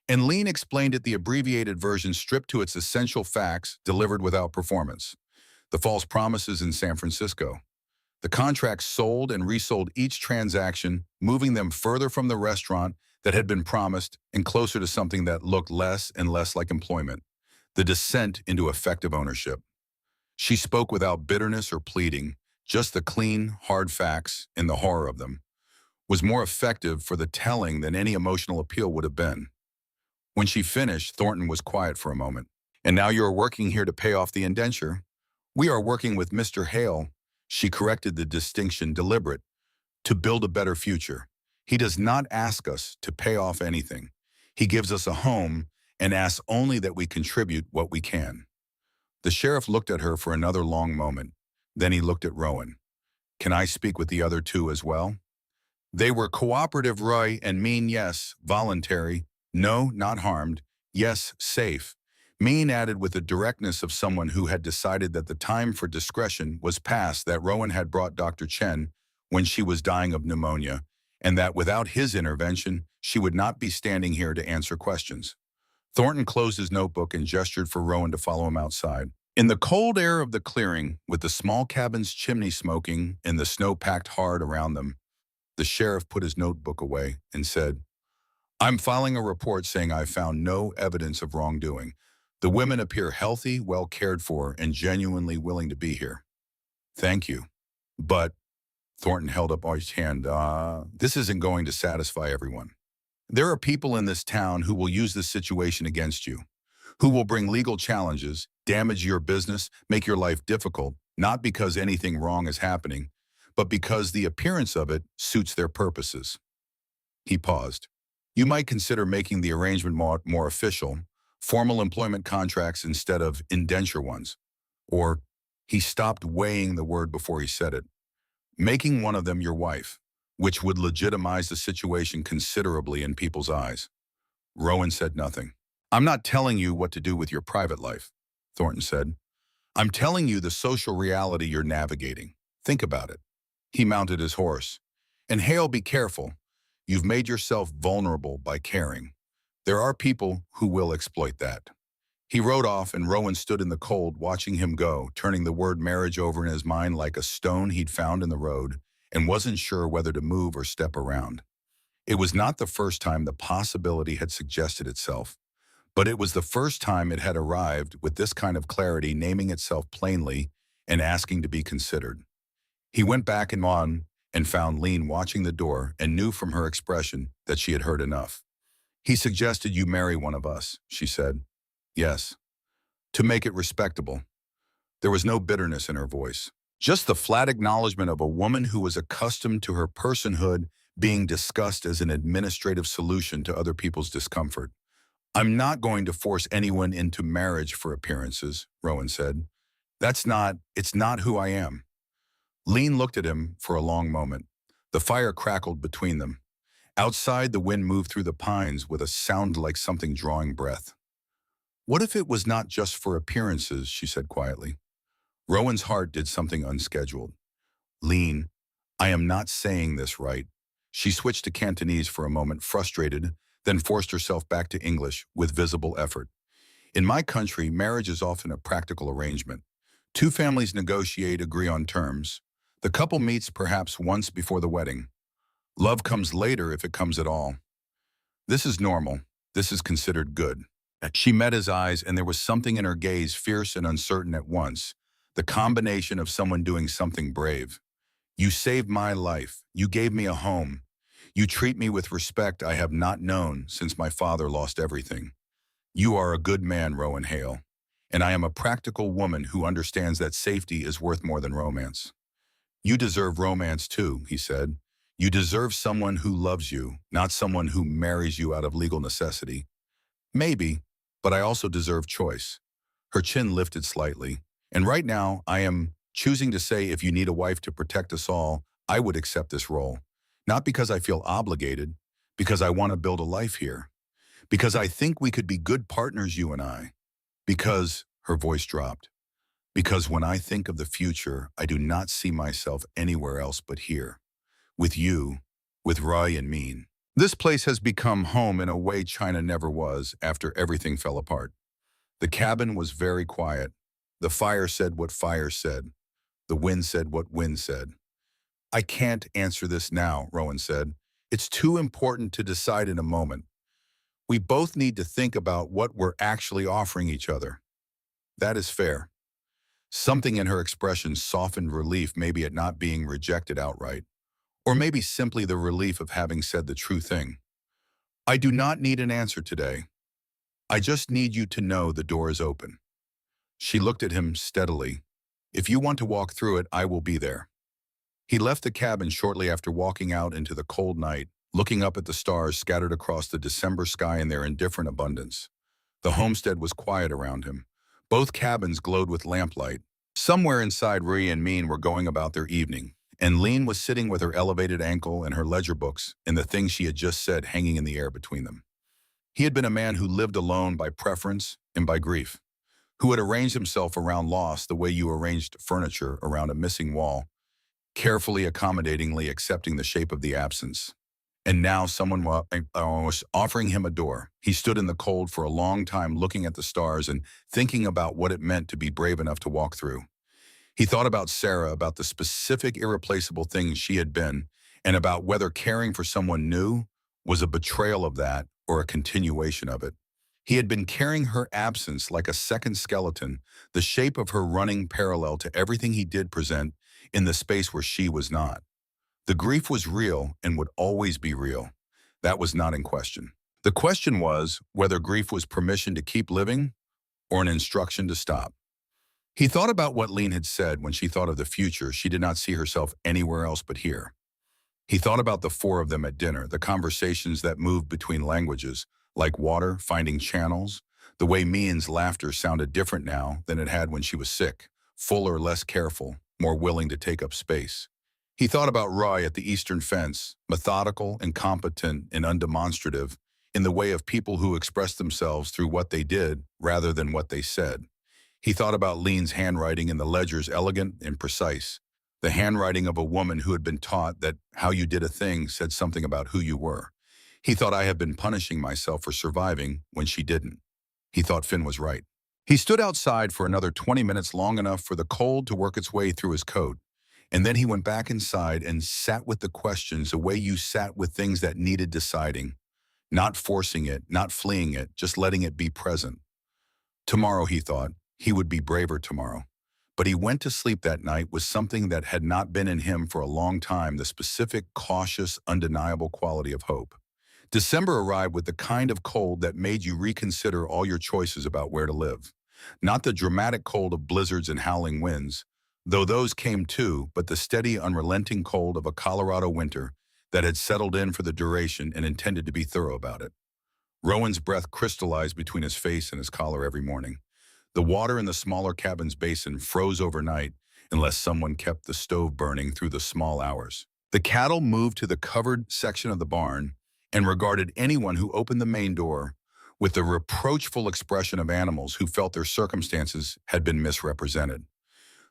Speaker 1: And Lean explained it, the abbreviated version stripped to its essential facts, delivered without performance. The false promises in San Francisco. The contracts sold and resold each transaction, moving them further from the restaurant that had been promised and closer to something that looked less and less like employment. The descent into effective ownership. She spoke without bitterness or pleading, just the clean, hard facts and the horror of them. Was more effective for the telling than any emotional appeal would have been. When she finished, Thornton was quiet for a moment. And now you are working here to pay off the indenture? We are working with Mr. Hale. She corrected the distinction, deliberate, to build a better future. He does not ask us to pay off anything. He gives us a home and asks only that we contribute what we can. The sheriff looked at her for another long moment. Then he looked at Rowan. Can I speak with the other two as well? They were cooperative, Roy, and mean, yes, voluntary, no, not harmed, yes, safe. Mean added with the directness of someone who had decided that the time for discretion was past, that Rowan had brought Dr. Chen when she was dying of pneumonia, and that without his intervention, she would not be standing here to answer questions. Thornton closed his notebook and gestured for Rowan to follow him outside. In the cold air of the clearing, with the small cabin's chimney smoking and the snow packed hard around them, the sheriff put his notebook away and said, I'm filing a report saying I found no evidence of wrongdoing. The women appear healthy, well cared for, and genuinely willing to be here. Thank you. But, Thornton held up his hand, this isn't going to satisfy everyone. There are people in this town who will use this situation against you, who will bring legal challenges, damage your business, make your life difficult, not because anything wrong is happening, but because the appearance of it suits their purposes. He paused. You might consider making the arrangement more official, formal employment contracts instead of indenture ones. Or, he stopped weighing the word before he said it, making one of them your wife, which would legitimize the situation considerably in people's eyes. Rowan said nothing. I'm not telling you what to do with your private life, Thornton said. I'm telling you the social reality you're navigating. Think about it. He mounted his horse. And Hale, be careful. You've made yourself vulnerable by caring. There are people who will exploit that. He rode off, and Rowan stood in the cold, watching him go, turning the word marriage over in his mind like a stone he'd found in the road, and wasn't sure whether to move or step around. It was not the first time the possibility had suggested itself, but it was the first time it had arrived with this kind of clarity, naming itself plainly and asking to be considered. He went back and on and found Lean watching the door and knew from her expression that she had heard enough. He suggested you marry one of us, she said. Yes. To make it respectable. There was no bitterness in her voice, just the flat acknowledgement of a woman who was accustomed to her personhood being discussed as an administrative solution to other people's discomfort. I'm not going to force anyone into marriage for appearances, Rowan said. It's not who I am. Lean looked at him for a long moment. The fire crackled between them. Outside, the wind moved through the pines with a sound like something drawing breath. What if it was not just for appearances, she said quietly. Rowan's heart did something unscheduled. Lean, I am not saying this right. She switched to Cantonese for a moment, frustrated, then forced herself back to English with visible effort. In my country, marriage is often a practical arrangement. Two families negotiate, agree on terms. The couple meets perhaps once before the wedding. Love comes later if it comes at all. This is normal. This is considered good. She met his eyes, and there was something in her gaze fierce and uncertain at once, the combination of someone doing something brave. You saved my life. You gave me a home. You treat me with respect I have not known since my father lost everything. You are a good man, Rowan Hale, and I am a practical woman who understands that safety is worth more than romance. You deserve romance too, he said. You deserve someone who loves you, not someone who marries you out of legal necessity. Maybe, but I also deserve choice. Her chin lifted slightly. And right now, I am choosing to say if you need a wife to protect us all, I would accept this role. Not because I feel obligated, because I want to build a life here. Because I think we could be good partners, you and I. Because, her voice dropped. Because when I think of the future, I do not see myself anywhere else but here. With you, with Roy and Mean. This place has become home in a way China never was after everything fell apart. The cabin was very quiet. The fire said what fire said. The wind said what wind said. I can't answer this now, Rowan said. It's too important to decide in a moment. We both need to think about what we're actually offering each other. That is fair. Something in her expression softened relief, maybe at not being rejected outright, or maybe simply the relief of having said the true thing. I do not need an answer today. I just need you to know the door is open. She looked at him steadily. If you want to walk through it, I will be there. He left the cabin shortly after walking out into the cold night, looking up at the stars scattered across the December sky in their indifferent abundance. The homestead was quiet around him. Both cabins glowed with lamplight. Somewhere inside, Rhea and Mean were going about their evening, and Lean was sitting with her elevated ankle and her ledger books and the things she had just said hanging in the air between them. He had been a man who lived alone by preference and by grief, who had arranged himself around loss the way you arranged furniture around a missing wall, carefully, accommodatingly accepting the shape of the absence. And now someone was offering him a door. He stood in the cold for a long time looking at the stars and thinking about what it meant to be brave enough to walk through. He thought about Sarah, about the specific irreplaceable things she had been, and about whether caring for someone new was a betrayal of that or a continuation of it. He had been carrying her absence like a second skeleton, the shape of her running parallel to everything he did present in the space where she was not. The grief was real and would always be real. That was not in question. The question was whether grief was permission to keep living or an instruction to stop. He thought about what Lean had said when she thought of the future. She did not see herself anywhere else but here. He thought about the four of them at dinner, the conversations that moved between languages, like water finding channels, the way Mean's laughter sounded different now than it had when she was sick, fuller, less careful, more willing to take up space. He thought about Roy at the eastern fence, methodical, incompetent, and undemonstrative, in the way of people who expressed themselves through what they did rather than what they said. He thought about Lean's handwriting in the ledgers, elegant and precise, the handwriting of a woman who had been taught that how you did a thing said something about who you were. He thought I have been punishing myself for surviving when she didn't. He thought Finn was right. He stood outside for another 20 minutes, long enough for the cold to work its way through his coat. And then he went back inside and sat with the questions the way you sat with things that needed deciding. Not forcing it, not fleeing it, just letting it be present. Tomorrow, he thought, he would be braver tomorrow. But he went to sleep that night with something that had not been in him for a long time, the specific, cautious, undeniable quality of hope. December arrived with the kind of cold that made you reconsider all your choices about where to live. Not the dramatic cold of blizzards and howling winds, though those came too, but the steady, unrelenting cold of a Colorado winter that had settled in for the duration and intended to be thorough about it. Rowan's breath crystallized between his face and his collar every morning. The water in the smaller cabin's basin froze overnight unless someone kept the stove burning through the small hours. The cattle moved to the covered section of the barn and regarded anyone who opened the main door with the reproachful expression of animals who felt their circumstances had been misrepresented.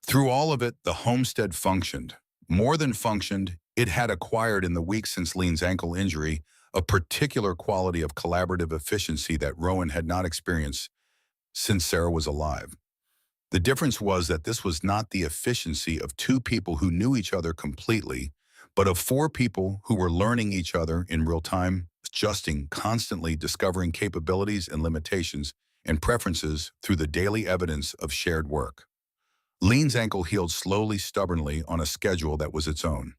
Speaker 1: Through all of it, the homestead functioned. More than functioned, it had acquired in the weeks since Lean's ankle injury a particular quality of collaborative efficiency that Rowan had not experienced since Sarah was alive. The difference was that this was not the efficiency of two people who knew each other completely, but of four people who were learning each other in real time, adjusting, constantly discovering capabilities and limitations and preferences through the daily evidence of shared work. Lean's ankle healed slowly, stubbornly, on a schedule that was its own.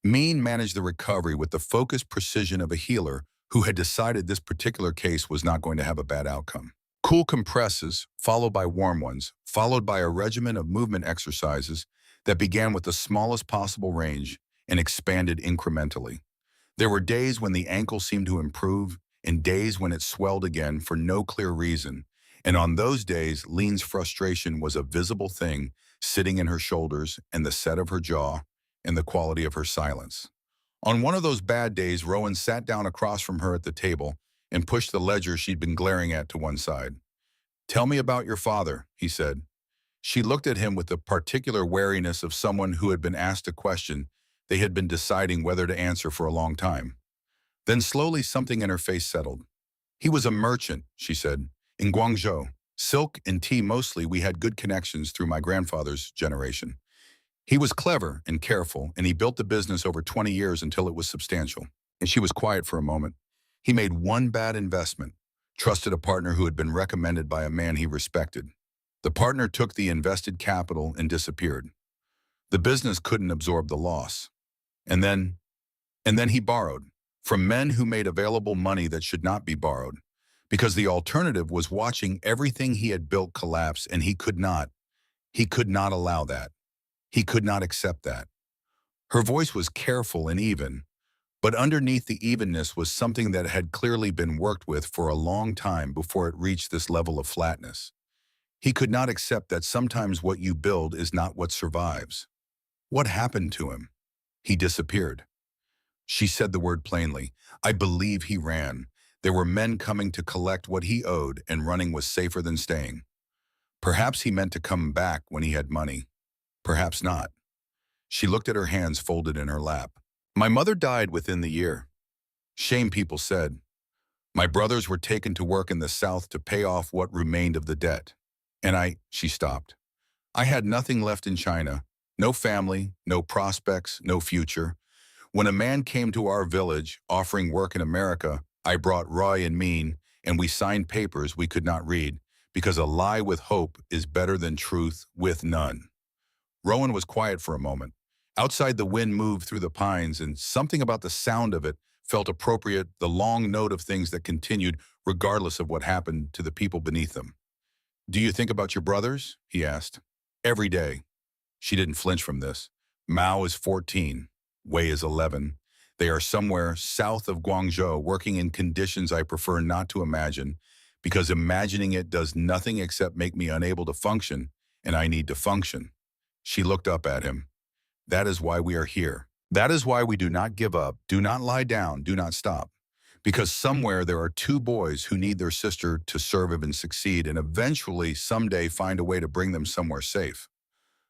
Speaker 1: Mean managed the recovery with the focused precision of a healer who had decided this particular case was not going to have a bad outcome. Cool compresses, followed by warm ones, followed by a regimen of movement exercises that began with the smallest possible range and expanded incrementally. There were days when the ankle seemed to improve and days when it swelled again for no clear reason. And on those days, Lean's frustration was a visible thing sitting in her shoulders and the set of her jaw and the quality of her silence. On one of those bad days, Rowan sat down across from her at the table and pushed the ledger she'd been glaring at to one side. "Tell me about your father," he said. She looked at him with the particular wariness of someone who had been asked a question they had been deciding whether to answer for a long time. Then slowly something in her face settled. "He was a merchant," she said, "in Guangzhou. Silk and tea mostly. We had good connections through my grandfather's generation. He was clever and careful, and he built the business over 20 years until it was substantial." And she was quiet for a moment. "He made one bad investment, trusted a partner who had been recommended by a man he respected. The partner took the invested capital and disappeared. The business couldn't absorb the loss. And then he borrowed from men who made available money that should not be borrowed, because the alternative was watching everything he had built collapse, and he could not allow that. He could not accept that." Her voice was careful and even, but underneath the evenness was something that had clearly been worked with for a long time before it reached this level of flatness. He could not accept that sometimes what you build is not what survives. What happened to him? He disappeared. She said the word plainly. "I believe he ran. There were men coming to collect what he owed, and running was safer than staying. Perhaps he meant to come back when he had money. Perhaps not." She looked at her hands folded in her lap. "My mother died within the year. Shame, people said. My brothers were taken to work in the South to pay off what remained of the debt. And she stopped. "I had nothing left in China. No family, no prospects, no future. When a man came to our village offering work in America, I brought Roy and Mean, and we signed papers we could not read, because a lie with hope is better than truth with none." Rowan was quiet for a moment. Outside, the wind moved through the pines, and something about the sound of it felt appropriate, the long note of things that continued regardless of what happened to the people beneath them. "Do you think about your brothers?" he asked. "Every day." She didn't flinch from this. "Mao is 14. Wei is 11. They are somewhere south of Guangzhou, working in conditions I prefer not to imagine, because imagining it does nothing except make me unable to function, and I need to function." She looked up at him. "That is why we are here. That is why we do not give up, do not lie down, do not stop. Because somewhere there are two boys who need their sister to serve and succeed, and eventually someday find a way to bring them somewhere safe."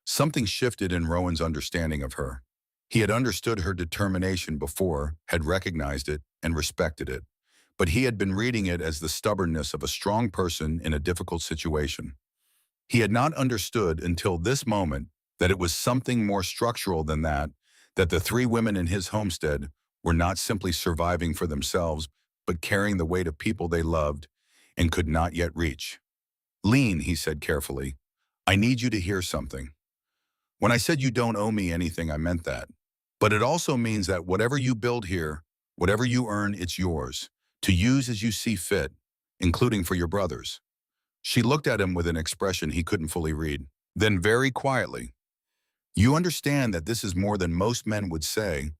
Speaker 1: Something shifted in Rowan's understanding of her. He had understood her determination before, had recognized it, and respected it. But he had been reading it as the stubbornness of a strong person in a difficult situation. He had not understood until this moment that it was something more structural than that the three women in his homestead were not simply surviving for themselves, but carrying the weight of people they loved and could not yet reach. "Lean," he said carefully, "I need you to hear something. When I said you don't owe me anything, I meant that. But it also means that whatever you build here, whatever you earn, it's yours, to use as you see fit, including for your brothers." She looked at him with an expression he couldn't fully read. Then very quietly, "You understand that this is more than most men would say."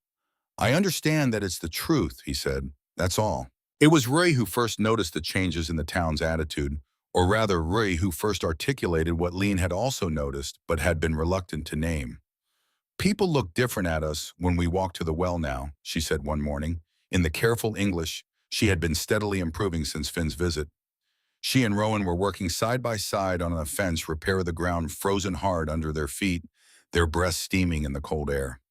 Speaker 1: "I understand that it's the truth," he said. "That's all." It was Rui who first noticed the changes in the town's attitude, or rather Rui who first articulated what Lean had also noticed but had been reluctant to name. "People look different at us when we walk to the well now," she said one morning, in the careful English she had been steadily improving since Finn's visit. She and Rowan were working side by side on a fence repair the ground frozen hard under their feet, their breaths steaming in the cold air.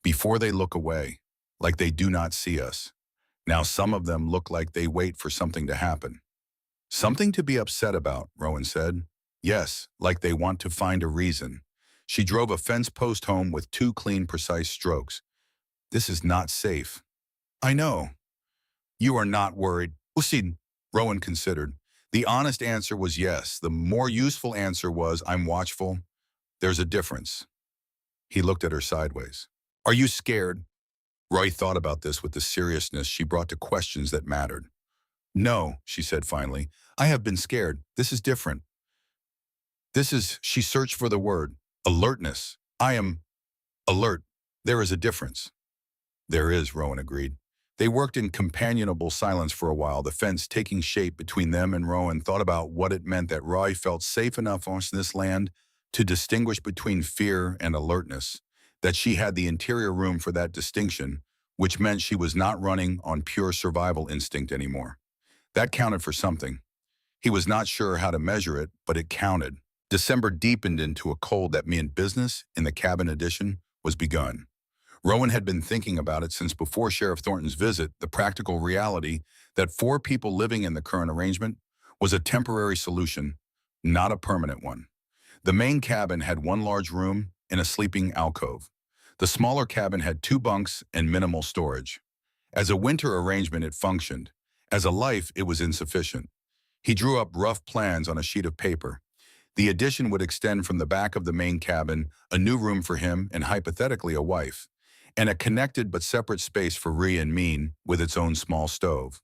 Speaker 1: "Before they look away, like they do not see us. Now some of them look like they wait for something to happen." "Something to be upset about," Rowan said. "Yes, like they want to find a reason." She drove a fence post home with 2 clean, precise strokes. "This is not safe." "I know." "You are not worried?" "Usid," Rowan considered. The honest answer was yes. The more useful answer was, "I'm watchful." "There's a difference." He looked at her sideways. "Are you scared?" Roy thought about this with the seriousness she brought to questions that mattered. "No," she said finally. "I have been scared. This is different. This is," she searched for the word, "alertness. I am alert. There is a difference." "There is," Rowan agreed. They worked in companionable silence for a while, the fence taking shape between them, and Rowan thought about what it meant that Roy felt safe enough on this land to distinguish between fear and alertness, that she had the interior room for that distinction, which meant she was not running on pure survival instinct anymore. That counted for something. He was not sure how to measure it, but it counted. December deepened into a cold that meant business in the cabin addition was begun. Rowan had been thinking about it since before Sheriff Thornton's visit, the practical reality that 4 people living in the current arrangement was a temporary solution, not a permanent one. The main cabin had 1 large room and a sleeping alcove. The smaller cabin had 2 bunks and minimal storage. As a winter arrangement, it functioned. As a life, it was insufficient. He drew up rough plans on a sheet of paper. The addition would extend from the back of the main cabin, a new room for him and hypothetically a wife, and a connected but separate space for Rhea and Mean with its own small stove.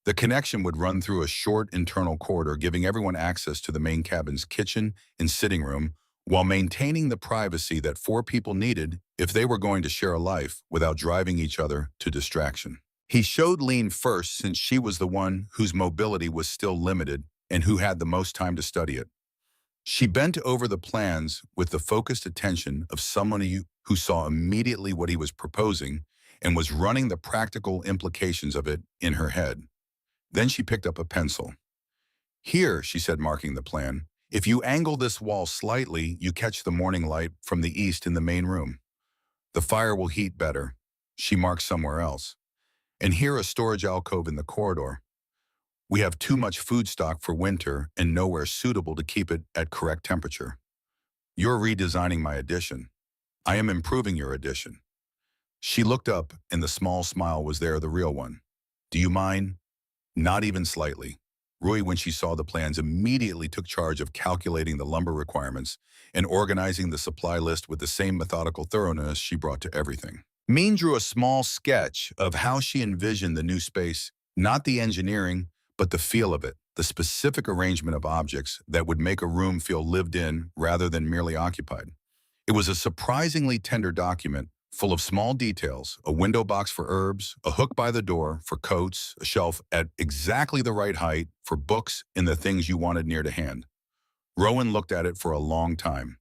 Speaker 1: The connection would run through a short internal corridor, giving everyone access to the main cabin's kitchen and sitting room, while maintaining the privacy that 4 people needed if they were going to share a life without driving each other to distraction. He showed Lean first since she was the one whose mobility was still limited and who had the most time to study it. She bent over the plans with the focused attention of someone who saw immediately what he was proposing and was running the practical implications of it in her head. Then she picked up a pencil. "Here," she said, marking the plan, "if you angle this wall slightly, you catch the morning light from the east in the main room. The fire will heat better." She marked somewhere else. "And here a storage alcove in the corridor. We have too much food stock for winter and nowhere suitable to keep it at correct temperature. You're redesigning my addition. I am improving your addition." She looked up, and the small smile was there, the real one. "Do you mind?" Not even slightly. Rui, when she saw the plans, immediately took charge of calculating the lumber requirements and organizing the supply list with the same methodical thoroughness she brought to everything. Mean drew a small sketch of how she envisioned the new space, not the engineering, but the feel of it, the specific arrangement of objects that would make a room feel lived in rather than merely occupied. It was a surprisingly tender document, full of small details: a window box for herbs, a hook by the door for coats, a shelf at exactly the right height for books and the things you wanted near to hand. Rowan looked at it for a long time.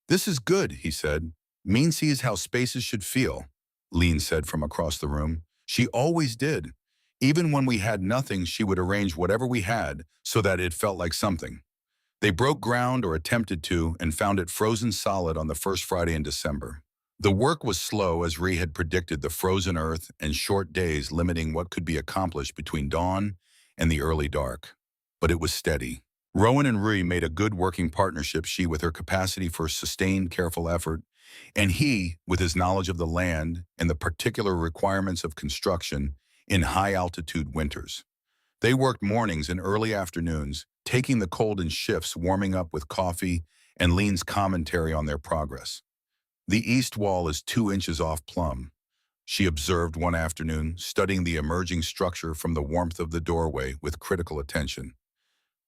Speaker 1: "This is good," he said. "Mean sees how spaces should feel," Lean said from across the room. "She always did. Even when we had nothing, she would arrange whatever we had so that it felt like something." They broke ground, or attempted to, and found it frozen solid on the first Friday in December. The work was slow, as Rhee had predicted, the frozen earth and short days limiting what could be accomplished between dawn and the early dark. But it was steady. Rowan and Rhee made a good working partnership, she with her capacity for sustained, careful effort, and he with his knowledge of the land and the particular requirements of construction in high-altitude winters. They worked mornings and early afternoons, taking the cold in shifts, warming up with coffee and Lean's commentary on their progress. "The east wall is 2 inches off plumb," she observed one afternoon, studying the emerging structure from the warmth of the doorway with critical attention.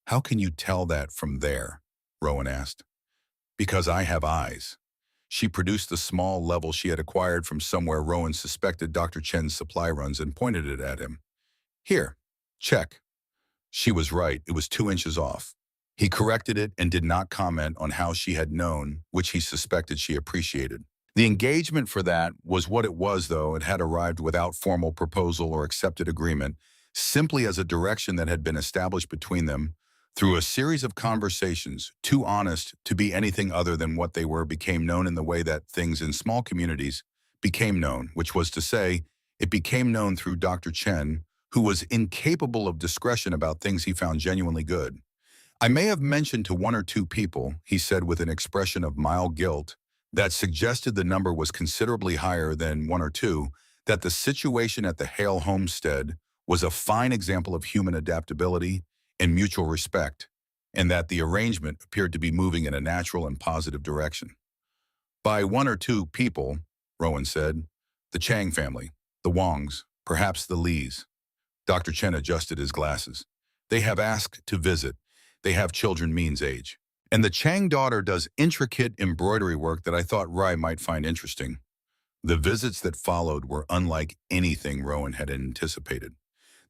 Speaker 1: "How can you tell that from there?" Rowan asked. "Because I have eyes." She produced the small level she had acquired from somewhere Rowan suspected Dr. Chen's supply runs and pointed it at him. "Here, check." She was right, it was 2 inches off. He corrected it and did not comment on how she had known, which he suspected she appreciated. The engagement for that was what it was, though. It had arrived without formal proposal or accepted agreement, simply as a direction that had been established between them through a series of conversations, too honest to be anything other than what they were, became known in the way that things in small communities became known, which was to say, it became known through Dr. Chen, who was incapable of discretion about things he found genuinely good. "I may have mentioned to 1 or 2 people," he said with an expression of mild guilt that suggested the number was considerably higher than 1 or 2, that the situation at the Hale homestead was a fine example of human adaptability and mutual respect, and that the arrangement appeared to be moving in a natural and positive direction. "By 1 or 2 people," Rowan said, "the Chang family, the Wongs, perhaps the Lees." Dr. Chen adjusted his glasses. "They have asked to visit. They have children Mean's age. And the Chang daughter does intricate embroidery work that I thought Rai might find interesting." The visits that followed were unlike anything Rowan had anticipated.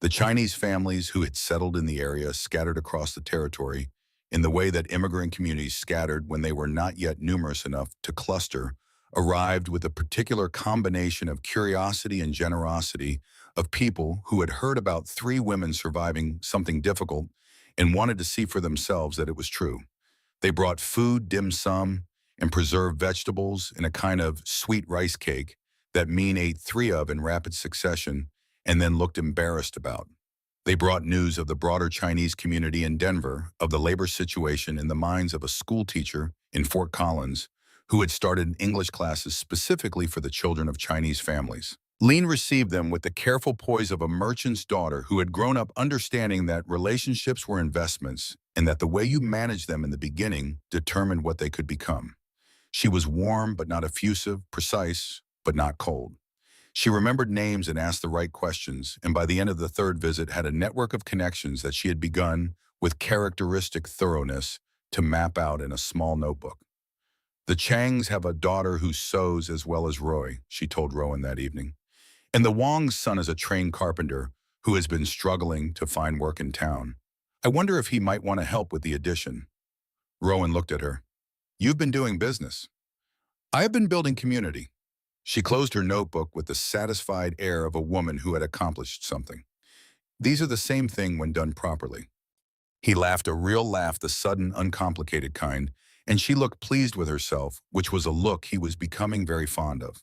Speaker 1: The Chinese families who had settled in the area scattered across the territory in the way that immigrant communities scattered when they were not yet numerous enough to cluster arrived with a particular combination of curiosity and generosity of people who had heard about three women surviving something difficult and wanted to see for themselves that it was true. They brought food, dim sum, and preserved vegetables in a kind of sweet rice cake that Mean ate three of in rapid succession and then looked embarrassed about. They brought news of the broader Chinese community in Denver, of the labor situation in the minds of a school teacher in Fort Collins who had started English classes specifically for the children of Chinese families. Lean received them with the careful poise of a merchant's daughter who had grown up understanding that relationships were investments and that the way you managed them in the beginning determined what they could become. She was warm but not effusive, precise but not cold. She remembered names and asked the right questions, and by the end of the third visit had a network of connections that she had begun with characteristic thoroughness to map out in a small notebook. The Changs have a daughter who sews as well as Roy, she told Rowan that evening. And the Wong's son is a trained carpenter who has been struggling to find work in town. I wonder if he might want to help with the addition. Rowan looked at her. You've been doing business. I have been building community. She closed her notebook with the satisfied air of a woman who had accomplished something. These are the same thing when done properly. He laughed a real laugh, the sudden, uncomplicated kind, and she looked pleased with herself, which was a look he was becoming very fond of.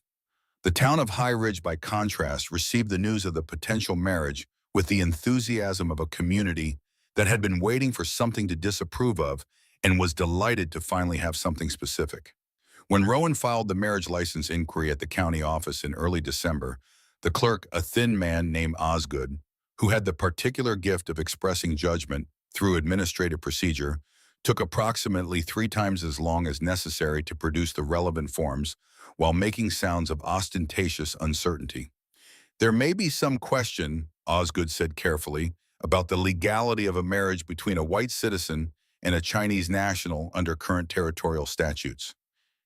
Speaker 1: The town of High Ridge, by contrast, received the news of the potential marriage with the enthusiasm of a community that had been waiting for something to disapprove of and was delighted to finally have something specific. When Rowan filed the marriage license inquiry at the county office in early December, the clerk, a thin man named Osgood, who had the particular gift of expressing judgment through administrative procedure, took approximately 3 times as long as necessary to produce the relevant forms while making sounds of ostentatious uncertainty. There may be some question, Osgood said carefully, about the legality of a marriage between a white citizen and a Chinese national under current territorial statutes.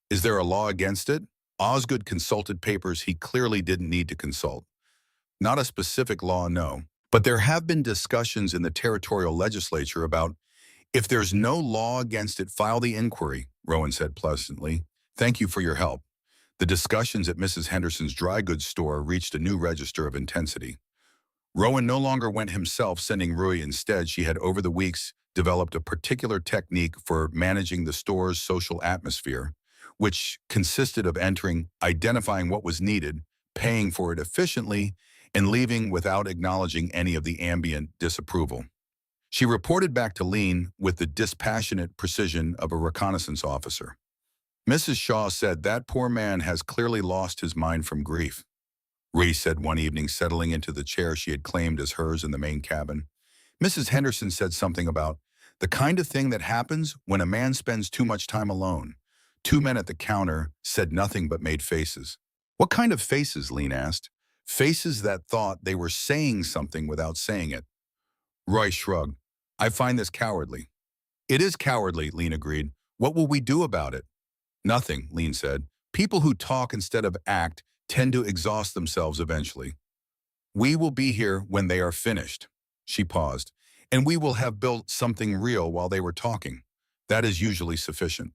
Speaker 1: Is there a law against it? Osgood consulted papers he clearly didn't need to consult. Not a specific law, no. But there have been discussions in the territorial legislature about if there's no law against it, file the inquiry, Rowan said pleasantly. Thank you for your help. The discussions at Mrs. Henderson's dry goods store reached a new register of intensity. Rowan no longer went himself, sending Rui instead. She had over the weeks developed a particular technique for managing the store's social atmosphere, which consisted of entering, identifying what was needed, paying for it efficiently, and leaving without acknowledging any of the ambient disapproval. She reported back to Lean with the dispassionate precision of a reconnaissance officer. Mrs. Shaw said that poor man has clearly lost his mind from grief. Rhys said one evening, settling into the chair she had claimed as hers in the main cabin. Mrs. Henderson said something about the kind of thing that happens when a man spends too much time alone. 2 men at the counter said nothing but made faces. What kind of faces? Lean asked. Faces that thought they were saying something without saying it. Roy shrugged. I find this cowardly. It is cowardly, Lean agreed. What will we do about it? Nothing, Lean said. People who talk instead of act tend to exhaust themselves eventually. We will be here when they are finished. She paused. And we will have built something real while they were talking. That is usually sufficient.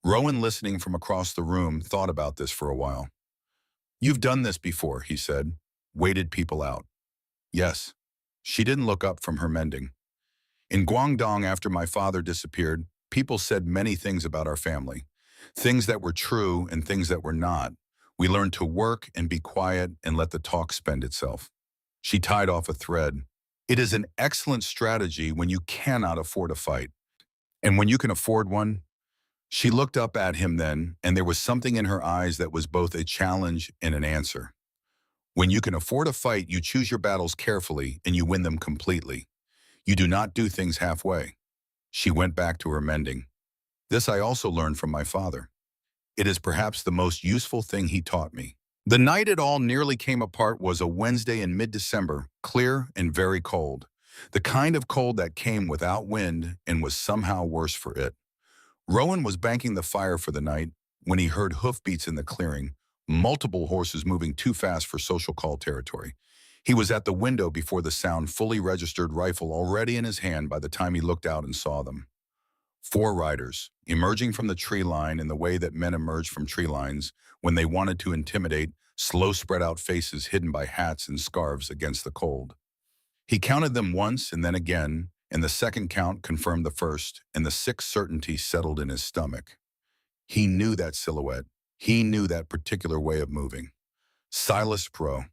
Speaker 1: Rowan, listening from across the room, thought about this for a while. You've done this before, he said. Waited people out. Yes. She didn't look up from her mending. In Guangdong, after my father disappeared, people said many things about our family. Things that were true and things that were not. We learned to work and be quiet and let the talk spend itself. She tied off a thread. It is an excellent strategy when you cannot afford a fight. And when you can afford one. She looked up at him then, and there was something in her eyes that was both a challenge and an answer. When you can afford a fight, you choose your battles carefully and you win them completely. You do not do things halfway. She went back to her mending. This I also learned from my father. It is perhaps the most useful thing he taught me. The night it all nearly came apart was a Wednesday in mid-December, clear and very cold. The kind of cold that came without wind and was somehow worse for it. Rowan was banking the fire for the night when he heard hoofbeats in the clearing, multiple horses moving too fast for social call territory. He was at the window before the sound, fully registered rifle already in his hand by the time he looked out and saw them. 4 riders, emerging from the tree line in the way that men emerge from tree lines when they wanted to intimidate slow spread-out faces hidden by hats and scarves against the cold. He counted them once and then again, and the second count confirmed the first, and the sixth certainty settled in his stomach. He knew that silhouette. He knew that particular way of moving. Silas Pro.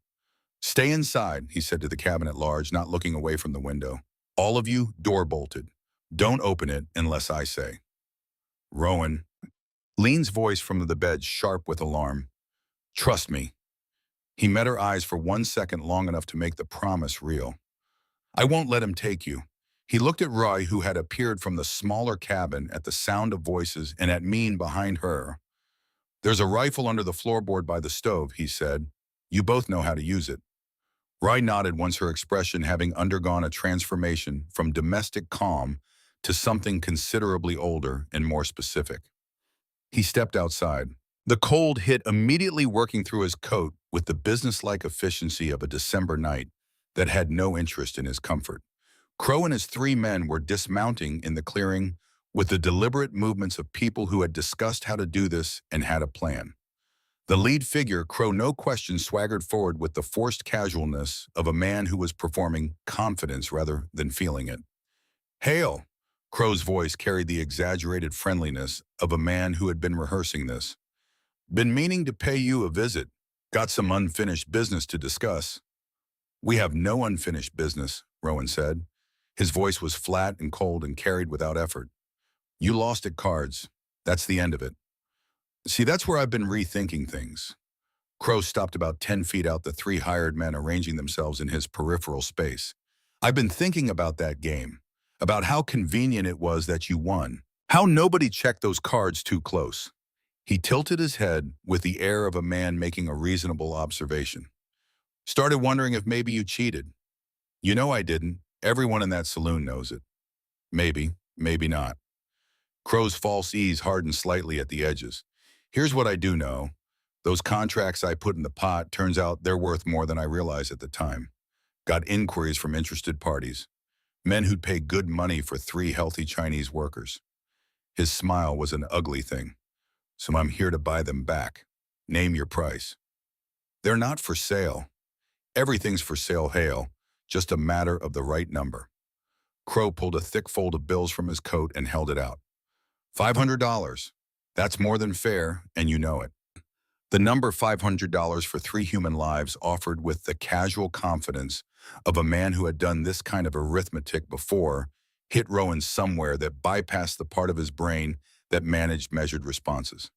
Speaker 1: "Stay inside," he said to the cabin at large, not looking away from the window. "All of you, door bolted. Don't open it unless I say." Rowan. Lean's voice from the bed sharp with alarm. "Trust me." He met her eyes for 1 second, long enough to make the promise real. "I won't let him take you." He looked at Roy, who had appeared from the smaller cabin at the sound of voices, and at Mean behind her. "There's a rifle under the floorboard by the stove," he said. "You both know how to use it." Roy nodded, once her expression having undergone a transformation from domestic calm to something considerably older and more specific. He stepped outside. The cold hit immediately, working through his coat with the businesslike efficiency of a December night that had no interest in his comfort. Crow and his 3 men were dismounting in the clearing with the deliberate movements of people who had discussed how to do this and had a plan. The lead figure, Crow, no question, swaggered forward with the forced casualness of a man who was performing confidence rather than feeling it. "Hail!" Crow's voice carried the exaggerated friendliness of a man who had been rehearsing this. "Been meaning to pay you a visit. Got some unfinished business to discuss." "We have no unfinished business," Rowan said. His voice was flat and cold and carried without effort. "You lost at cards. That's the end of it." "See, that's where I've been rethinking things." Crow stopped about 10 feet out, the 3 hired men arranging themselves in his peripheral space. "I've been thinking about that game, about how convenient it was that you won, how nobody checked those cards too close." He tilted his head with the air of a man making a reasonable observation. "Started wondering if maybe you cheated." "You know I didn't. Everyone in that saloon knows it." "Maybe, maybe not." Crow's false ease hardened slightly at the edges. "Here's what I do know. Those contracts I put in the pot, turns out they're worth more than I realized at the time. Got inquiries from interested parties. Men who'd pay good money for 3 healthy Chinese workers." His smile was an ugly thing. "So I'm here to buy them back. Name your price." "They're not for sale." "Everything's for sale, Hale. Just a matter of the right number." Crow pulled a thick fold of bills from his coat and held it out. $500. That's more than fair, and you know it. The number $500 for 3 human lives, offered with the casual confidence of a man who had done this kind of arithmetic before, hit Rowan somewhere that bypassed the part of his brain that managed measured responses.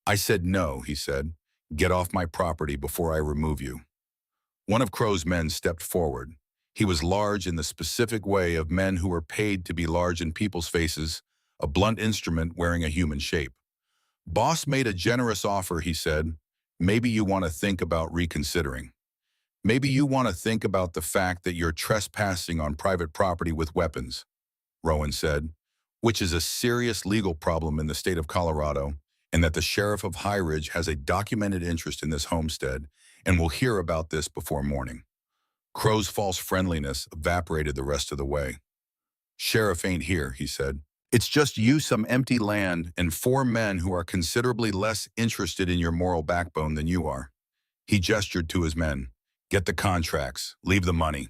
Speaker 1: "I said no," he said. "Get off my property before I remove you." One of Crow's men stepped forward. He was large in the specific way of men who were paid to be large in people's faces, a blunt instrument wearing a human shape. "Boss made a generous offer," he said. "Maybe you want to think about reconsidering. Maybe you want to think about the fact that you're trespassing on private property with weapons," Rowan said, "which is a serious legal problem in the state of Colorado, and that the sheriff of High Ridge has a documented interest in this homestead and will hear about this before morning." Crow's false friendliness evaporated the rest of the way. "Sheriff ain't here," he said. "It's just you, some empty land, and 4 men who are considerably less interested in your moral backbone than you are." He gestured to his men. "Get the contracts. Leave the money."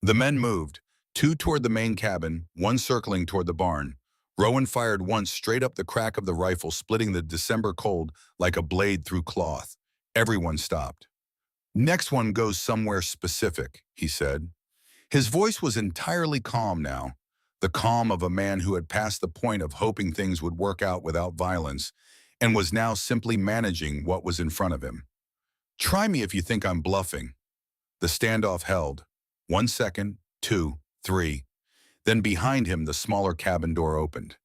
Speaker 1: The men moved, 2 toward the main cabin, 1 circling toward the barn. Rowan fired once straight up the crack of the rifle, splitting the December cold like a blade through cloth. Everyone stopped. "Next one goes somewhere specific," he said. His voice was entirely calm now, the calm of a man who had passed the point of hoping things would work out without violence and was now simply managing what was in front of him. "Try me if you think I'm bluffing." The standoff held. 1 second, 2, 3. Then behind him, the smaller cabin door opened.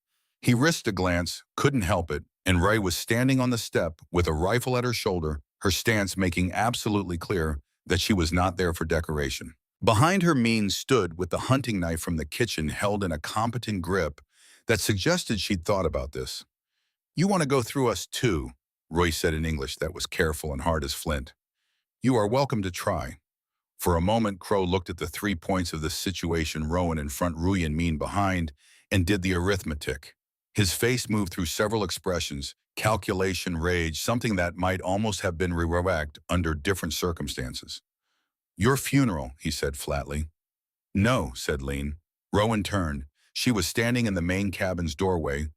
Speaker 1: He risked a glance, couldn't help it, and Ray was standing on the step with a rifle at her shoulder, her stance making absolutely clear that she was not there for decoration. Behind her, Mean stood with the hunting knife from the kitchen held in a competent grip that suggested she'd thought about this. "You want to go through us too," Roy said in English that was careful and hard as flint. "You are welcome to try." For a moment, Crow looked at the 3 points of the situation, Rowan in front, Roy and Mean behind, and did the arithmetic. His face moved through several expressions, calculation, rage, something that might almost have been reworked under different circumstances. "Your funeral," he said flatly. "No," said Lean. Rowan turned. She was standing in the main cabin's doorway,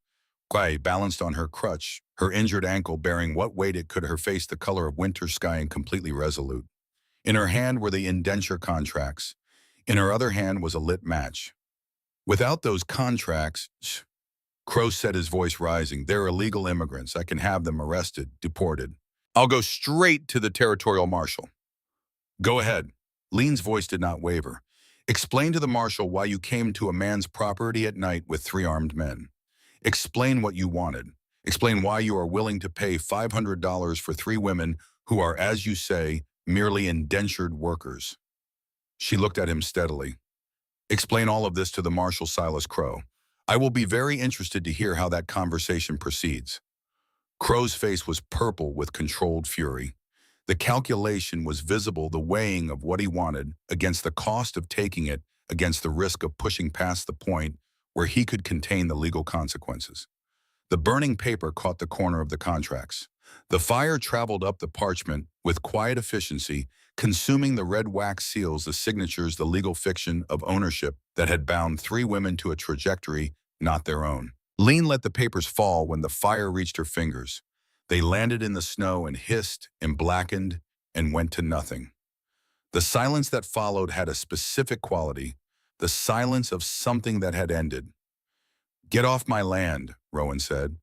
Speaker 1: Guy balanced on her crutch, her injured ankle bearing what weight it could, her face the color of winter sky and completely resolute. In her hand were the indenture contracts. In her other hand was a lit match. "Without those contracts," Crow said, his voice rising, "they're illegal immigrants. I can have them arrested, deported. I'll go straight to the territorial marshal." "Go ahead." Lean's voice did not waver. "Explain to the marshal why you came to a man's property at night with 3 armed men. Explain what you wanted. Explain why you are willing to pay $500 for 3 women who are, as you say, merely indentured workers." She looked at him steadily. "Explain all of this to the Marshal Silas Crow. I will be very interested to hear how that conversation proceeds." Crow's face was purple with controlled fury. The calculation was visible, the weighing of what he wanted against the cost of taking it, against the risk of pushing past the point where he could contain the legal consequences. The burning paper caught the corner of the contracts. The fire traveled up the parchment with quiet efficiency, consuming the red wax seals, the signatures, the legal fiction of ownership that had bound 3 women to a trajectory not their own. Lean let the papers fall when the fire reached her fingers. They landed in the snow and hissed and blackened and went to nothing. The silence that followed had a specific quality, the silence of something that had ended. "Get off my land," Rowan said.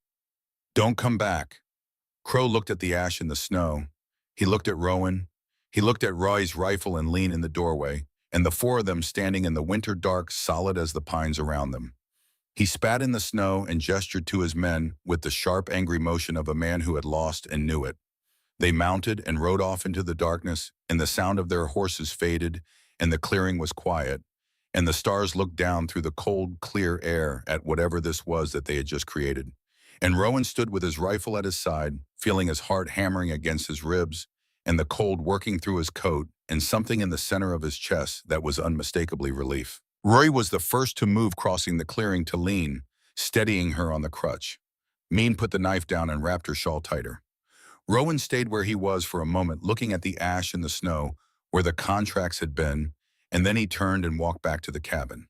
Speaker 1: "Don't come back." Crow looked at the ash in the snow. He looked at Rowan. He looked at Roy's rifle and Lean in the doorway, and the 4 of them standing in the winter dark, solid as the pines around them. He spat in the snow and gestured to his men with the sharp, angry motion of a man who had lost and knew it. They mounted and rode off into the darkness, and the sound of their horses faded, and the clearing was quiet, and the stars looked down through the cold, clear air at whatever this was that they had just created. And Rowan stood with his rifle at his side, feeling his heart hammering against his ribs, and the cold working through his coat, and something in the center of his chest that was unmistakably relief. Roy was the first to move, crossing the clearing to Lean, steadying her on the crutch. Mean put the knife down and wrapped her shawl tighter. Rowan stayed where he was for a moment, looking at the ash and the snow where the contracts had been, and then he turned and walked back to the cabin.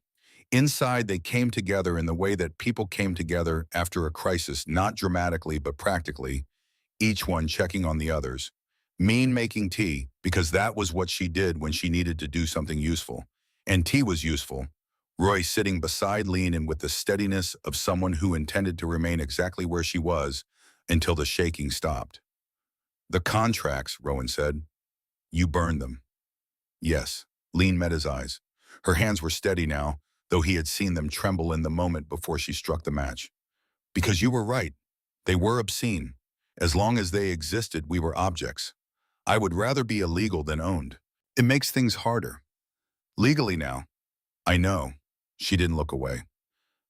Speaker 1: Inside, they came together in the way that people came together after a crisis, not dramatically but practically, each one checking on the others. Mean making tea, because that was what she did when she needed to do something useful. And tea was useful. Roy sitting beside Lean and with the steadiness of someone who intended to remain exactly where she was until the shaking stopped. "The contracts," Rowan said. "You burned them." "Yes." Lean met his eyes. Her hands were steady now, though he had seen them tremble in the moment before she struck the match. "Because you were right. They were obscene. As long as they existed, we were objects. I would rather be illegal than owned. It makes things harder. Legally now." "I know." She didn't look away.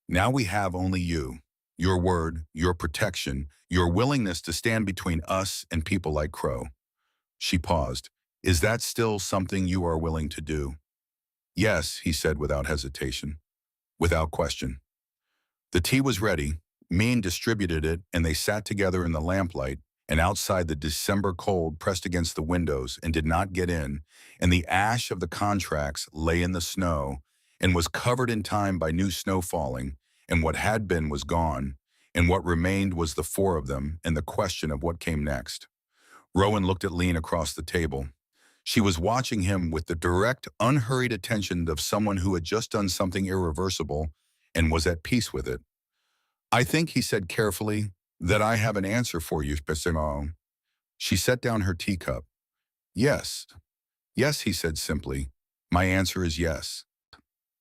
Speaker 1: "Now we have only you. Your word, your protection, your willingness to stand between us and people like Crow." She paused. "Is that still something you are willing to do?" "Yes," he said without hesitation, without question. The tea was ready. Mean distributed it, and they sat together in the lamplight, and outside the December cold pressed against the windows and did not get in, and the ash of the contracts lay in the snow and was covered in time by new snow falling, and what had been was gone, and what remained was the 4 of them and the question of what came next. Rowan looked at Lean across the table. She was watching him with the direct, unhurried attention of someone who had just done something irreversible and was at peace with it. "I think," he said carefully, "that I have an answer for you, Spessino." She set down her teacup. "Yes. Yes," he said simply. "My answer is yes."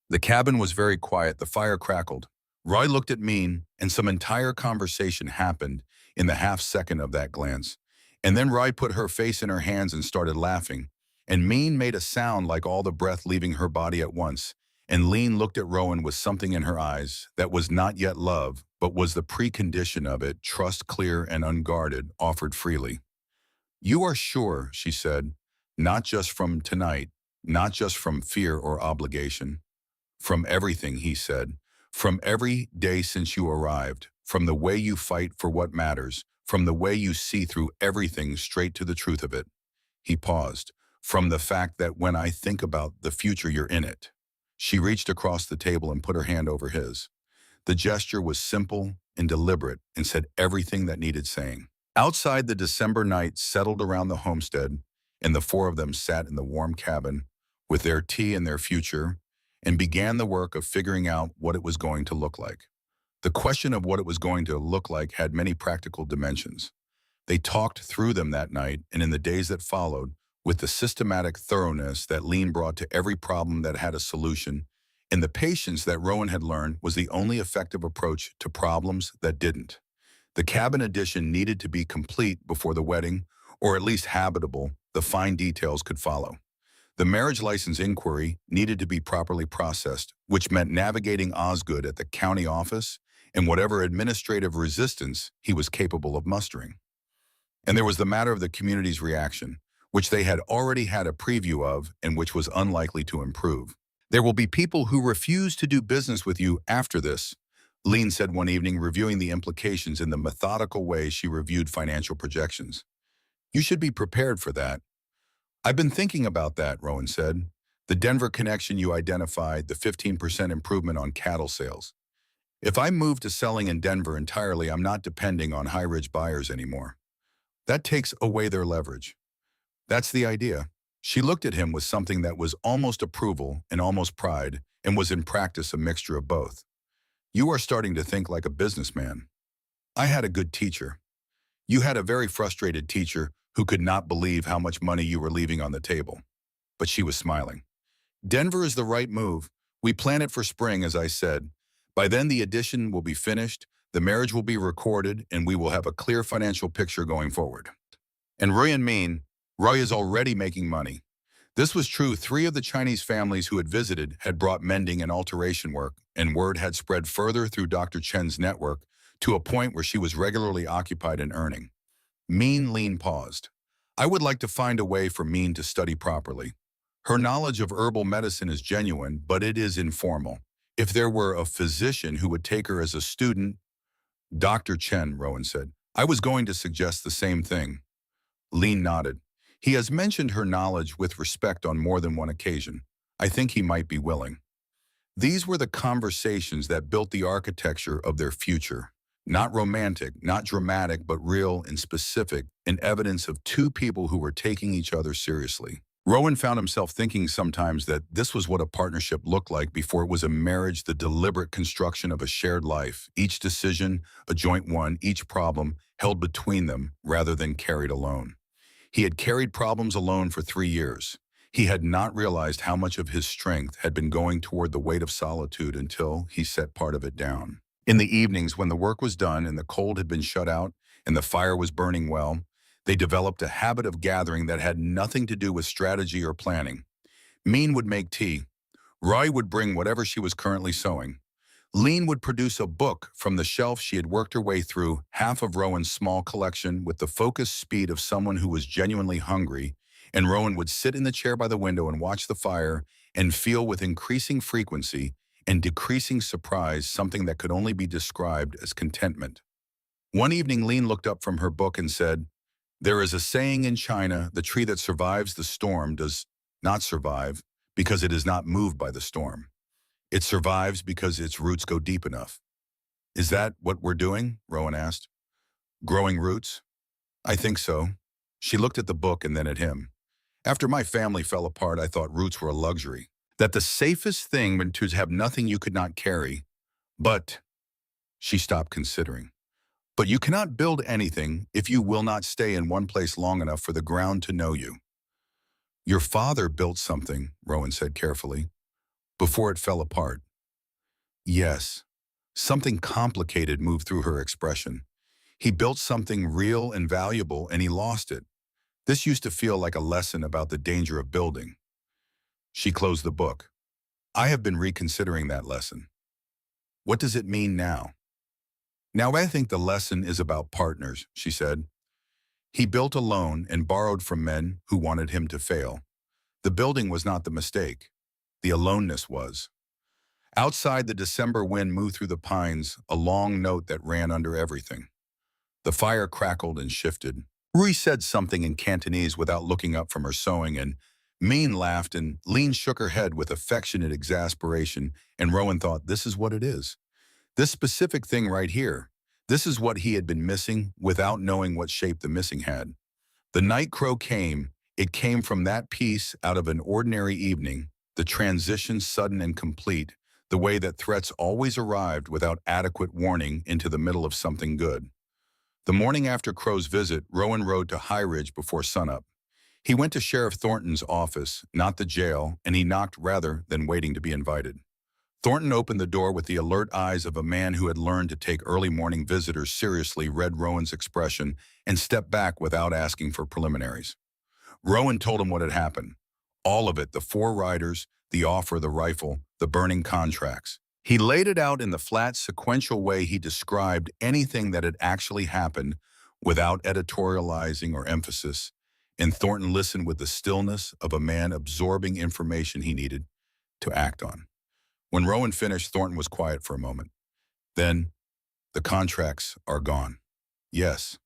Speaker 1: The cabin was very quiet. The fire crackled. Roy looked at Mean, and some entire conversation happened in the half-second of that glance. And then Roy put her face in her hands and started laughing. And Mean made a sound like all the breath leaving her body at once. And Lean looked at Rowan with something in her eyes that was not yet love, but was the precondition of it, trust clear and unguarded, offered freely. "You are sure," she said, "not just from tonight, not just from fear or obligation." "From everything," he said. "From every day since you arrived. from the way you fight for what matters, from the way you see through everything straight to the truth of it. He paused. From the fact that when I think about the future, you're in it. She reached across the table and put her hand over his. The gesture was simple and deliberate and said everything that needed saying. Outside, the December night settled around the homestead, and the four of them sat in the warm cabin with their tea and their future and began the work of figuring out what it was going to look like. The question of what it was going to look like had many practical dimensions. They talked through them that night and in the days that followed with the systematic thoroughness that Lean brought to every problem that had a solution, and the patience that Rowan had learned was the only effective approach to problems that didn't. The cabin addition needed to be complete before the wedding, or at least habitable. The fine details could follow. The marriage license inquiry needed to be properly processed, which meant navigating Osgood at the county office and whatever administrative resistance he was capable of mustering. And there was the matter of the community's reaction, which they had already had a preview of and which was unlikely to improve. There will be people who refuse to do business with you after this, Lean said one evening, reviewing the implications in the methodical way she reviewed financial projections. You should be prepared for that. I've been thinking about that, Rowan said. The Denver connection you identified, the 15% improvement on cattle sales. If I move to selling in Denver entirely, I'm not depending on high-ridge buyers anymore. That takes away their leverage. That's the idea. She looked at him with something that was almost approval and almost pride, and was in practice a mixture of both. You are starting to think like a businessman. I had a good teacher. You had a very frustrated teacher who could not believe how much money you were leaving on the table. But she was smiling. Denver is the right move. We plan it for spring, as I said. By then the addition will be finished, the marriage will be recorded, and we will have a clear financial picture going forward. And Roy is already making money. This was true. 3 of the Chinese families who had visited had brought mending and alteration work, and word had spread further through Dr. Chen's network to a point where she was regularly occupied and earning. Lean paused. I would like to find a way for Mean to study properly. Her knowledge of herbal medicine is genuine, but it is informal. If there were a physician who would take her as a student, Dr. Chen, Rowan said. I was going to suggest the same thing. Lean nodded. He has mentioned her knowledge with respect on more than one occasion. I think he might be willing. These were the conversations that built the architecture of their future. Not romantic, not dramatic, but real and specific, and evidence of 2 people who were taking each other seriously. Rowan found himself thinking sometimes that this was what a partnership looked like before it was a marriage, the deliberate construction of a shared life, each decision, a joint one, each problem held between them rather than carried alone. He had carried problems alone for 3 years. He had not realized how much of his strength had been going toward the weight of solitude until he set part of it down. In the evenings, when the work was done and the cold had been shut out and the fire was burning well, they developed a habit of gathering that had nothing to do with strategy or planning. Mean would make tea. Roy would bring whatever she was currently sewing. Lean would produce a book from the shelf she had worked her way through, half of Rowan's small collection, with the focused speed of someone who was genuinely hungry, and Rowan would sit in the chair by the window and watch the fire and feel with increasing frequency and decreasing surprise something that could only be described as contentment. One evening, Lean looked up from her book and said, there is a saying in China, the tree that survives the storm does not survive because it is not moved by the storm. It survives because its roots go deep enough. Is that what we're doing? Rowan asked. Growing roots? I think so. She looked at the book and then at him. After my family fell apart, I thought roots were a luxury. That the safest thing was to have nothing you could not carry. But, she stopped considering. But you cannot build anything if you will not stay in one place long enough for the ground to know you. Your father built something, Rowan said carefully, before it fell apart. Yes, something complicated moved through her expression. He built something real and valuable, and he lost it. This used to feel like a lesson about the danger of building. She closed the book. I have been reconsidering that lesson. What does it mean now? Now I think the lesson is about partners, she said. He built alone and borrowed from men who wanted him to fail. The building was not the mistake. The aloneness was. Outside, the December wind moved through the pines, a long note that ran under everything. The fire crackled and shifted. Rui said something in Cantonese without looking up from her sewing, and Mean laughed, and Lean shook her head with affectionate exasperation, and Rowan thought, this is what it is. This specific thing right here. This is what he had been missing without knowing what shape the missing had. The night crow came. It came from that piece out of an ordinary evening, the transition sudden and complete, the way that threats always arrived without adequate warning into the middle of something good. The morning after Crow's visit, Rowan rode to High Ridge before sunup. He went to Sheriff Thornton's office, not the jail, and he knocked rather than waiting to be invited. Thornton opened the door with the alert eyes of a man who had learned to take early morning visitors seriously, read Rowan's expression, and stepped back without asking for preliminaries. Rowan told him what had happened. All of it, the 4 riders, the offer, the rifle, the burning contracts. He laid it out in the flat, sequential way he described anything that had actually happened without editorializing or emphasis, and Thornton listened with the stillness of a man absorbing information he needed to act on. When Rowan finished, Thornton was quiet for a moment. Then, the contracts are gone. Yes,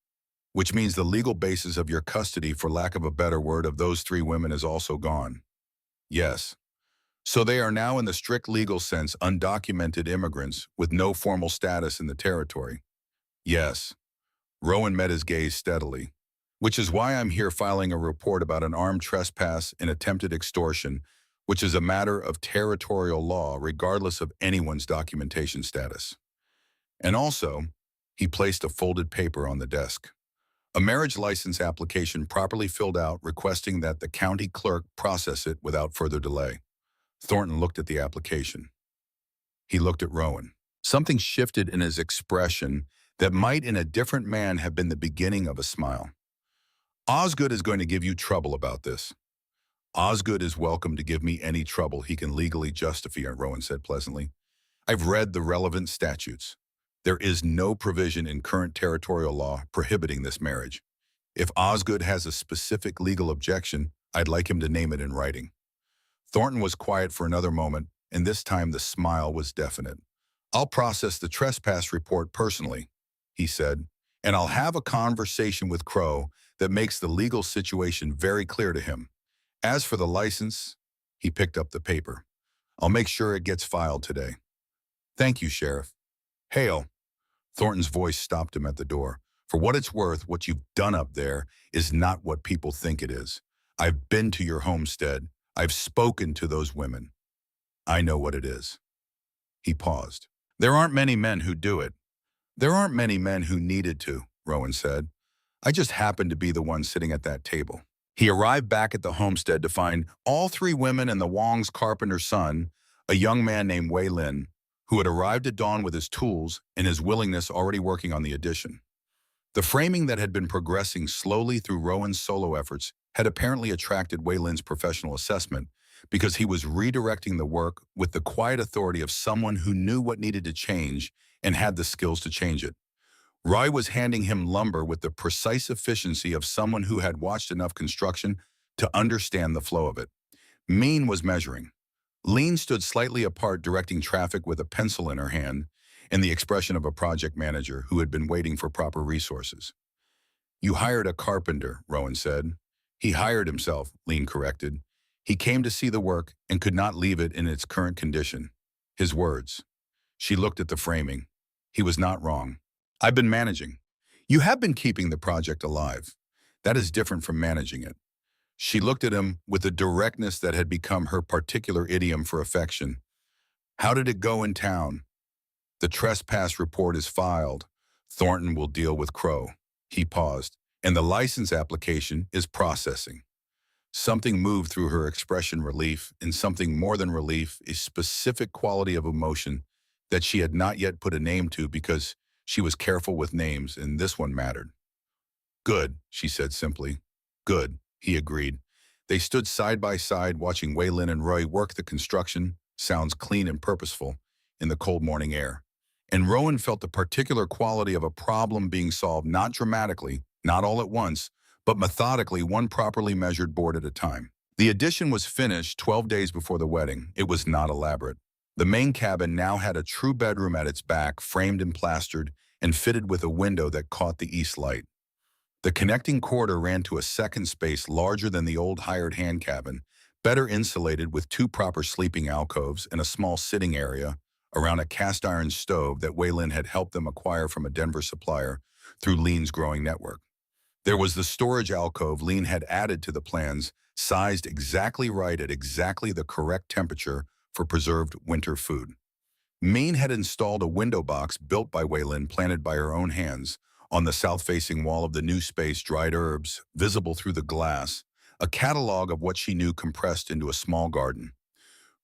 Speaker 1: which means the legal basis of your custody, for lack of a better word, of those 3 women is also gone. Yes. So they are now, in the strict legal sense, undocumented immigrants with no formal status in the territory. Yes. Rowan met his gaze steadily. Which is why I'm here filing a report about an armed trespass and attempted extortion, which is a matter of territorial law regardless of anyone's documentation status. And also, he placed a folded paper on the desk. A marriage license application properly filled out requesting that the county clerk process it without further delay. Thornton looked at the application. He looked at Rowan. Something shifted in his expression that might in a different man have been the beginning of a smile. Osgood is going to give you trouble about this. Osgood is welcome to give me any trouble he can legally justify, Rowan said pleasantly. I've read the relevant statutes. There is no provision in current territorial law prohibiting this marriage. If Osgood has a specific legal objection, I'd like him to name it in writing. Thornton was quiet for another moment, and this time the smile was definite. I'll process the trespass report personally, he said, and I'll have a conversation with Crow that makes the legal situation very clear to him. As for the license, he picked up the paper. I'll make sure it gets filed today. Thank you, Sheriff. Hail. Thornton's voice stopped him at the door. For what it's worth, what you've done up there is not what people think it is. I've been to your homestead. I've spoken to those women. I know what it is. He paused. There aren't many men who do it. There aren't many men who needed to, Rowan said. I just happened to be the one sitting at that table. He arrived back at the homestead to find all 3 women and the Wong's carpenter's son, a young man named Wei Lin, who had arrived at dawn with his tools and his willingness already working on the addition. The framing that had been progressing slowly through Rowan's solo efforts had apparently attracted Wei Lin's professional assessment because he was redirecting the work with the quiet authority of someone who knew what needed to change and had the skills to change it. Roy was handing him lumber with the precise efficiency of someone who had watched enough construction to understand the flow of it. Mean was measuring. Lean stood slightly apart, directing traffic with a pencil in her hand and the expression of a project manager who had been waiting for proper resources. You hired a carpenter, Rowan said. He hired himself, Lean corrected. He came to see the work and could not leave it in its current condition. His words. She looked at the framing. He was not wrong. I've been managing. You have been keeping the project alive. That is different from managing it. She looked at him with a directness that had become her particular idiom for affection. How did it go in town? The trespass report is filed. Thornton will deal with Crow. He paused. And the license application is processing. Something moved through her expression, relief, and something more than relief, a specific quality of emotion that she had not yet put a name to because she was careful with names, and this one mattered. Good, she said simply. Good, he agreed. They stood side by side, watching Wei Lin and Roy work the construction, sounds clean and purposeful, in the cold morning air. And Rowan felt the particular quality of a problem being solved not dramatically, not all at once, but methodically, one properly measured board at a time. The addition was finished 12 days before the wedding. It was not elaborate. The main cabin now had a true bedroom at its back, framed and plastered, and fitted with a window that caught the east light. The connecting corridor ran to a second space larger than the old hired hand cabin, better insulated with two proper sleeping alcoves and a small sitting area around a cast iron stove that Waylon had helped them acquire from a Denver supplier through Lean's growing network. There was the storage alcove Lean had added to the plans, sized exactly right at exactly the correct temperature for preserved winter food. Mean had installed a window box built by Waylon, planted by her own hands, on the south-facing wall of the new space, dried herbs, visible through the glass, a catalog of what she knew compressed into a small garden.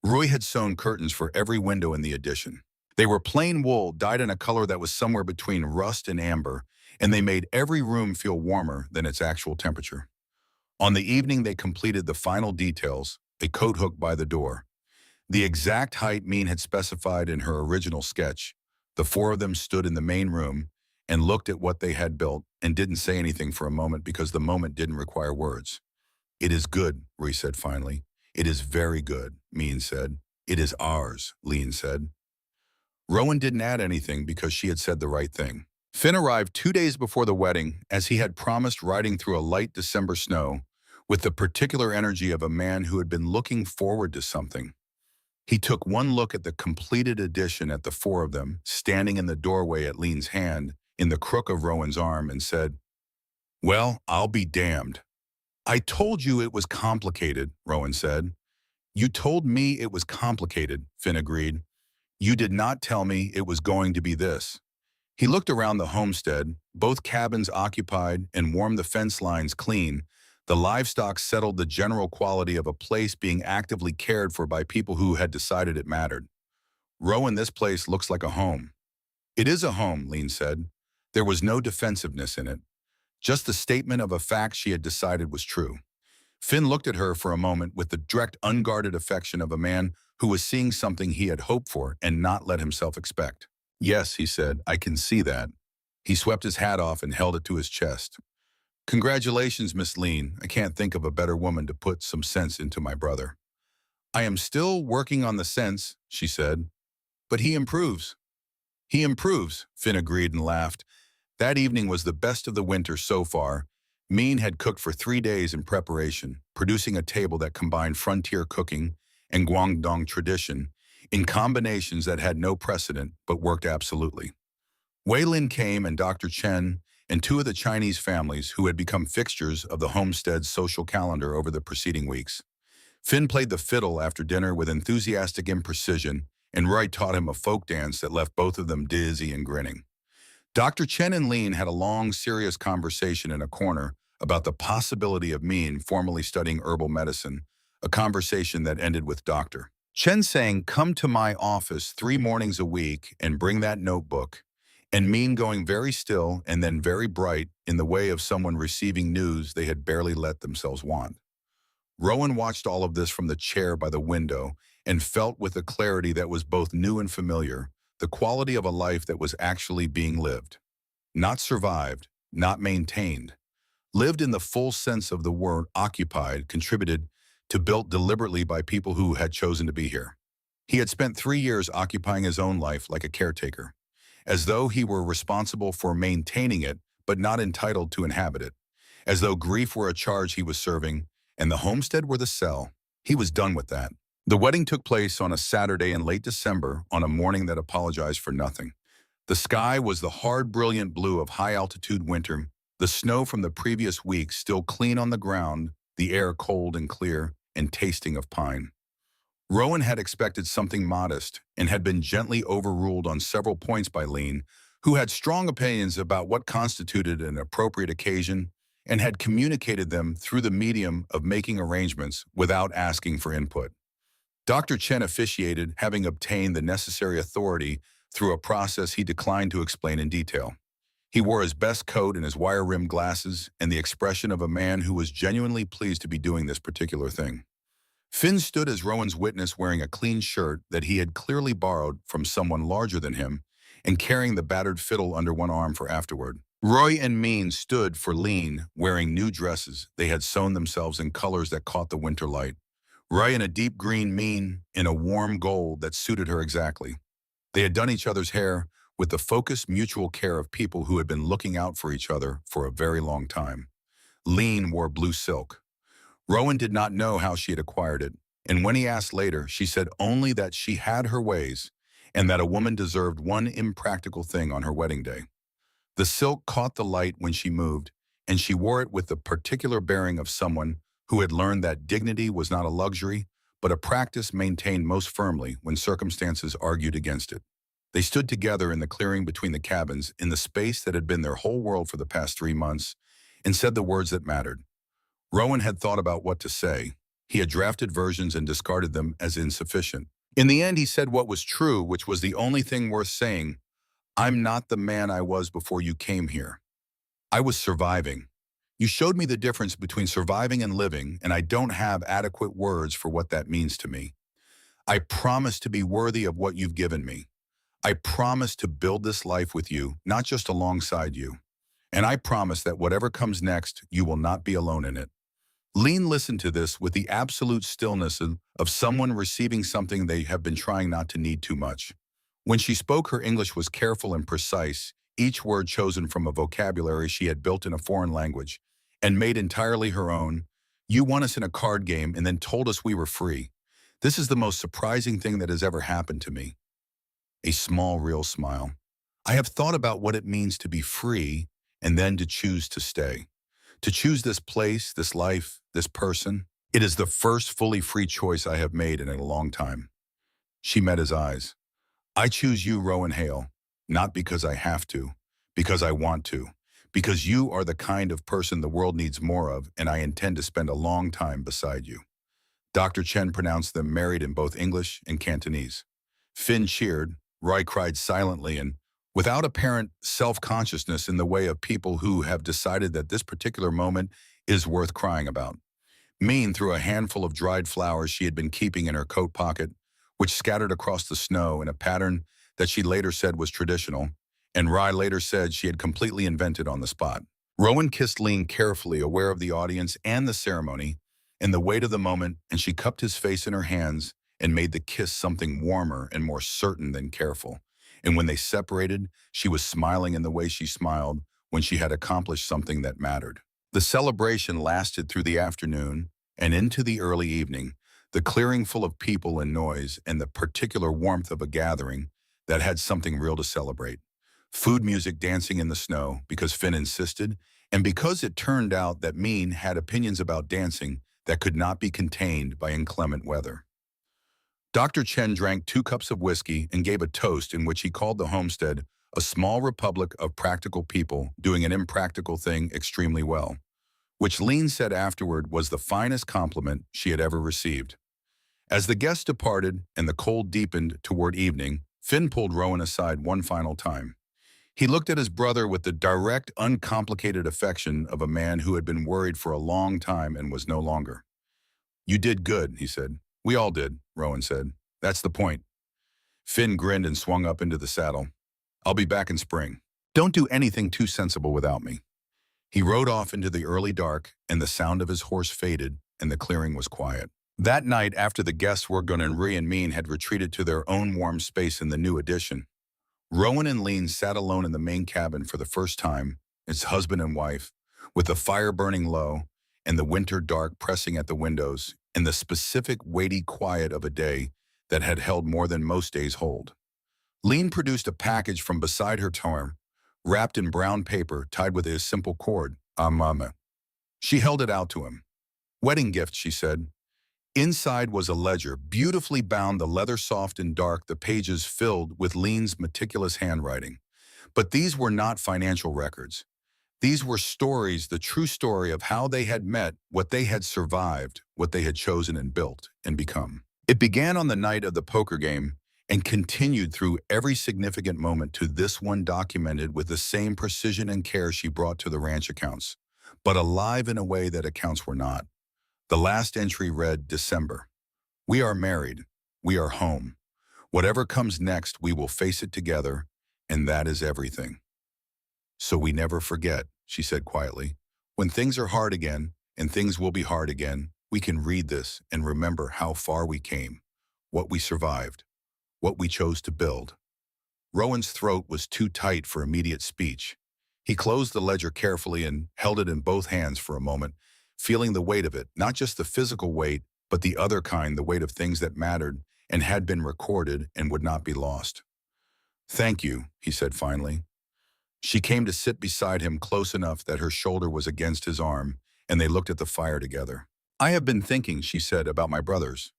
Speaker 1: Roy had sewn curtains for every window in the addition. They were plain wool, dyed in a color that was somewhere between rust and amber, and they made every room feel warmer than its actual temperature. On the evening they completed the final details, a coat hook by the door. The exact height Mean had specified in her original sketch. The four of them stood in the main room and looked at what they had built and didn't say anything for a moment because the moment didn't require words. "It is good," Rhys said finally. "It is very good," Mean said. "It is ours," Lean said. Rowan didn't add anything because she had said the right thing. Finn arrived 2 days before the wedding, as he had promised, riding through a light December snow, with the particular energy of a man who had been looking forward to something. He took one look at the completed addition at the four of them, standing in the doorway at Lean's hand, in the crook of Rowan's arm, and said, "Well, I'll be damned." "I told you it was complicated," Rowan said. "You told me it was complicated," Finn agreed. "You did not tell me it was going to be this." He looked around the homestead, both cabins occupied, and warmed the fence lines clean. The livestock settled the general quality of a place being actively cared for by people who had decided it mattered. "Rowan, this place looks like a home." "It is a home," Lean said. There was no defensiveness in it, just the statement of a fact she had decided was true. Finn looked at her for a moment with the direct, unguarded affection of a man who was seeing something he had hoped for and not let himself expect. "Yes," he said, "I can see that." He swept his hat off and held it to his chest. "Congratulations, Miss Lean. I can't think of a better woman to put some sense into my brother." "I am still working on the sense," she said. "But he improves." "He improves," Finn agreed and laughed. That evening was the best of the winter so far. Mean had cooked for 3 days in preparation, producing a table that combined frontier cooking and Guangdong tradition in combinations that had no precedent but worked absolutely. Waylin came, and Dr. Chen and two of the Chinese families who had become fixtures of the homestead's social calendar over the preceding weeks. Finn played the fiddle after dinner with enthusiastic imprecision, and Roy taught him a folk dance that left both of them dizzy and grinning. Dr. Chen and Lean had a long, serious conversation in a corner about the possibility of Mean formally studying herbal medicine, a conversation that ended with Dr. Chen saying, "Come to my office 3 mornings a week and bring that notebook," and Mean going very still and then very bright in the way of someone receiving news they had barely let themselves want. Rowan watched all of this from the chair by the window and felt with a clarity that was both new and familiar, the quality of a life that was actually being lived. Not survived, not maintained. Lived in the full sense of the word, occupied, contributed to, built deliberately by people who had chosen to be here. He had spent 3 years occupying his own life like a caretaker, as though he were responsible for maintaining it but not entitled to inhabit it, as though grief were a charge he was serving and the homestead were the cell. He was done with that. The wedding took place on a Saturday in late December, on a morning that apologized for nothing. The sky was the hard, brilliant blue of high-altitude winter, the snow from the previous week still clean on the ground, the air cold and clear and tasting of pine. Rowan had expected something modest and had been gently overruled on several points by Lean, who had strong opinions about what constituted an appropriate occasion and had communicated them through the medium of making arrangements without asking for input. Dr. Chen officiated, having obtained the necessary authority through a process he declined to explain in detail. He wore his best coat and his wire-rimmed glasses, and the expression of a man who was genuinely pleased to be doing this particular thing. Finn stood as Rowan's witness, wearing a clean shirt that he had clearly borrowed from someone larger than him, and carrying the battered fiddle under one arm for afterward. Roy and Mean stood for Lean, wearing new dresses they had sewn themselves in colors that caught the winter light. Ray in a deep green mane in a warm gold that suited her exactly. They had done each other's hair with the focused mutual care of people who had been looking out for each other for a very long time. Lean wore blue silk. Rowan did not know how she had acquired it, and when he asked later, she said only that she had her ways and that a woman deserved one impractical thing on her wedding day. The silk caught the light when she moved, and she wore it with the particular bearing of someone who had learned that dignity was not a luxury, but a practice maintained most firmly when circumstances argued against it. They stood together in the clearing between the cabins, in the space that had been their whole world for the past 3 months, and said the words that mattered. Rowan had thought about what to say. He had drafted versions and discarded them as insufficient. In the end, he said what was true, which was the only thing worth saying. I'm not the man I was before you came here. I was surviving. You showed me the difference between surviving and living, and I don't have adequate words for what that means to me. I promise to be worthy of what you've given me. I promise to build this life with you, not just alongside you. And I promise that whatever comes next, you will not be alone in it. Lean listened to this with the absolute stillness of someone receiving something they have been trying not to need too much. When she spoke, her English was careful and precise, each word chosen from a vocabulary she had built in a foreign language and made entirely her own. You won us in a card game and then told us we were free. This is the most surprising thing that has ever happened to me. A small, real smile. I have thought about what it means to be free and then to choose to stay. To choose this place, this life, this person. It is the first fully free choice I have made in a long time. She met his eyes. I choose you, Rowan Hale, not because I have to, because I want to, because you are the kind of person the world needs more of, and I intend to spend a long time beside you. Dr. Chen pronounced them married in both English and Cantonese. Finn cheered, Roy cried silently and without apparent self-consciousness in the way of people who have decided that this particular moment is worth crying about. Mean threw a handful of dried flowers she had been keeping in her coat pocket, which scattered across the snow in a pattern that she later said was traditional, and Rye later said she had completely invented on the spot. Rowan kissed Lean carefully, aware of the audience and the ceremony, and the weight of the moment, and she cupped his face in her hands and made the kiss something warmer and more certain than careful. And when they separated, she was smiling in the way she smiled when she had accomplished something that mattered. The celebration lasted through the afternoon and into the early evening, the clearing full of people and noise and the particular warmth of a gathering that had something real to celebrate. Food, music, dancing in the snow, because Finn insisted, and because it turned out that Mean had opinions about dancing that could not be contained by inclement weather. Dr. Chen drank 2 cups of whiskey and gave a toast in which he called the homestead a small republic of practical people doing an impractical thing extremely well, which Lean said afterward was the finest compliment she had ever received. As the guests departed and the cold deepened toward evening, Finn pulled Rowan aside one final time. He looked at his brother with the direct, uncomplicated affection of a man who had been worried for a long time and was no longer. You did good, he said. We all did, Rowan said. That's the point. Finn grinned and swung up into the saddle. I'll be back in spring. Don't do anything too sensible without me. He rode off into the early dark, and the sound of his horse faded, and the clearing was quiet. That night, after the guests were gone and Ree and Mean had retreated to their own warm space in the new addition, Rowan and Lean sat alone in the main cabin for the first time, its husband and wife, with the fire burning low and the winter dark pressing at the windows and the specific weighty quiet of a day that had held more than most days hold. Lean produced a package from beside her torm, wrapped in brown paper tied with a simple cord. Mama. She held it out to him. Wedding gift, she said. Inside was a ledger, beautifully bound, the leather soft and dark, the pages filled with Lean's meticulous handwriting. But these were not financial records. These were stories, the true story of how they had met, what they had survived, what they had chosen and built and become. It began on the night of the poker game and continued through every significant moment to this one, documented with the same precision and care she brought to the ranch accounts, but alive in a way that accounts were not. The last entry read, December. We are married. We are home. Whatever comes next, we will face it together, and that is everything. So we never forget, she said quietly. When things are hard again, and things will be hard again, We can read this and remember how far we came, what we survived, what we chose to build. Rowan's throat was too tight for immediate speech. He closed the ledger carefully and held it in both hands for a moment, feeling the weight of it, not just the physical weight, but the other kind, the weight of things that mattered and had been recorded and would not be lost. "Thank you," he said finally. She came to sit beside him close enough that her shoulder was against his arm, and they looked at the fire together. "I have been thinking," she said, "about my brothers.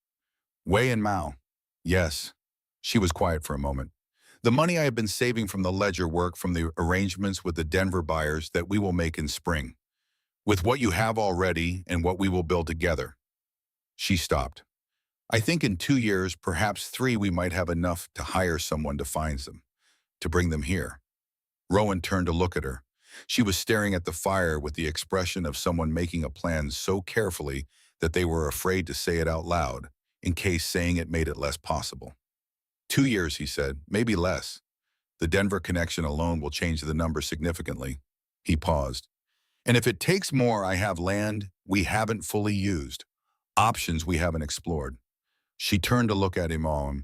Speaker 1: Wei and Mao." "Yes." She was quiet for a moment. "The money I have been saving from the ledger work, from the arrangements with the Denver buyers that we will make in spring, with what you have already and what we will build together." She stopped. "I think in 2 years, perhaps 3, we might have enough to hire someone to find them, to bring them here." Rowan turned to look at her. She was staring at the fire with the expression of someone making a plan so carefully that they were afraid to say it out loud, in case saying it made it less possible. "2 years," he said, "maybe less. The Denver connection alone will change the number significantly." He paused. "And if it takes more, I have land we haven't fully used, options we haven't explored." She turned to look at him all.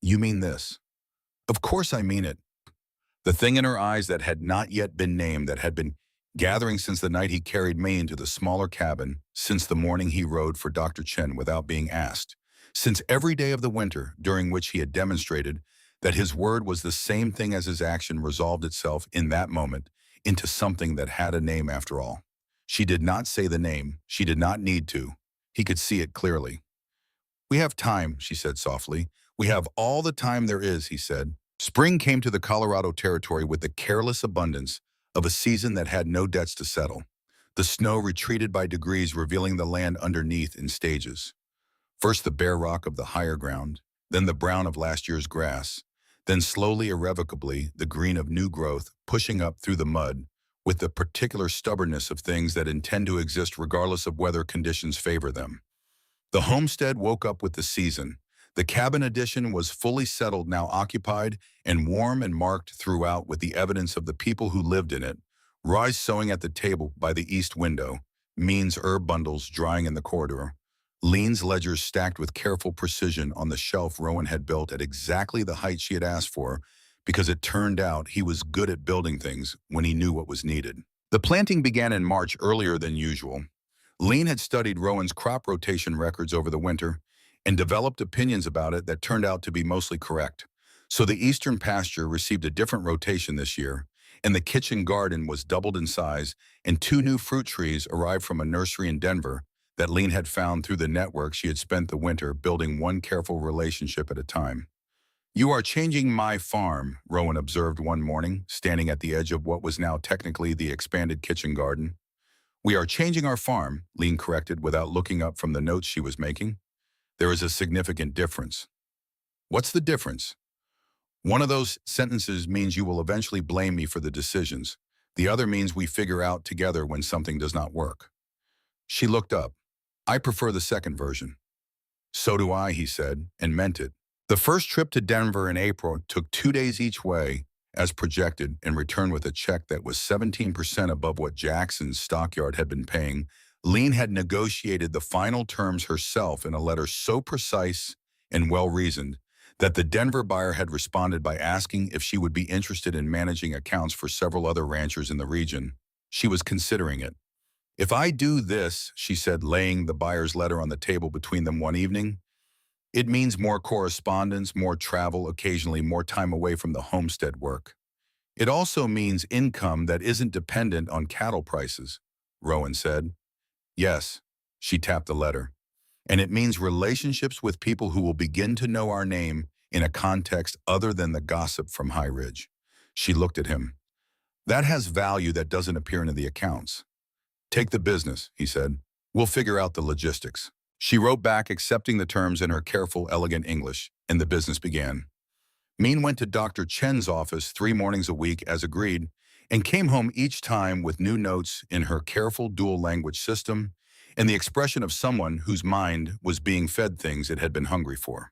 Speaker 1: "You mean this?" "Of course I mean it." The thing in her eyes that had not yet been named, that had been gathering since the night he carried May into the smaller cabin, since the morning he rode for Dr. Chen without being asked, since every day of the winter during which he had demonstrated that his word was the same thing as his action, resolved itself in that moment into something that had a name after all. She did not say the name. She did not need to. He could see it clearly. "We have time," she said softly. "We have all the time there is," he said. Spring came to the Colorado Territory with the careless abundance of a season that had no debts to settle. The snow retreated by degrees, revealing the land underneath in stages. First the bare rock of the higher ground, then the brown of last year's grass, then slowly, irrevocably, the green of new growth, pushing up through the mud, with the particular stubbornness of things that intend to exist regardless of weather conditions favor them. The homestead woke up with the season. The cabin addition was fully settled, now occupied, and warm and marked throughout with the evidence of the people who lived in it. Rise sewing at the table by the east window, Means herb bundles drying in the corridor, Lean's ledgers stacked with careful precision on the shelf Rowan had built at exactly the height she had asked for, because it turned out he was good at building things when he knew what was needed. The planting began in March, earlier than usual. Lean had studied Rowan's crop rotation records over the winter and developed opinions about it that turned out to be mostly correct. So the eastern pasture received a different rotation this year, and the kitchen garden was doubled in size, and 2 new fruit trees arrived from a nursery in Denver that Lean had found through the network she had spent the winter building, one careful relationship at a time. "You are changing my farm," Rowan observed one morning, standing at the edge of what was now technically the expanded kitchen garden. "We are changing our farm," Lean corrected without looking up from the notes she was making. "There is a significant difference." "What's the difference?" "One of those sentences means you will eventually blame me for the decisions. The other means we figure out together when something does not work." She looked up. "I prefer the second version." "So do I," he said, and meant it. The first trip to Denver in April took 2 days each way, as projected, and returned with a check that was 17% above what Jackson's stockyard had been paying. Lean had negotiated the final terms herself in a letter so precise and well-reasoned that the Denver buyer had responded by asking if she would be interested in managing accounts for several other ranchers in the region. She was considering it. "If I do this," she said, laying the buyer's letter on the table between them one evening, "it means more correspondence, more travel, occasionally more time away from the homestead work. It also means income that isn't dependent on cattle prices," Rowan said. "Yes," she tapped the letter. "And it means relationships with people who will begin to know our name in a context other than the gossip from High Ridge." She looked at him. "That has value that doesn't appear in the accounts." "Take the business," he said. "We'll figure out the logistics." She wrote back, accepting the terms in her careful, elegant English, and the business began. Mean went to Dr. Chen's office 3 mornings a week as agreed, and came home each time with new notes in her careful dual-language system and the expression of someone whose mind was being fed things it had been hungry for.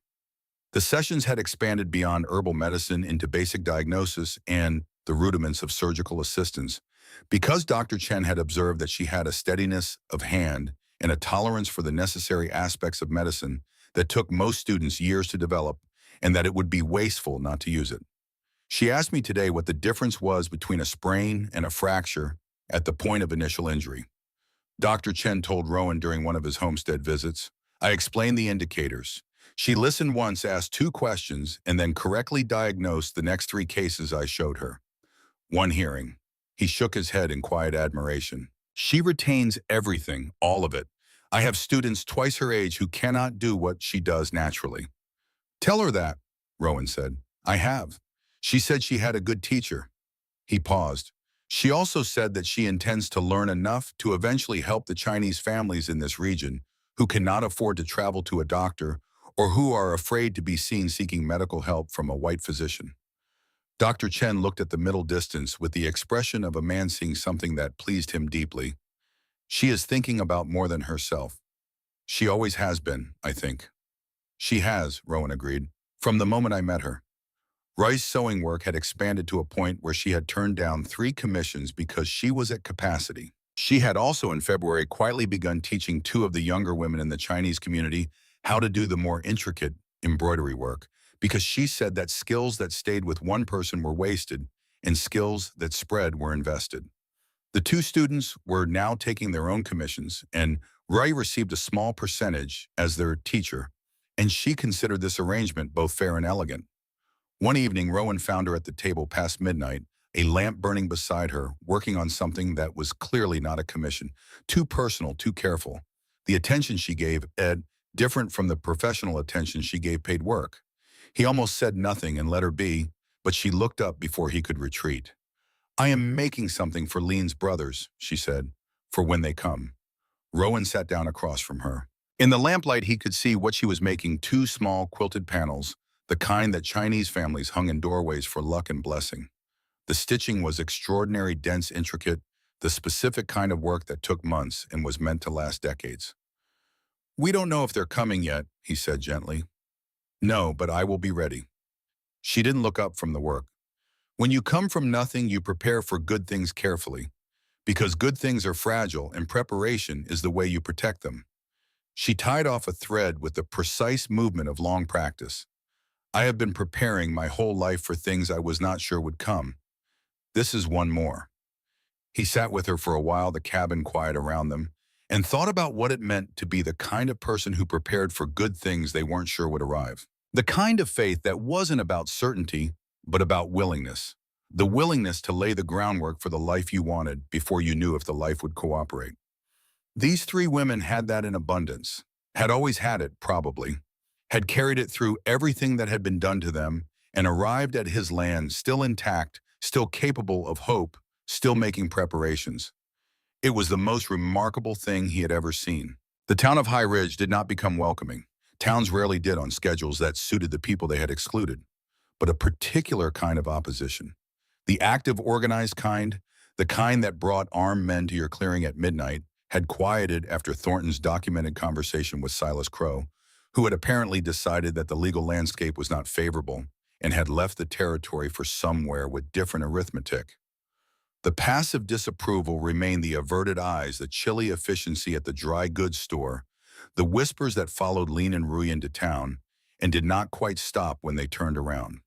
Speaker 1: The sessions had expanded beyond herbal medicine into basic diagnosis and the rudiments of surgical assistance, because Dr. Chen had observed that she had a steadiness of hand and a tolerance for the necessary aspects of medicine that took most students years to develop, and that it would be wasteful not to use it. She asked me today what the difference was between a sprain and a fracture at the point of initial injury. Dr. Chen told Rowan during one of his homestead visits. I explained the indicators. She listened once, asked two questions, and then correctly diagnosed the next three cases I showed her. One hearing. He shook his head in quiet admiration. She retains everything, all of it. I have students twice her age who cannot do what she does naturally. Tell her that, Rowan said. I have. She said she had a good teacher. He paused. She also said that she intends to learn enough to eventually help the Chinese families in this region who cannot afford to travel to a doctor or who are afraid to be seen seeking medical help from a white physician. Dr. Chen looked at the middle distance with the expression of a man seeing something that pleased him deeply. She is thinking about more than herself. She always has been, I think. She has, Rowan agreed, from the moment I met her. Rice's sewing work had expanded to a point where she had turned down 3 commissions because she was at capacity. She had also in February quietly begun teaching 2 of the younger women in the Chinese community how to do the more intricate embroidery work, because she said that skills that stayed with one person were wasted and skills that spread were invested. The 2 students were now taking their own commissions, and Roy received a small percentage as their teacher, and she considered this arrangement both fair and elegant. One evening, Rowan found her at the table past midnight, a lamp burning beside her, working on something that was clearly not a commission. Too personal, too careful. The attention she gave Ed, different from the professional attention she gave paid work. He almost said nothing and let her be, but she looked up before he could retreat. I am making something for Lean's brothers, she said, for when they come. Rowan sat down across from her. In the lamplight, he could see what she was making: 2 small quilted panels, the kind that Chinese families hung in doorways for luck and blessing. The stitching was extraordinary, dense, intricate, the specific kind of work that took months and was meant to last decades. We don't know if they're coming yet, he said gently. No, but I will be ready. She didn't look up from the work. When you come from nothing, you prepare for good things carefully, because good things are fragile and preparation is the way you protect them. She tied off a thread with the precise movement of long practice. I have been preparing my whole life for things I was not sure would come. This is one more. He sat with her for a while, the cabin quiet around them, and thought about what it meant to be the kind of person who prepared for good things they weren't sure would arrive. The kind of faith that wasn't about certainty, but about willingness. The willingness to lay the groundwork for the life you wanted before you knew if the life would cooperate. These 3 women had that in abundance, had always had it, probably, had carried it through everything that had been done to them, and arrived at his land still intact, still capable of hope, still making preparations. It was the most remarkable thing he had ever seen. The town of High Ridge did not become welcoming. Towns rarely did on schedules that suited the people they had excluded. But a particular kind of opposition. The active, organized kind, the kind that brought armed men to your clearing at midnight, had quieted after Thornton's documented conversation with Silas Crow, who had apparently decided that the legal landscape was not favorable and had left the territory for somewhere with different arithmetic. The passive disapproval remained: the averted eyes, the chilly efficiency at the dry goods store, the whispers that followed Lean and Rui into town and did not quite stop when they turned around.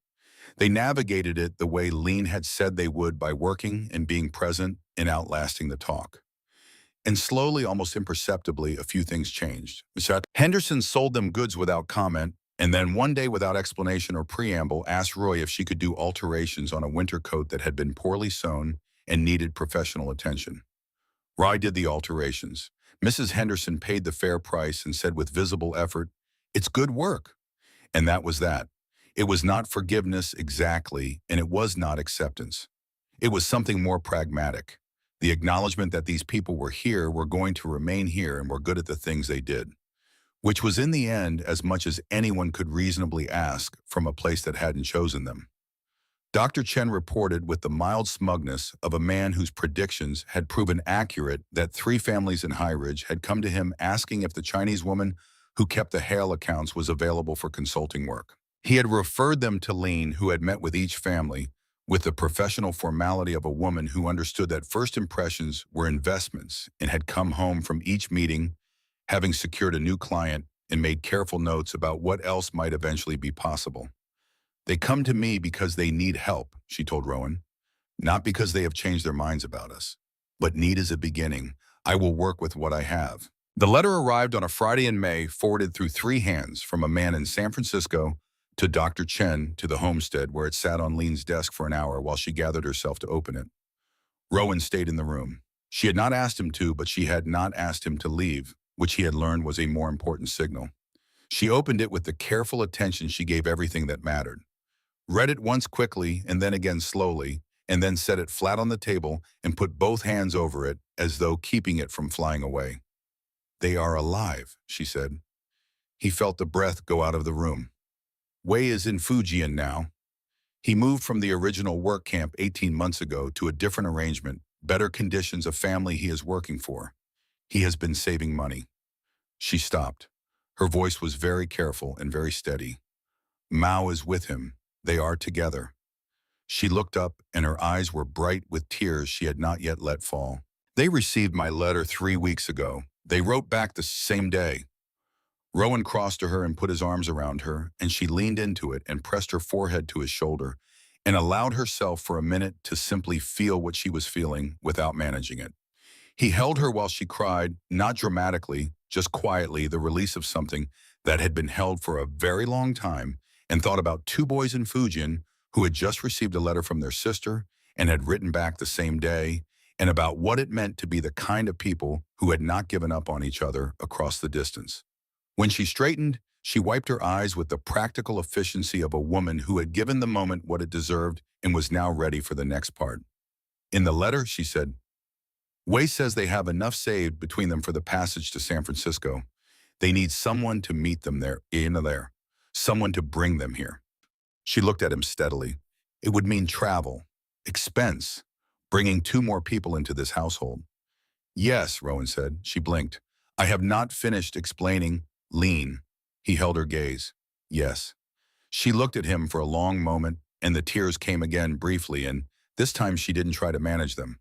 Speaker 1: They navigated it the way Lean had said they would, by working and being present and outlasting the talk. And slowly, almost imperceptibly, a few things changed. Henderson sold them goods without comment, and then one day, without explanation or preamble, asked Roy if she could do alterations on a winter coat that had been poorly sewn and needed professional attention. Roy did the alterations. Mrs. Henderson paid the fair price and said with visible effort, "It's good work." And that was that. It was not forgiveness exactly, and it was not acceptance. It was something more pragmatic. The acknowledgement that these people were here, were going to remain here, and were good at the things they did. Which was in the end as much as anyone could reasonably ask from a place that hadn't chosen them. Dr. Chen reported with the mild smugness of a man whose predictions had proven accurate that 3 families in High Ridge had come to him asking if the Chinese woman who kept the Hale accounts was available for consulting work. He had referred them to Lean, who had met with each family with the professional formality of a woman who understood that first impressions were investments and had come home from each meeting having secured a new client and made careful notes about what else might eventually be possible. They come to me because they need help, she told Rowan, not because they have changed their minds about us. But need is a beginning. I will work with what I have. The letter arrived on a Friday in May, forwarded through 3 hands from a man in San Francisco to Dr. Chen to the homestead, where it sat on Lean's desk for an hour while she gathered herself to open it. Rowan stayed in the room. She had not asked him to, but she had not asked him to leave, which he had learned was a more important signal. She opened it with the careful attention she gave everything that mattered. Read it once quickly and then again slowly, and then set it flat on the table and put both hands over it as though keeping it from flying away. They are alive, she said. He felt the breath go out of the room. Wei is in Fujian now. He moved from the original work camp 18 months ago to a different arrangement, better conditions, a family he is working for. He has been saving money. She stopped. Her voice was very careful and very steady. Mao is with him. They are together. She looked up, and her eyes were bright with tears she had not yet let fall. They received my letter 3 weeks ago. They wrote back the same day. Rowan crossed to her and put his arms around her, and she leaned into it and pressed her forehead to his shoulder and allowed herself for a minute to simply feel what she was feeling without managing it. He held her while she cried, not dramatically, just quietly, the release of something that had been held for a very long time, and thought about 2 boys in Fujian who had just received a letter from their sister and had written back the same day, and about what it meant to be the kind of people who had not given up on each other across the distance. When she straightened, she wiped her eyes with the practical efficiency of a woman who had given the moment what it deserved and was now ready for the next part. In the letter, she said, Wei says they have enough saved between them for the passage to San Francisco. They need someone to meet them there, someone to bring them here. She looked at him steadily. It would mean travel, expense, bringing 2 more people into this household. Yes, Rowan said. She blinked. I have not finished explaining. Lean. He held her gaze. Yes. She looked at him for a long moment, and the tears came again briefly, and this time she didn't try to manage them.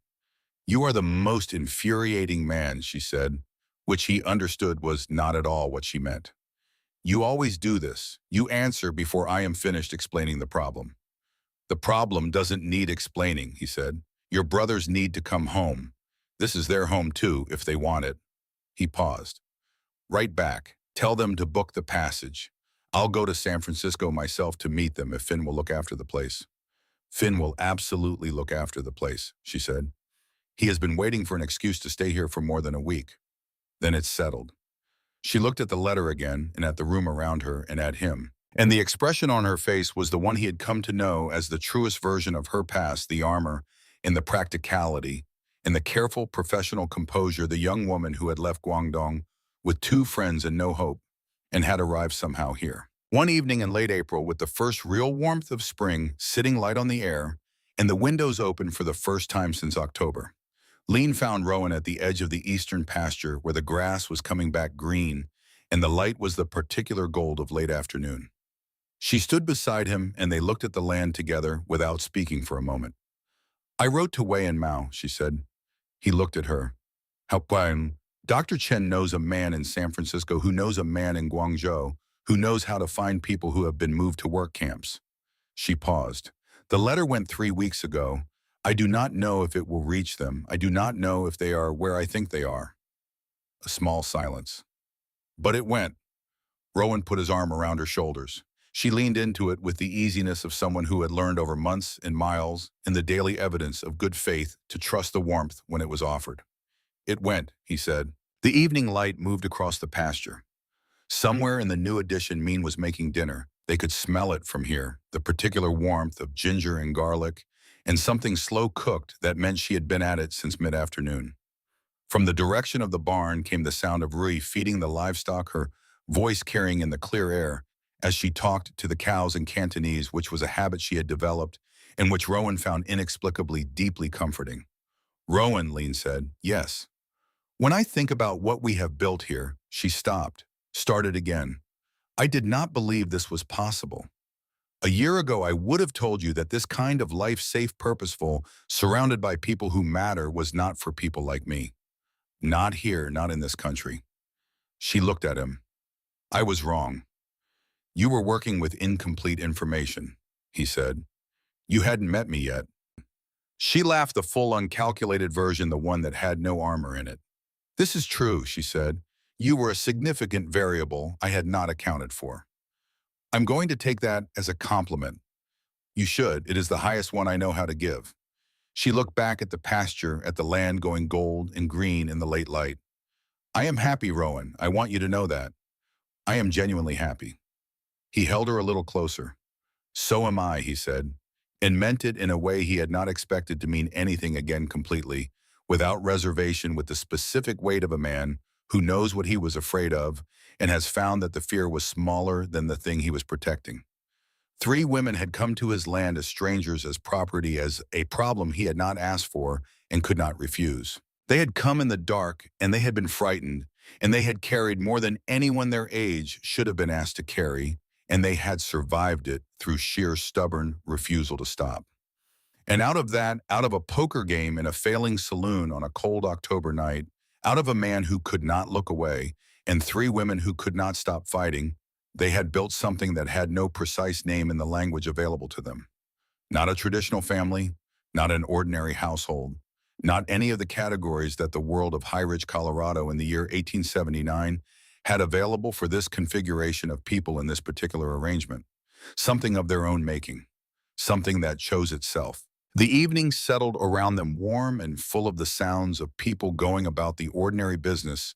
Speaker 1: You are the most infuriating man, she said, which he understood was not at all what she meant. You always do this. You answer before I am finished explaining the problem. The problem doesn't need explaining, he said. Your brothers need to come home. This is their home too, if they want it. He paused. Right back. Tell them to book the passage. I'll go to San Francisco myself to meet them if Finn will look after the place. Finn will absolutely look after the place, she said. He has been waiting for an excuse to stay here for more than a week. Then it's settled. She looked at the letter again and at the room around her and at him. And the expression on her face was the one he had come to know as the truest version of her past, the armor and the practicality and the careful professional composure, the young woman who had left Guangdong with 2 friends and no hope and had arrived somehow here. One evening in late April, with the first real warmth of spring sitting light on the air and the windows open for the first time since October, Lean found Rowan at the edge of the eastern pasture where the grass was coming back green and the light was the particular gold of late afternoon. She stood beside him and they looked at the land together without speaking for a moment. I wrote to Wei and Mao, she said. He looked at her. How Dr. Chen knows a man in San Francisco who knows a man in Guangzhou who knows how to find people who have been moved to work camps. She paused. The letter went 3 weeks ago. I do not know if it will reach them. I do not know if they are where I think they are. A small silence. But it went. Rowan put his arm around her shoulders. She leaned into it with the easiness of someone who had learned over months and miles in the daily evidence of good faith to trust the warmth when it was offered. It went, he said. The evening light moved across the pasture. Somewhere in the new addition, Mean was making dinner. They could smell it from here, the particular warmth of ginger and garlic, and something slow cooked that meant she had been at it since mid-afternoon. From the direction of the barn came the sound of Rui feeding the livestock, her voice carrying in the clear air as she talked to the cows in Cantonese, which was a habit she had developed and which Rowan found inexplicably deeply comforting. Rowan, Lean said, yes. When I think about what we have built here, she stopped, started again. I did not believe this was possible. A year ago, I would have told you that this kind of life, safe, purposeful, surrounded by people who matter, was not for people like me. Not here, not in this country. She looked at him. I was wrong. You were working with incomplete information, he said. You hadn't met me yet. She laughed, the full uncalculated version, the one that had no armor in it. This is true, she said. You were a significant variable I had not accounted for. I'm going to take that as a compliment. You should. It is the highest one I know how to give. She looked back at the pasture, at the land going gold and green in the late light. I am happy, Rowan. I want you to know that. I am genuinely happy. He held her a little closer. So am I, he said, and meant it in a way he had not expected to mean anything again completely, without reservation, with the specific weight of a man who knows what he was afraid of and has found that the fear was smaller than the thing he was protecting. 3 women had come to his land as strangers, as property, as a problem he had not asked for and could not refuse. They had come in the dark, and they had been frightened, and they had carried more than anyone their age should have been asked to carry, and they had survived it through sheer stubborn refusal to stop. And out of that, out of a poker game in a failing saloon on a cold October night, out of a man who could not look away, and 3 women who could not stop fighting, they had built something that had no precise name in the language available to them. Not a traditional family, not an ordinary household, not any of the categories that the world of High Ridge, Colorado in the year 1879 had available for this configuration of people in this particular arrangement. Something of their own making, something that chose itself. The evening settled around them, warm and full of the sounds of people going about the ordinary business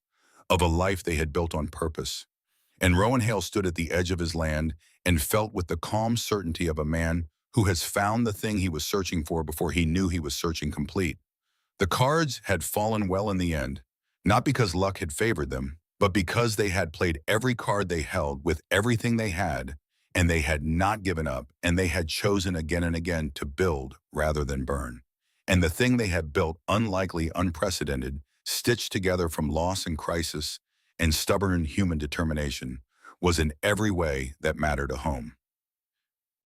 Speaker 1: of a life they had built on purpose. And Rowan Hale stood at the edge of his land and felt with the calm certainty of a man who has found the thing he was searching for before he knew he was searching complete. The cards had fallen well in the end, not because luck had favored them, but because they had played every card they held with everything they had, and they had not given up, and they had chosen again and again to build rather than burn. And the thing they had built, unlikely, unprecedented, stitched together from loss and crisis and stubborn human determination, was in every way that mattered a home.